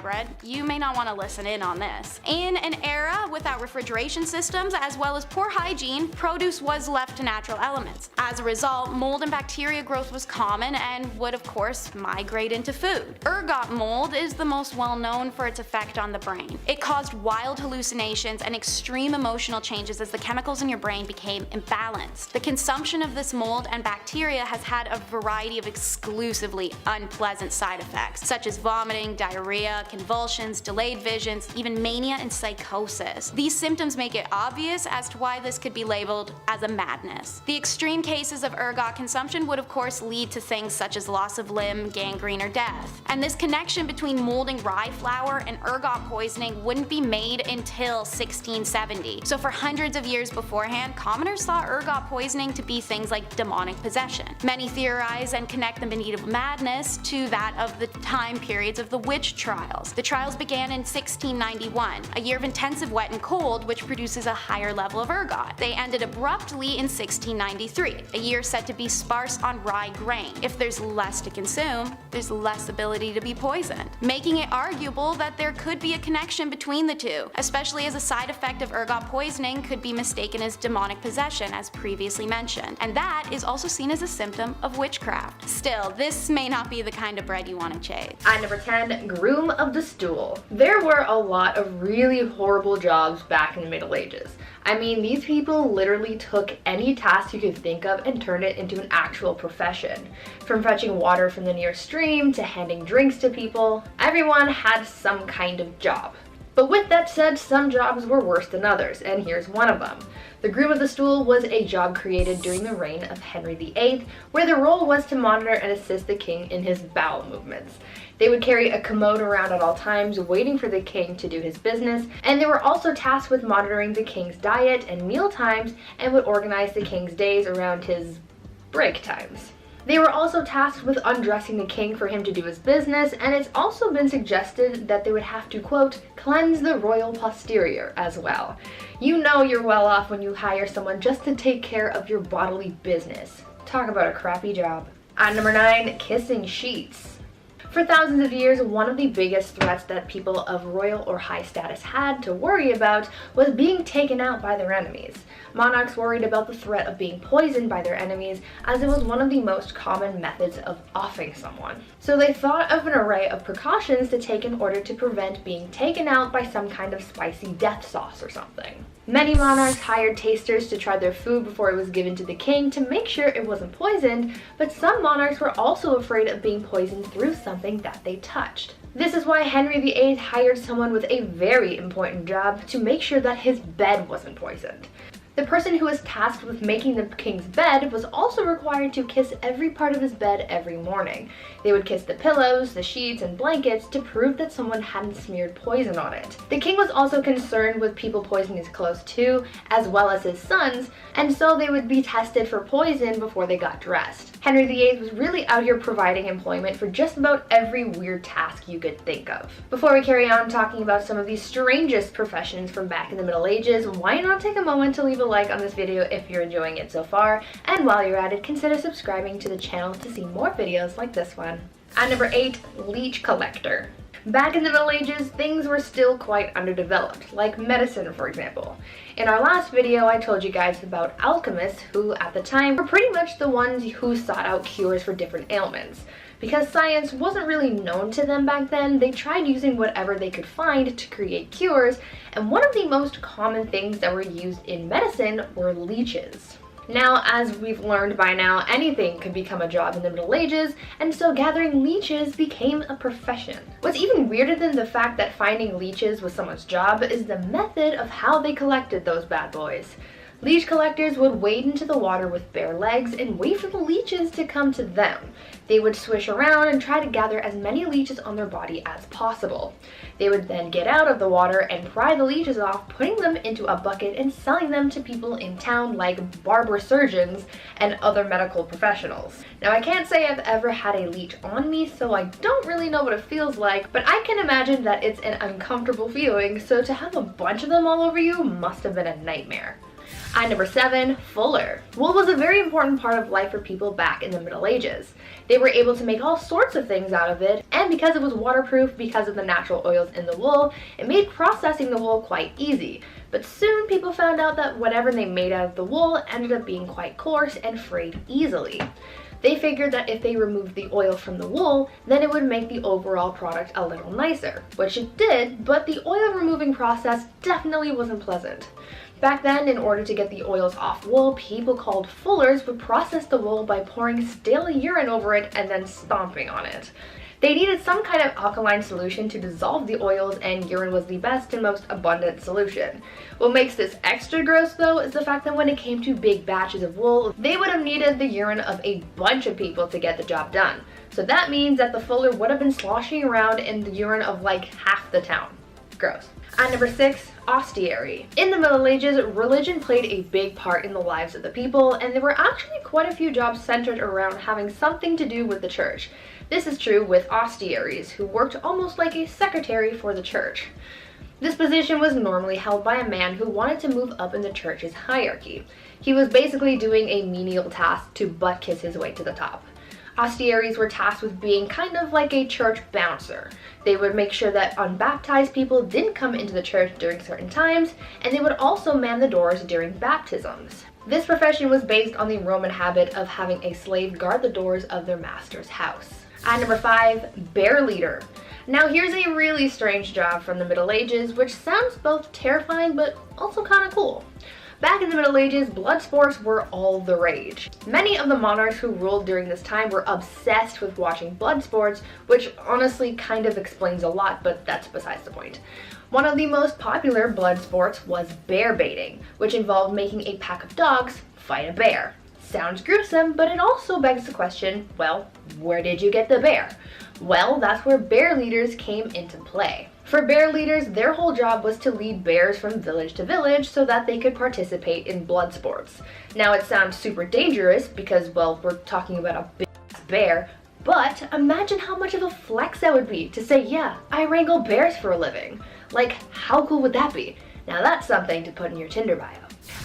bread, you may not want to listen in on this. In an era era, without refrigeration systems as well as poor hygiene, produce was left to natural elements. As a result, mold and bacteria growth was common and would of course migrate into food. Ergot mold is the most well known for its effect on the brain. It caused wild hallucinations and extreme emotional changes as the chemicals in your brain became imbalanced. The consumption of this mold and bacteria has had a variety of exclusively unpleasant side effects, such as vomiting, diarrhea, convulsions, delayed visions, even mania and psychosis. These symptoms make it obvious as to why this could be labeled as a madness. The extreme cases of ergot consumption would of course lead to things such as loss of limb, gangrene, or death. And this connection between molding rye flour and ergot poisoning wouldn't be made until 1670. So for hundreds of years beforehand, commoners saw ergot poisoning to be things like demonic possession. Many theorize and connect the medieval madness to that of the time periods of the witch trials. The trials began in 1691, a year of intensive wet and cold which produces a higher level of ergot. They ended abruptly in 1693, a year said to be sparse on rye grain. If there's less to consume, there's less ability to be poisoned, making it arguable that there could be a connection between the two, especially as a side effect of ergot poisoning could be mistaken as demonic possession as previously mentioned, and that is also seen as a symptom of witchcraft. Still, this may not be the kind of bread you want to chase. At number 10, groom of the stool. There were a lot of really horrible jobs back in the Middle Ages. I mean, these people literally took any task you could think of and turned it into an actual profession. From fetching water from the nearest stream to handing drinks to people, everyone had some kind of job. But with that said, some jobs were worse than others, and here's one of them. The groom of the stool was a job created during the reign of Henry VIII, where the role was to monitor and assist the king in his bowel movements. They would carry a commode around at all times, waiting for the king to do his business, and they were also tasked with monitoring the king's diet and meal times, and would organize the king's days around his break times. They were also tasked with undressing the king for him to do his business, and it's also been suggested that they would have to, quote, cleanse the royal posterior as well. You know you're well off when you hire someone just to take care of your bodily business. Talk about a crappy job. At number 9, kissing sheets. For thousands of years, one of the biggest threats that people of royal or high status had to worry about was being taken out by their enemies. Monarchs worried about the threat of being poisoned by their enemies, as it was one of the most common methods of offing someone. So they thought of an array of precautions to take in order to prevent being taken out by some kind of spicy death sauce or something. Many monarchs hired tasters to try their food before it was given to the king to make sure it wasn't poisoned, but some monarchs were also afraid of being poisoned through something that they touched. This is why Henry VIII hired someone with a very important job to make sure that his bed wasn't poisoned. The person who was tasked with making the king's bed was also required to kiss every part of his bed every morning. They would kiss the pillows, the sheets, and blankets to prove that someone hadn't smeared poison on it. The king was also concerned with people poisoning his clothes too, as well as his sons, and so they would be tested for poison before they got dressed. Henry VIII was really out here providing employment for just about every weird task you could think of. Before we carry on talking about some of the strangest professions from back in the Middle Ages, why not take a moment to leave a like on this video if you're enjoying it so far, and while you're at it, consider subscribing to the channel to see more videos like this one. At number 8, leech collector. Back in the Middle Ages, things were still quite underdeveloped, like medicine for example. In our last video, I told you guys about alchemists who, at the time, were pretty much the ones who sought out cures for different ailments. Because science wasn't really known to them back then, they tried using whatever they could find to create cures, and one of the most common things that were used in medicine were leeches. Now, as we've learned by now, anything could become a job in the Middle Ages, and so gathering leeches became a profession. What's even weirder than the fact that finding leeches was someone's job is the method of how they collected those bad boys. Leech collectors would wade into the water with bare legs and wait for the leeches to come to them. They would swish around and try to gather as many leeches on their body as possible. They would then get out of the water and pry the leeches off, putting them into a bucket and selling them to people in town like barber surgeons and other medical professionals. Now, I can't say I've ever had a leech on me, so I don't really know what it feels like, but I can imagine that it's an uncomfortable feeling, so to have a bunch of them all over you must have been a nightmare. And number 7, fuller. Wool was a very important part of life for people back in the Middle Ages. They were able to make all sorts of things out of it, and because it was waterproof because of the natural oils in the wool, it made processing the wool quite easy. But soon people found out that whatever they made out of the wool ended up being quite coarse and frayed easily. They figured that if they removed the oil from the wool, then it would make the overall product a little nicer, which it did, but the oil removing process definitely wasn't pleasant. Back then, in order to get the oils off wool, people called fullers would process the wool by pouring stale urine over it and then stomping on it. They needed some kind of alkaline solution to dissolve the oils, and urine was the best and most abundant solution. What makes this extra gross though is the fact that when it came to big batches of wool, they would have needed the urine of a bunch of people to get the job done. So that means that the fuller would have been sloshing around in the urine of like half the town. Gross. And number 6, ostiary. In the Middle Ages, religion played a big part in the lives of the people, and there were actually quite a few jobs centered around having something to do with the church. This is true with ostiaries, who worked almost like a secretary for the church. This position was normally held by a man who wanted to move up in the church's hierarchy. He was basically doing a menial task to butt kiss his way to the top. Ostiaries were tasked with being kind of like a church bouncer. They would make sure that unbaptized people didn't come into the church during certain times, and they would also man the doors during baptisms. This profession was based on the Roman habit of having a slave guard the doors of their master's house. And number 5, bear leader. Now here's a really strange job from the Middle Ages, which sounds both terrifying but also kind of cool. Back in the Middle Ages, blood sports were all the rage. Many of the monarchs who ruled during this time were obsessed with watching blood sports, which honestly kind of explains a lot, but that's besides the point. One of the most popular blood sports was bear baiting, which involved making a pack of dogs fight a bear. Sounds gruesome, but it also begs the question, well, where did you get the bear? Well, that's where bear leaders came into play. For bear leaders, their whole job was to lead bears from village to village so that they could participate in blood sports. Now it sounds super dangerous because, well, we're talking about a big bear, but imagine how much of a flex that would be to say, yeah, I wrangle bears for a living. Like, how cool would that be? Now that's something to put in your Tinder bio.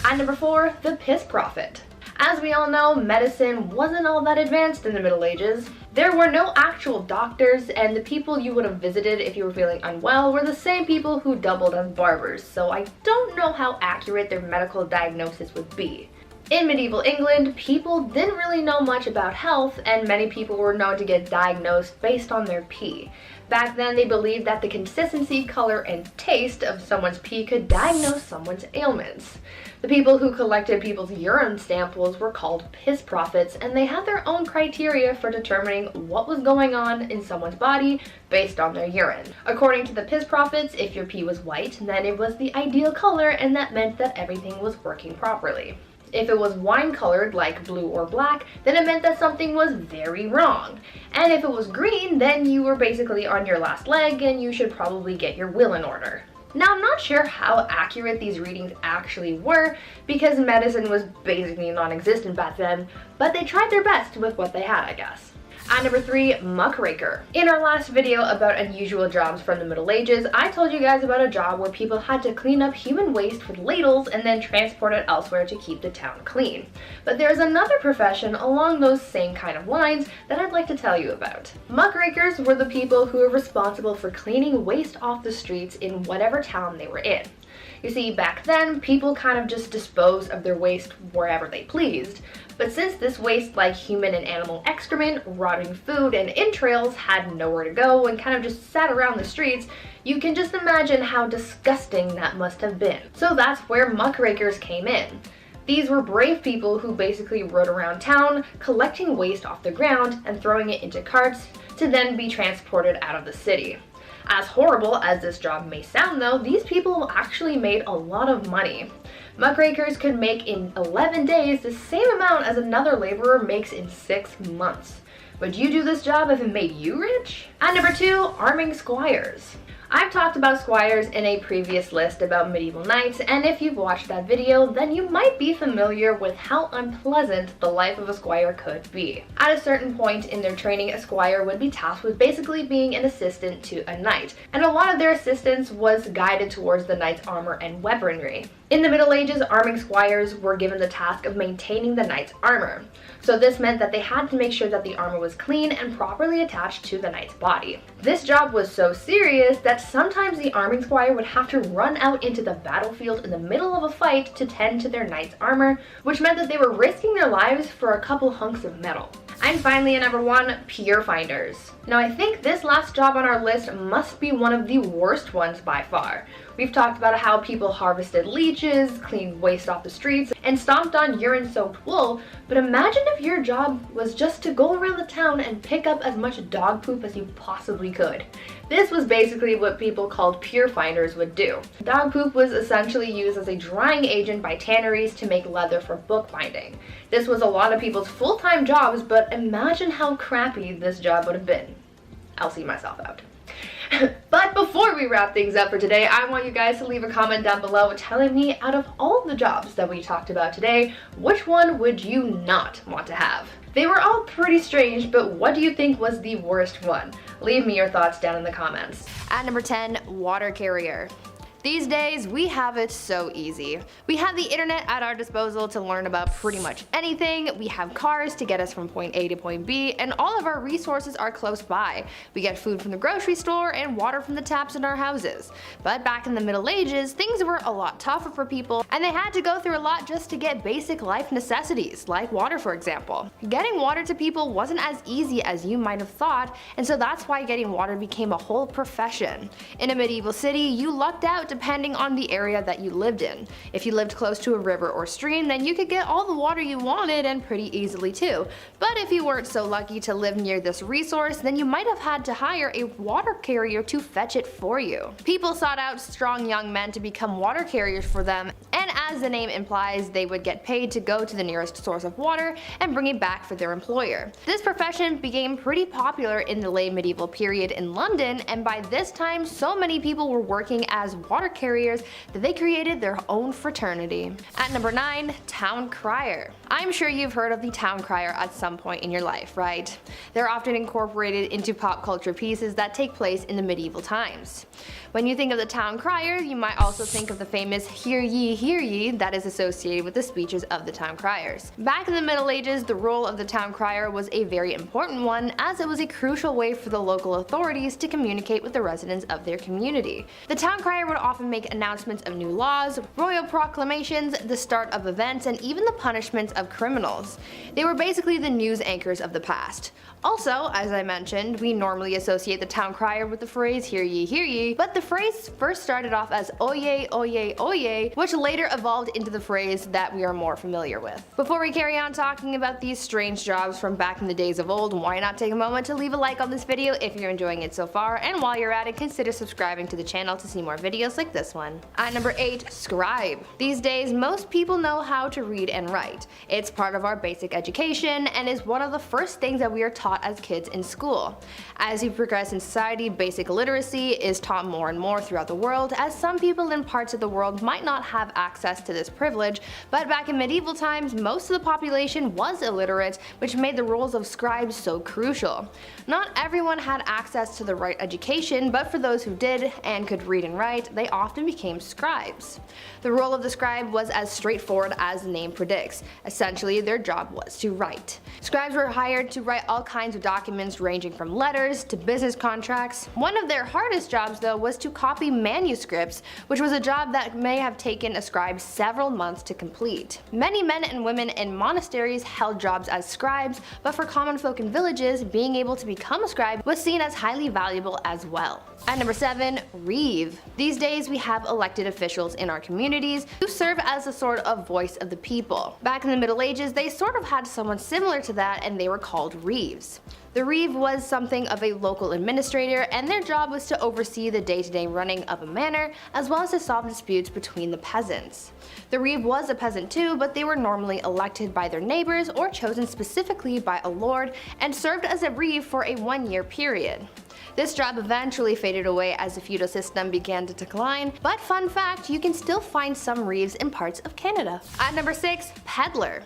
And number 4, the piss prophet. As we all know, medicine wasn't all that advanced in the Middle Ages. There were no actual doctors, and the people you would have visited if you were feeling unwell were the same people who doubled as barbers, so I don't know how accurate their medical diagnosis would be. In medieval England, people didn't really know much about health, and many people were known to get diagnosed based on their pee. Back then, they believed that the consistency, color, and taste of someone's pee could diagnose someone's ailments. The people who collected people's urine samples were called piss prophets, and they had their own criteria for determining what was going on in someone's body based on their urine. According to the piss prophets, if your pee was white, then it was the ideal color, and that meant that everything was working properly. If it was wine-colored, like blue or black, then it meant that something was very wrong. And if it was green, then you were basically on your last leg and you should probably get your will in order. Now, I'm not sure how accurate these readings actually were because medicine was basically non-existent back then, but they tried their best with what they had, I guess. And number 3, muckraker. In our last video about unusual jobs from the Middle Ages, I told you guys about a job where people had to clean up human waste with ladles and then transport it elsewhere to keep the town clean. But there's another profession along those same kind of lines that I'd like to tell you about. Muckrakers were the people who were responsible for cleaning waste off the streets in whatever town they were in. You see, back then, people kind of just disposed of their waste wherever they pleased. But since this waste, like human and animal excrement, rotting food, and entrails, had nowhere to go and kind of just sat around the streets, you can just imagine how disgusting that must have been. So that's where muckrakers came in. These were brave people who basically rode around town, collecting waste off the ground and throwing it into carts to then be transported out of the city. As horrible as this job may sound though, these people actually made a lot of money. Muckrakers could make in 11 days the same amount as another laborer makes in 6 months. Would you do this job if it made you rich? And number 2, arming squires. I've talked about squires in a previous list about medieval knights, and if you've watched that video, then you might be familiar with how unpleasant the life of a squire could be. At a certain point in their training, a squire would be tasked with basically being an assistant to a knight, and a lot of their assistance was guided towards the knight's armor and weaponry. In the Middle Ages, arming squires were given the task of maintaining the knight's armor. So this meant that they had to make sure that the armor was clean and properly attached to the knight's body. This job was so serious that sometimes the arming squire would have to run out into the battlefield in the middle of a fight to tend to their knight's armor, which meant that they were risking their lives for a couple hunks of metal. And finally, at number 1, pier finders. Now I think this last job on our list must be one of the worst ones by far. We've talked about how people harvested leeches, cleaned waste off the streets, and stomped on urine-soaked wool, but imagine if your job was just to go around the town and pick up as much dog poop as you possibly could. This was basically what people called pier finders would do. Dog poop was essentially used as a drying agent by tanneries to make leather for bookbinding. This was a lot of people's full-time jobs, but imagine how crappy this job would have been. I'll see myself out. But before we wrap things up for today, I want you guys to leave a comment down below telling me, out of all the jobs that we talked about today, which one would you not want to have? They were all pretty strange, but what do you think was the worst one? Leave me your thoughts down in the comments. At number 10, water carrier. These days, we have it so easy. We have the internet at our disposal to learn about pretty much anything, we have cars to get us from point A to point B, and all of our resources are close by. We get food from the grocery store and water from the taps in our houses. But back in the Middle Ages, things were a lot tougher for people, and they had to go through a lot just to get basic life necessities, like water for example. Getting water to people wasn't as easy as you might have thought, and so that's why getting water became a whole profession. In a medieval city, you lucked out depending on the area that you lived in. If you lived close to a river or stream, then you could get all the water you wanted, and pretty easily too. But if you weren't so lucky to live near this resource, then you might have had to hire a water carrier to fetch it for you. People sought out strong young men to become water carriers for them, and as the name implies, they would get paid to go to the nearest source of water and bring it back for their employer. This profession became pretty popular in the late medieval period in London, and by this time so many people were working as water carriers that they created their own fraternity. At number 9, town crier. I'm sure you've heard of the town crier at some point in your life, right? They're often incorporated into pop culture pieces that take place in the medieval times. When you think of the town crier, you might also think of the famous hear ye that is associated with the speeches of the town criers. Back in the Middle Ages, the role of the town crier was a very important one, as it was a crucial way for the local authorities to communicate with the residents of their community. The town crier would often make announcements of new laws, royal proclamations, the start of events, and even the punishments of criminals. They were basically the news anchors of the past. Also, as I mentioned, we normally associate the town crier with the phrase hear ye, but the phrase first started off as oye, oye, oye, which later evolved into the phrase that we are more familiar with. Before we carry on talking about these strange jobs from back in the days of old, why not take a moment to leave a like on this video if you're enjoying it so far, and while you're at it, consider subscribing to the channel to see more videos like this one. At number 8, scribe. These days, most people know how to read and write. It's part of our basic education and is one of the first things that we are taught as kids in school. As we progress in society, basic literacy is taught more and more throughout the world, as some people in parts of the world might not have access to this privilege, but back in medieval times, most of the population was illiterate, which made the roles of scribes so crucial. Not everyone had access to the right education, but for those who did and could read and write, they often became scribes. The role of the scribe was as straightforward as the name predicts. Essentially, their job was to write. Scribes were hired to write all kinds of documents ranging from letters to business contracts. One of their hardest jobs though was to copy manuscripts, which was a job that may have taken a scribe several months to complete. Many men and women in monasteries held jobs as scribes, but for common folk in villages, being able to become a scribe was seen as highly valuable as well. At number 7, reeve. These days we have elected officials in our communities who serve as a sort of voice of the people. Back in the Middle Ages, they sort of had someone similar to that, and they were called reeves. The reeve was something of a local administrator, and their job was to oversee the day-to-day running of a manor, as well as to solve disputes between the peasants. The reeve was a peasant too, but they were normally elected by their neighbors or chosen specifically by a lord, and served as a reeve for a 1-year period. This job eventually faded away as the feudal system began to decline, but fun fact, you can still find some reeves in parts of Canada. At number 6, peddler.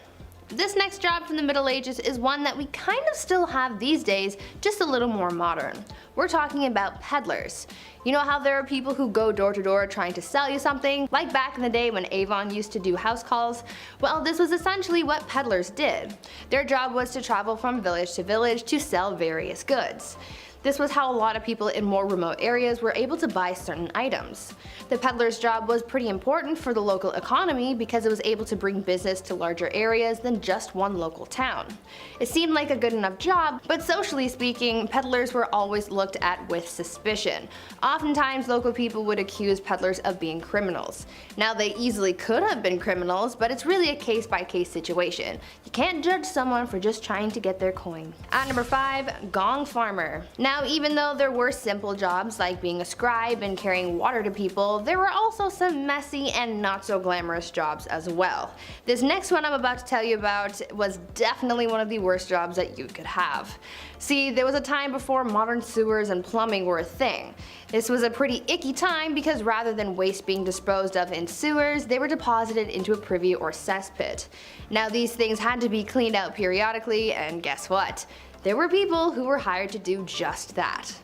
This next job from the Middle Ages is one that we kind of still have these days, just a little more modern. We're talking about peddlers. You know how there are people who go door to door trying to sell you something, like back in the day when Avon used to do house calls? Well, this was essentially what peddlers did. Their job was to travel from village to village to sell various goods. This was how a lot of people in more remote areas were able to buy certain items. The peddler's job was pretty important for the local economy because it was able to bring business to larger areas than just one local town. It seemed like a good enough job, but socially speaking, peddlers were always looked at with suspicion. Oftentimes, local people would accuse peddlers of being criminals. Now, they easily could have been criminals, but it's really a case-by-case situation. You can't judge someone for just trying to get their coin. At number 5, gong farmer. Now, even though there were simple jobs like being a scribe and carrying water to people, there were also some messy and not so glamorous jobs as well. This next one I'm about to tell you about was definitely one of the worst jobs that you could have. See, there was a time before modern sewers and plumbing were a thing. This was a pretty icky time because rather than waste being disposed of in sewers, they were deposited into a privy or cesspit. Now, these things had to be cleaned out periodically, and guess what? There were people who were hired to do just that.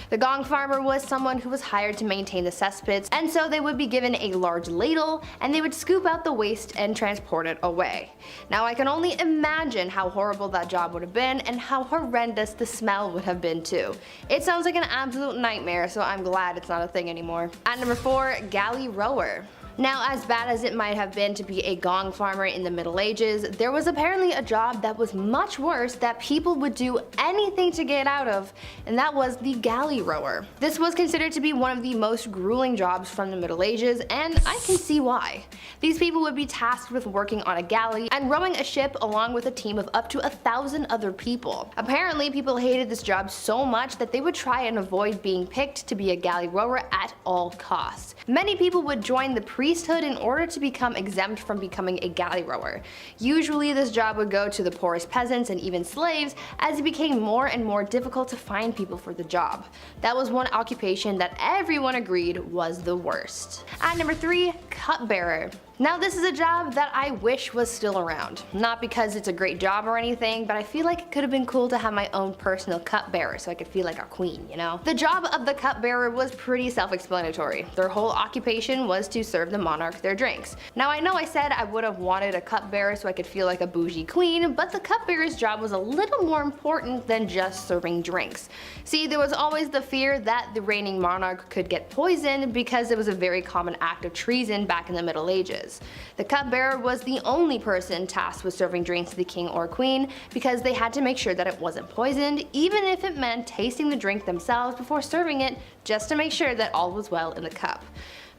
The gong farmer was someone who was hired to maintain the cesspits, and so they would be given a large ladle and they would scoop out the waste and transport it away. Now, I can only imagine how horrible that job would have been and how horrendous the smell would have been too. It sounds like an absolute nightmare, so I'm glad it's not a thing anymore. At number 4, galley rower. Now, as bad as it might have been to be a gong farmer in the Middle Ages, there was apparently a job that was much worse that people would do anything to get out of, and that was the galley rower. This was considered to be one of the most grueling jobs from the Middle Ages, and I can see why. These people would be tasked with working on a galley and rowing a ship along with a team of up to 1,000 other people. Apparently, people hated this job so much that they would try and avoid being picked to be a galley rower at all costs. Many people would join the priesthood in order to become exempt from becoming a galley rower. Usually this job would go to the poorest peasants and even slaves, as it became more and more difficult to find people for the job. That was one occupation that everyone agreed was the worst. At number 3, cupbearer. Now, this is a job that I wish was still around. Not because it's a great job or anything, but I feel like it could have been cool to have my own personal cupbearer so I could feel like a queen, you know? The job of the cupbearer was pretty self-explanatory. Their whole occupation was to serve the monarch their drinks. Now, I know I said I would have wanted a cupbearer so I could feel like a bougie queen, but the cupbearer's job was a little more important than just serving drinks. See, there was always the fear that the reigning monarch could get poisoned because it was a very common act of treason back in the Middle Ages. The cupbearer was the only person tasked with serving drinks to the king or queen because they had to make sure that it wasn't poisoned, even if it meant tasting the drink themselves before serving it, just to make sure that all was well in the cup.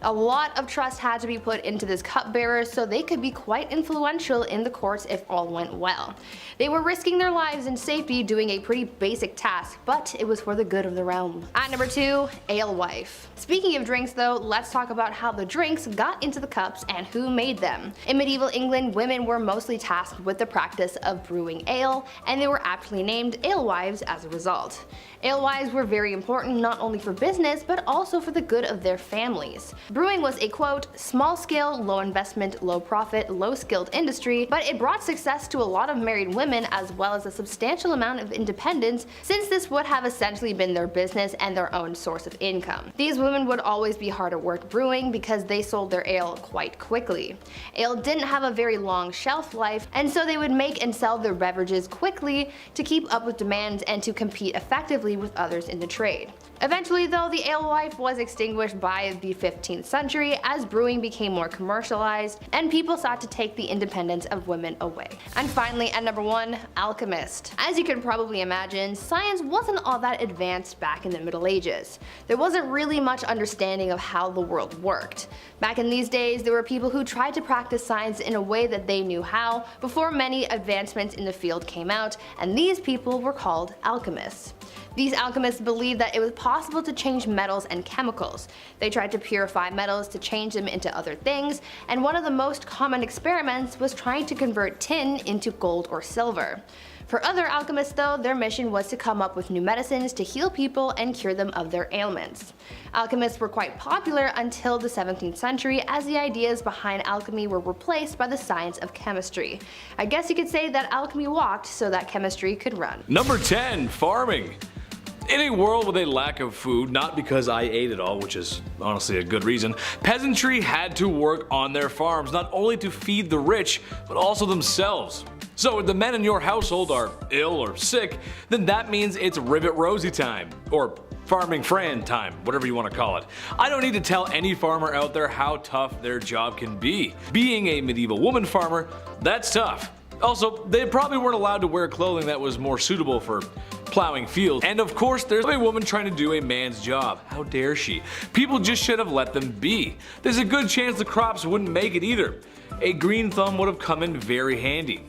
A lot of trust had to be put into this cupbearer so they could be quite influential in the courts if all went well. They were risking their lives and safety doing a pretty basic task, but it was for the good of the realm. At number 2, alewife. Speaking of drinks though, let's talk about how the drinks got into the cups and who made them. In medieval England, women were mostly tasked with the practice of brewing ale, and they were aptly named alewives as a result. Alewives were very important not only for business, but also for the good of their families. Brewing was a quote, small scale, low investment, low profit, low skilled industry, but it brought success to a lot of married women as well as a substantial amount of independence, since this would have essentially been their business and their own source of income. These women would always be hard at work brewing because they sold their ale quite quickly. Ale didn't have a very long shelf life, and so they would make and sell their beverages quickly to keep up with demand and to compete effectively with others in the trade. Eventually though, the alewife was extinguished by the 15th century as brewing became more commercialized and people sought to take the independence of women away. And finally, at number 1, alchemist. As you can probably imagine, science wasn't all that advanced back in the Middle Ages. There wasn't really much understanding of how the world worked. Back in these days, there were people who tried to practice science in a way that they knew how before many advancements in the field came out, and these people were called alchemists. These alchemists believed that it was possible to change metals and chemicals. They tried to purify metals to change them into other things, and one of the most common experiments was trying to convert tin into gold or silver. For other alchemists though, their mission was to come up with new medicines to heal people and cure them of their ailments. Alchemists were quite popular until the 17th century, as the ideas behind alchemy were replaced by the science of chemistry. I guess you could say that alchemy walked so that chemistry could run. Number 10. Farming. In a world with a lack of food, not because I ate it all, which is honestly a good reason, peasantry had to work on their farms, not only to feed the rich, but also themselves. So if the men in your household are ill or sick, then that means it's Rivet Rosie time, or Farming Fran time, whatever you want to call it. I don't need to tell any farmer out there how tough their job can be. Being a medieval woman farmer, that's tough. Also, they probably weren't allowed to wear clothing that was more suitable for plowing fields. And of course, there's a woman trying to do a man's job. How dare she? People just should have let them be. There's a good chance the crops wouldn't make it either. A green thumb would have come in very handy.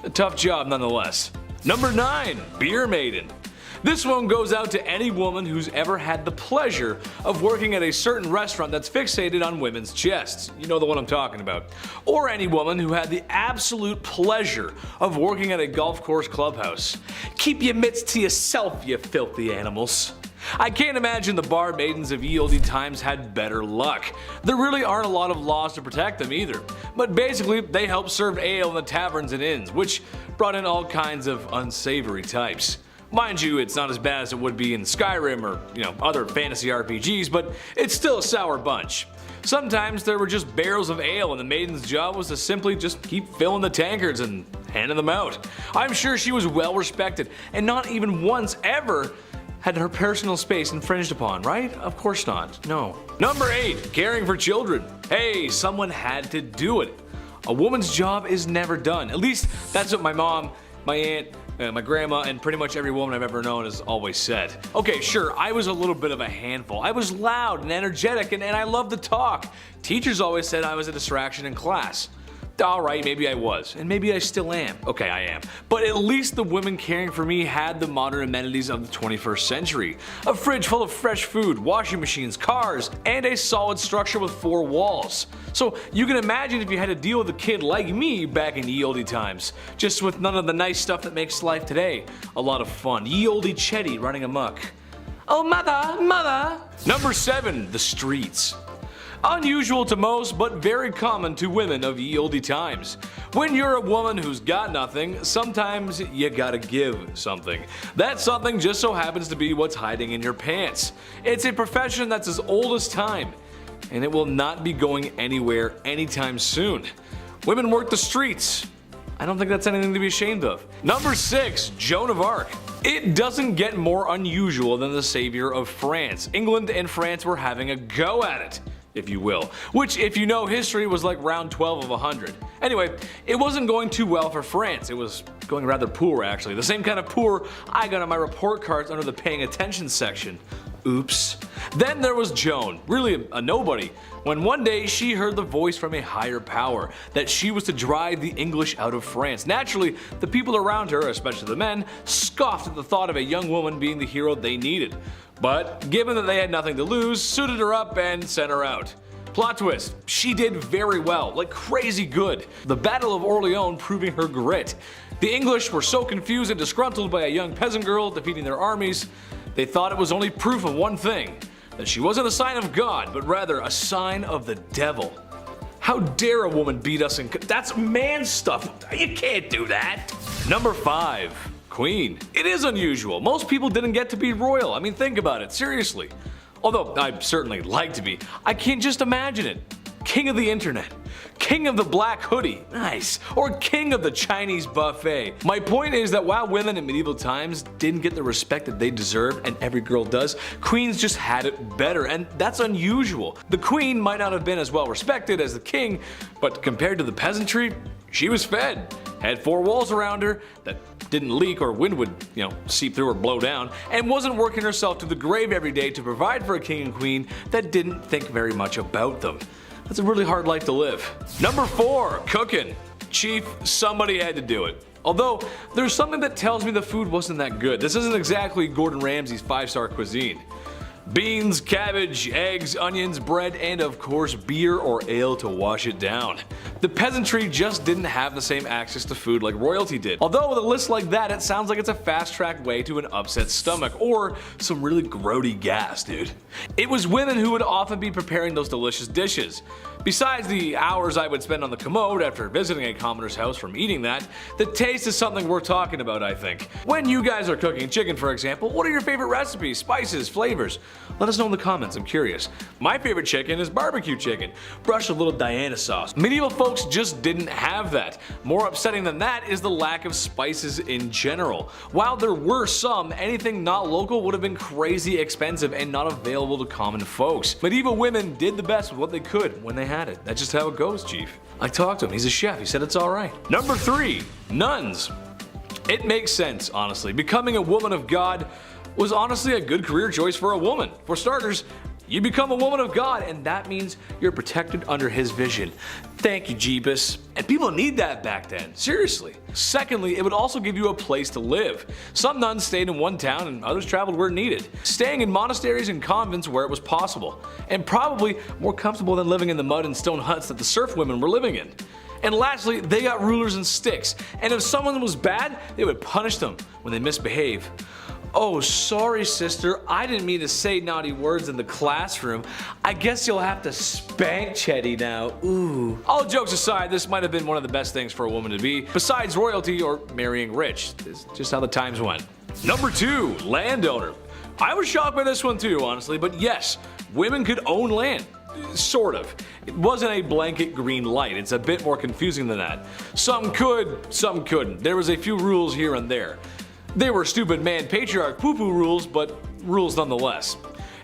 A tough job nonetheless. Number 9. Beer Maiden. This one goes out to any woman who's ever had the pleasure of working at a certain restaurant that's fixated on women's chests. You know the one I'm talking about. Or any woman who had the absolute pleasure of working at a golf course clubhouse. Keep your mitts to yourself, you filthy animals. I can't imagine the bar maidens of ye olde times had better luck. There really aren't a lot of laws to protect them either. But basically, they helped serve ale in the taverns and inns, which brought in all kinds of unsavory types. Mind you, it's not as bad as it would be in Skyrim or, other fantasy RPGs, but it's still a sour bunch. Sometimes there were just barrels of ale and the maiden's job was to simply just keep filling the tankards and handing them out. I'm sure she was well respected and not even once ever had her personal space infringed upon, right? Of course not, no. Number 8. Caring for children. Hey, someone had to do it. A woman's job is never done. At least that's what my mom, my aunt, my grandma, and pretty much every woman I've ever known has always said. Okay, sure, I was a little bit of a handful. I was loud and energetic and I loved to talk. Teachers always said I was a distraction in class. Alright, maybe I was, and maybe I still am. Okay, I am. But at least the women caring for me had the modern amenities of the 21st century. A fridge full of fresh food, washing machines, cars, and a solid structure with 4 walls. So you can imagine if you had to deal with a kid like me back in ye olde times, just with none of the nice stuff that makes life today a lot of fun. Ye olde Chetty running amok. Oh mother, mother! Number 7. The streets. Unusual to most, but very common to women of ye olde times. When you're a woman who's got nothing, sometimes you gotta give something. That something just so happens to be what's hiding in your pants. It's a profession that's as old as time, and it will not be going anywhere anytime soon. Women work the streets. I don't think that's anything to be ashamed of. Number 6. Joan of Arc. It doesn't get more unusual than the savior of France. England and France were having a go at it, if you will, which if you know history was like round 12 of 100. Anyway, it wasn't going too well for France. It was going rather poor actually. The same kind of poor I got on my report cards under the paying attention section. Oops. Then there was Joan, really a nobody, when one day she heard the voice from a higher power that she was to drive the English out of France. Naturally, the people around her, especially the men, scoffed at the thought of a young woman being the hero they needed. But given that they had nothing to lose, suited her up and sent her out. Plot twist, she did very well, like crazy good. The Battle of Orleans proving her grit. The English were so confused and disgruntled by a young peasant girl defeating their armies, they thought it was only proof of one thing, that she wasn't a sign of God, but rather a sign of the devil. How dare a woman beat us in that's man stuff, you can't do that. Number 5. Queen. It is unusual. Most people didn't get to be royal. I mean, think about it, seriously. Although I'd certainly like to be. I can't just imagine it. King of the internet. King of the black hoodie. Nice. Or king of the Chinese buffet. My point is that while women in medieval times didn't get the respect that they deserved, and every girl does, queens just had it better, and that's unusual. The queen might not have been as well respected as the king, but compared to the peasantry, she was fed. Had 4 walls around her that didn't leak or wind would, seep through or blow down, and wasn't working herself to the grave every day to provide for a king and queen that didn't think very much about them. That's a really hard life to live. Number 4. Cooking. Chief, somebody had to do it. Although, there's something that tells me the food wasn't that good. This isn't exactly Gordon Ramsay's 5-star cuisine. Beans, cabbage, eggs, onions, bread, and of course beer or ale to wash it down. The peasantry just didn't have the same access to food like royalty did. Although with a list like that, it sounds like it's a fast-track way to an upset stomach or some really grody gas, dude. It was women who would often be preparing those delicious dishes. Besides the hours I would spend on the commode after visiting a commoner's house from eating that, the taste is something worth talking about, I think. When you guys are cooking chicken, for example, what are your favorite recipes, spices, flavors? Let us know in the comments, I'm curious. My favorite chicken is barbecue chicken, brushed with a little Diana sauce. Medieval folks just didn't have that. More upsetting than that is the lack of spices in general. While there were some, anything not local would have been crazy expensive and not available to common folks. Medieval women did the best with what they could when they had it. That's just how it goes, Chief. I talked to him, he's a chef, he said it's alright. Number 3, nuns. It makes sense, honestly. Becoming a woman of God was honestly a good career choice for a woman. For starters, you become a woman of God, and that means you're protected under his vision. Thank you, Jeebus. And people need that back then, seriously. Secondly, it would also give you a place to live. Some nuns stayed in one town and others traveled where needed, staying in monasteries and convents where it was possible, and probably more comfortable than living in the mud and stone huts that the serf women were living in. And lastly, they got rulers and sticks, and if someone was bad, they would punish them when they misbehave. Oh, sorry sister, I didn't mean to say naughty words in the classroom. I guess you'll have to spank Chetty now, ooh. All jokes aside, this might have been one of the best things for a woman to be, besides royalty or marrying rich. It's just how the times went. Number 2, landowner. I was shocked by this one too, honestly, but yes, women could own land. Sort of. It wasn't a blanket green light, it's a bit more confusing than that. Some could, some couldn't. There was a few rules here and there. They were stupid man patriarch poo-poo rules, but rules nonetheless.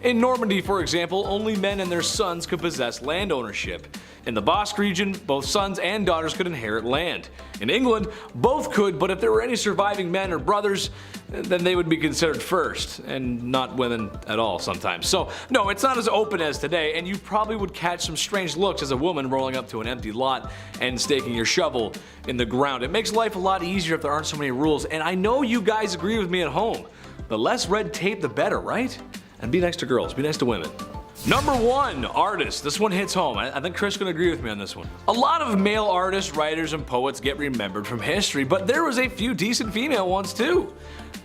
In Normandy, for example, only men and their sons could possess land ownership. In the Basque region, both sons and daughters could inherit land. In England, both could, but if there were any surviving men or brothers, then they would be considered first, and not women at all sometimes. So no, it's not as open as today, and you probably would catch some strange looks as a woman rolling up to an empty lot and staking your shovel in the ground. It makes life a lot easier if there aren't so many rules, and I know you guys agree with me at home. The less red tape, the better, right? And be nice to girls, be nice to women. Number 1, artists. This one hits home. I think Chris can agree with me on this one. A lot of male artists, writers, and poets get remembered from history, but there was a few decent female ones too.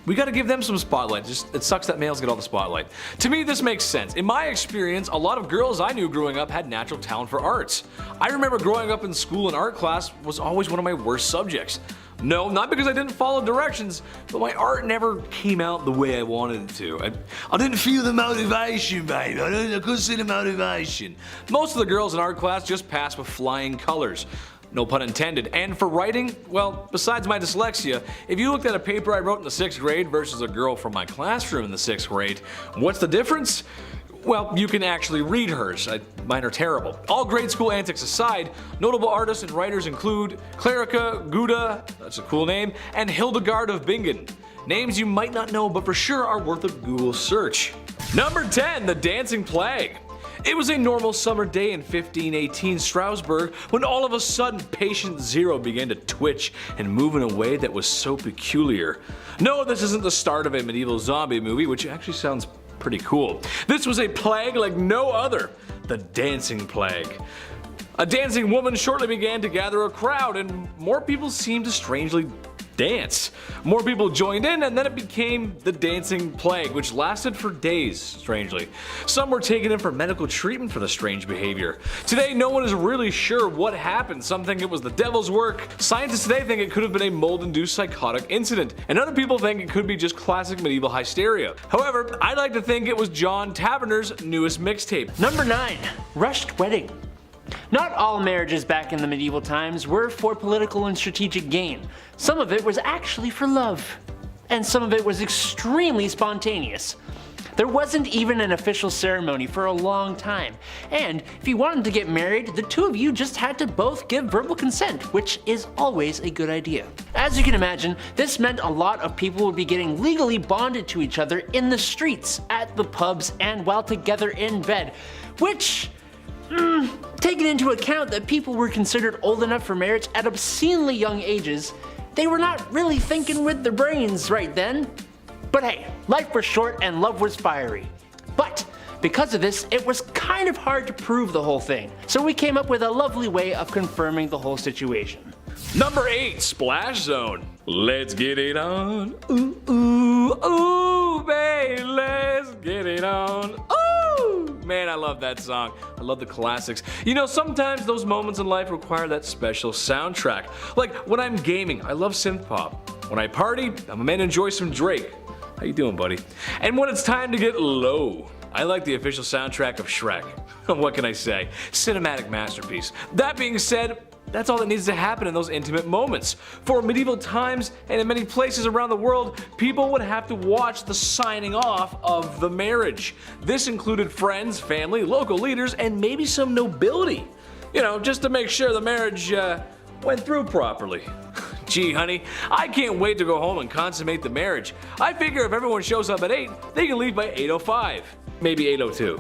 We gotta give them some spotlight. Just, it sucks that males get all the spotlight. To me, this makes sense. In my experience, a lot of girls I knew growing up had natural talent for arts. I remember growing up in school, and art class was always one of my worst subjects. No, not because I didn't follow directions, but my art never came out the way I wanted it to. I didn't feel the motivation, babe. I couldn't see the motivation. Most of the girls in art class just passed with flying colors. No pun intended. And for writing, well, besides my dyslexia, if you looked at a paper I wrote in the 6th grade versus a girl from my classroom in the 6th grade, what's the difference? Well, you can actually read hers. Mine are terrible. All grade school antics aside, notable artists and writers include Clerica Gouda, that's a cool name, and Hildegard of Bingen. Names you might not know, but for sure are worth a Google search. Number 10, the Dancing Plague. It was a normal summer day in 1518 Strasbourg when all of a sudden patient zero began to twitch and move in a way that was so peculiar. No, this isn't the start of a medieval zombie movie, which actually sounds pretty cool. This was a plague like no other, the Dancing Plague. A dancing woman shortly began to gather a crowd, and more people seemed to strangely dance. More people joined in, and then it became the Dancing Plague, which lasted for days, strangely. Some were taken in for medical treatment for the strange behavior. Today, no one is really sure what happened. Some think it was the devil's work. Scientists today think it could have been a mold-induced psychotic incident, and other people think it could be just classic medieval hysteria. However, I like to think it was John Taverner's newest mixtape. Number 9, rushed wedding. Not all marriages back in the medieval times were for political and strategic gain. Some of it was actually for love, and some of it was extremely spontaneous. There wasn't even an official ceremony for a long time, and if you wanted to get married, the two of you just had to both give verbal consent, which is always a good idea. As you can imagine, this meant a lot of people would be getting legally bonded to each other in the streets, at the pubs, and while together in bed, which, taking into account that people were considered old enough for marriage at obscenely young ages, they were not really thinking with their brains right then. But hey, life was short and love was fiery. But Because of this, it was kind of hard to prove the whole thing, so we came up with a lovely way of confirming the whole situation. Number 8, Splash Zone. Let's get it on. Ooh, ooh, ooh, babe, let's get it on. Ooh! Man, I love that song. I love the classics. You know, sometimes those moments in life require that special soundtrack. Like when I'm gaming, I love synth pop. When I party, I'm a man who enjoys some Drake. How you doing, buddy? And when it's time to get low, I like the official soundtrack of Shrek. What can I say? Cinematic masterpiece. That being said, that's all that needs to happen in those intimate moments. For medieval times and in many places around the world, people would have to watch the signing off of the marriage. This included friends, family, local leaders, and maybe some nobility. You know, just to make sure the marriage went through properly. Gee, honey, I can't wait to go home and consummate the marriage. I figure if everyone shows up at 8, they can leave by 8:05. Maybe 8:02.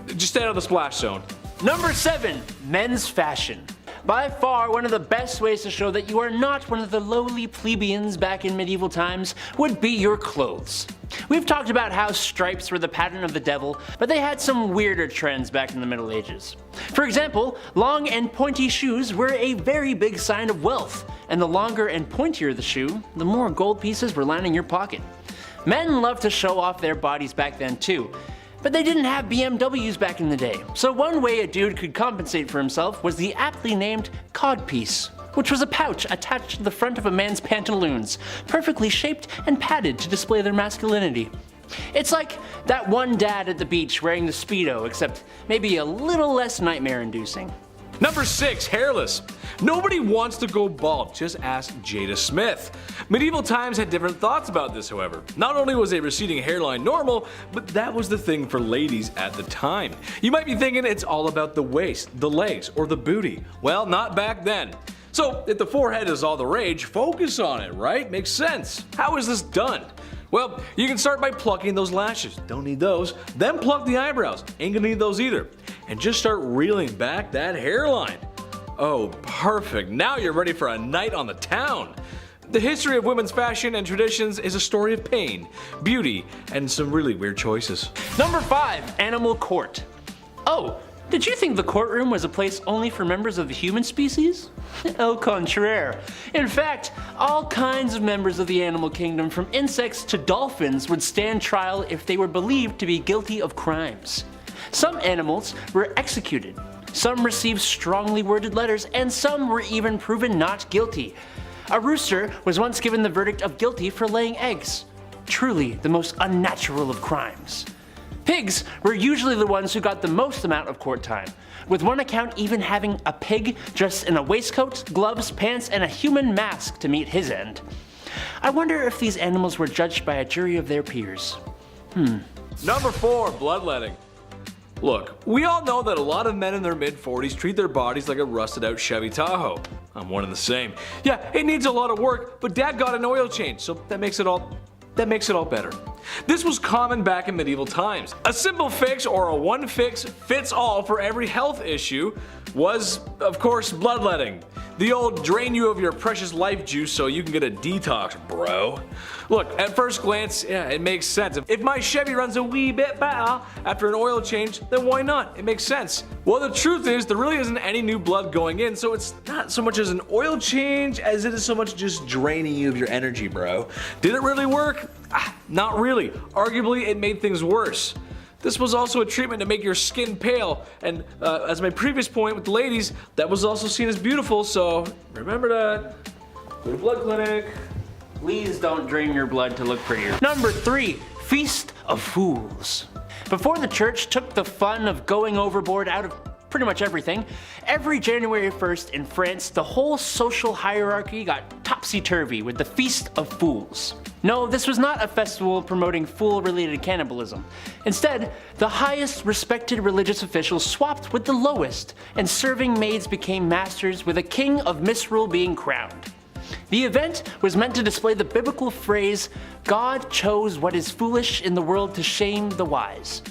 Just stay out of the splash zone. Number 7, men's fashion. By far, one of the best ways to show that you are not one of the lowly plebeians back in medieval times would be your clothes. We've talked about how stripes were the pattern of the devil, but they had some weirder trends back in the Middle Ages. For example, long and pointy shoes were a very big sign of wealth, and the longer and pointier the shoe, the more gold pieces were lining your pocket. Men loved to show off their bodies back then too, but they didn't have BMWs back in the day, so one way a dude could compensate for himself was the aptly named codpiece, which was a pouch attached to the front of a man's pantaloons, perfectly shaped and padded to display their masculinity. It's like that one dad at the beach wearing the Speedo, except maybe a little less nightmare-inducing. Number 6, hairless. Nobody wants to go bald, just ask Jada Smith. Medieval times had different thoughts about this, however. Not only was a receding hairline normal, but that was the thing for ladies at the time. You might be thinking it's all about the waist, the legs, or the booty. Well, not back then. So, if the forehead is all the rage, focus on it, right? Makes sense. How is this done? Well, you can start by plucking those lashes. Don't need those. Then pluck the eyebrows. Ain't gonna need those either. And just start reeling back that hairline. Oh, perfect. Now you're ready for a night on the town. The history of women's fashion and traditions is a story of pain, beauty, and some really weird choices. Number 5, animal court. Oh, did you think the courtroom was a place only for members of the human species? Au contraire. In fact, all kinds of members of the animal kingdom, from insects to dolphins, would stand trial if they were believed to be guilty of crimes. Some animals were executed, some received strongly worded letters, and some were even proven not guilty. A rooster was once given the verdict of guilty for laying eggs. Truly the most unnatural of crimes. Pigs were usually the ones who got the most amount of court time, with one account even having a pig dressed in a waistcoat, gloves, pants, and a human mask to meet his end. I wonder if these animals were judged by a jury of their peers. Number 4, bloodletting. Look, we all know that a lot of men in their mid-40s treat their bodies like a rusted out Chevy Tahoe. I'm one and the same. Yeah, it needs a lot of work, but Dad got an oil change, so that makes it all better. This was common back in medieval times. A simple fix or a one fix fits all for every health issue was, of course, bloodletting. The old drain you of your precious life juice so you can get a detox, bro. Look, at first glance, yeah, it makes sense. If my Chevy runs a wee bit better after an oil change, then why not? It makes sense. Well, the truth is, there really isn't any new blood going in, so it's not so much as an oil change as it is so much just draining you of your energy, bro. Did it really work? Not really. Arguably, it made things worse. This was also a treatment to make your skin pale, and as my previous point with the ladies, that was also seen as beautiful, so remember that. Go to blood clinic. Please don't drain your blood to look prettier. Number 3, Feast of Fools. Before the church took the fun of going overboard out of pretty much everything, every January 1st in France, the whole social hierarchy got topsy-turvy with the Feast of Fools. No, this was not a festival promoting fool-related cannibalism. Instead, the highest respected religious officials swapped with the lowest, and serving maids became masters, with a king of misrule being crowned. The event was meant to display the biblical phrase, "God chose what is foolish in the world to shame the wise,"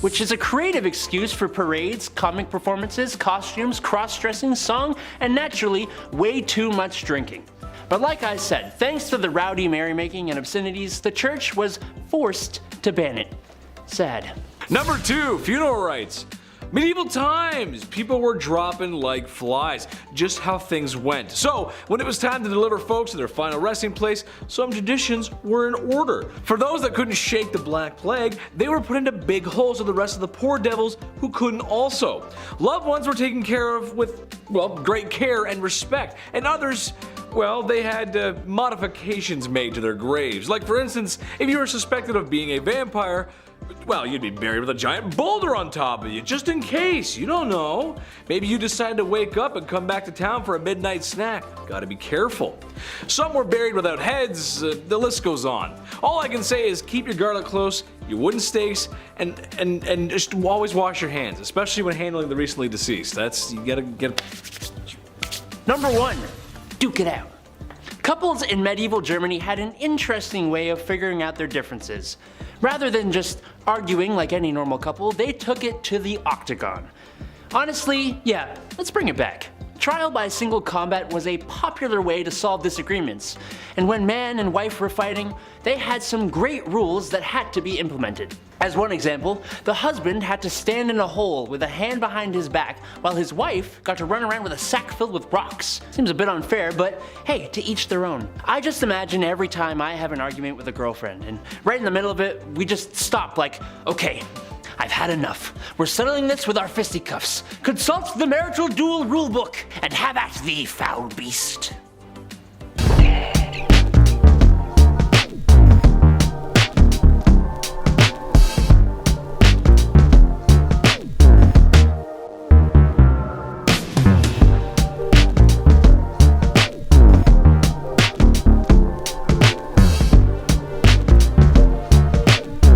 which is a creative excuse for parades, comic performances, costumes, cross-dressing, song, and naturally, way too much drinking. But like I said, thanks to the rowdy merrymaking and obscenities, the church was forced to ban it. Sad. Number 2, funeral rites. Medieval times, people were dropping like flies, just how things went. So, when it was time to deliver folks to their final resting place, some traditions were in order. For those that couldn't shake the Black Plague, they were put into big holes with the rest of the poor devils who couldn't also. Loved ones were taken care of with, well, great care and respect, and others, well, they had modifications made to their graves. Like for instance, if you were suspected of being a vampire, well, you'd be buried with a giant boulder on top of you, just in case, you don't know. Maybe you decide to wake up and come back to town for a midnight snack. Gotta be careful. Some were buried without heads, the list goes on. All I can say is keep your garlic close, your wooden stakes, and just always wash your hands, especially when handling the recently deceased. You gotta get... Number 1. Duke it out. Couples in medieval Germany had an interesting way of figuring out their differences. Rather than just arguing like any normal couple, they took it to the octagon. Honestly, yeah, let's bring it back. Trial by single combat was a popular way to solve disagreements, and when man and wife were fighting, they had some great rules that had to be implemented. As one example, the husband had to stand in a hole with a hand behind his back, while his wife got to run around with a sack filled with rocks. Seems a bit unfair, but hey, to each their own. I just imagine every time I have an argument with a girlfriend, and right in the middle of it, we just stop like, okay, I've had enough. We're settling this with our fisticuffs. Consult the marital duel rulebook, and have at thee, foul beast.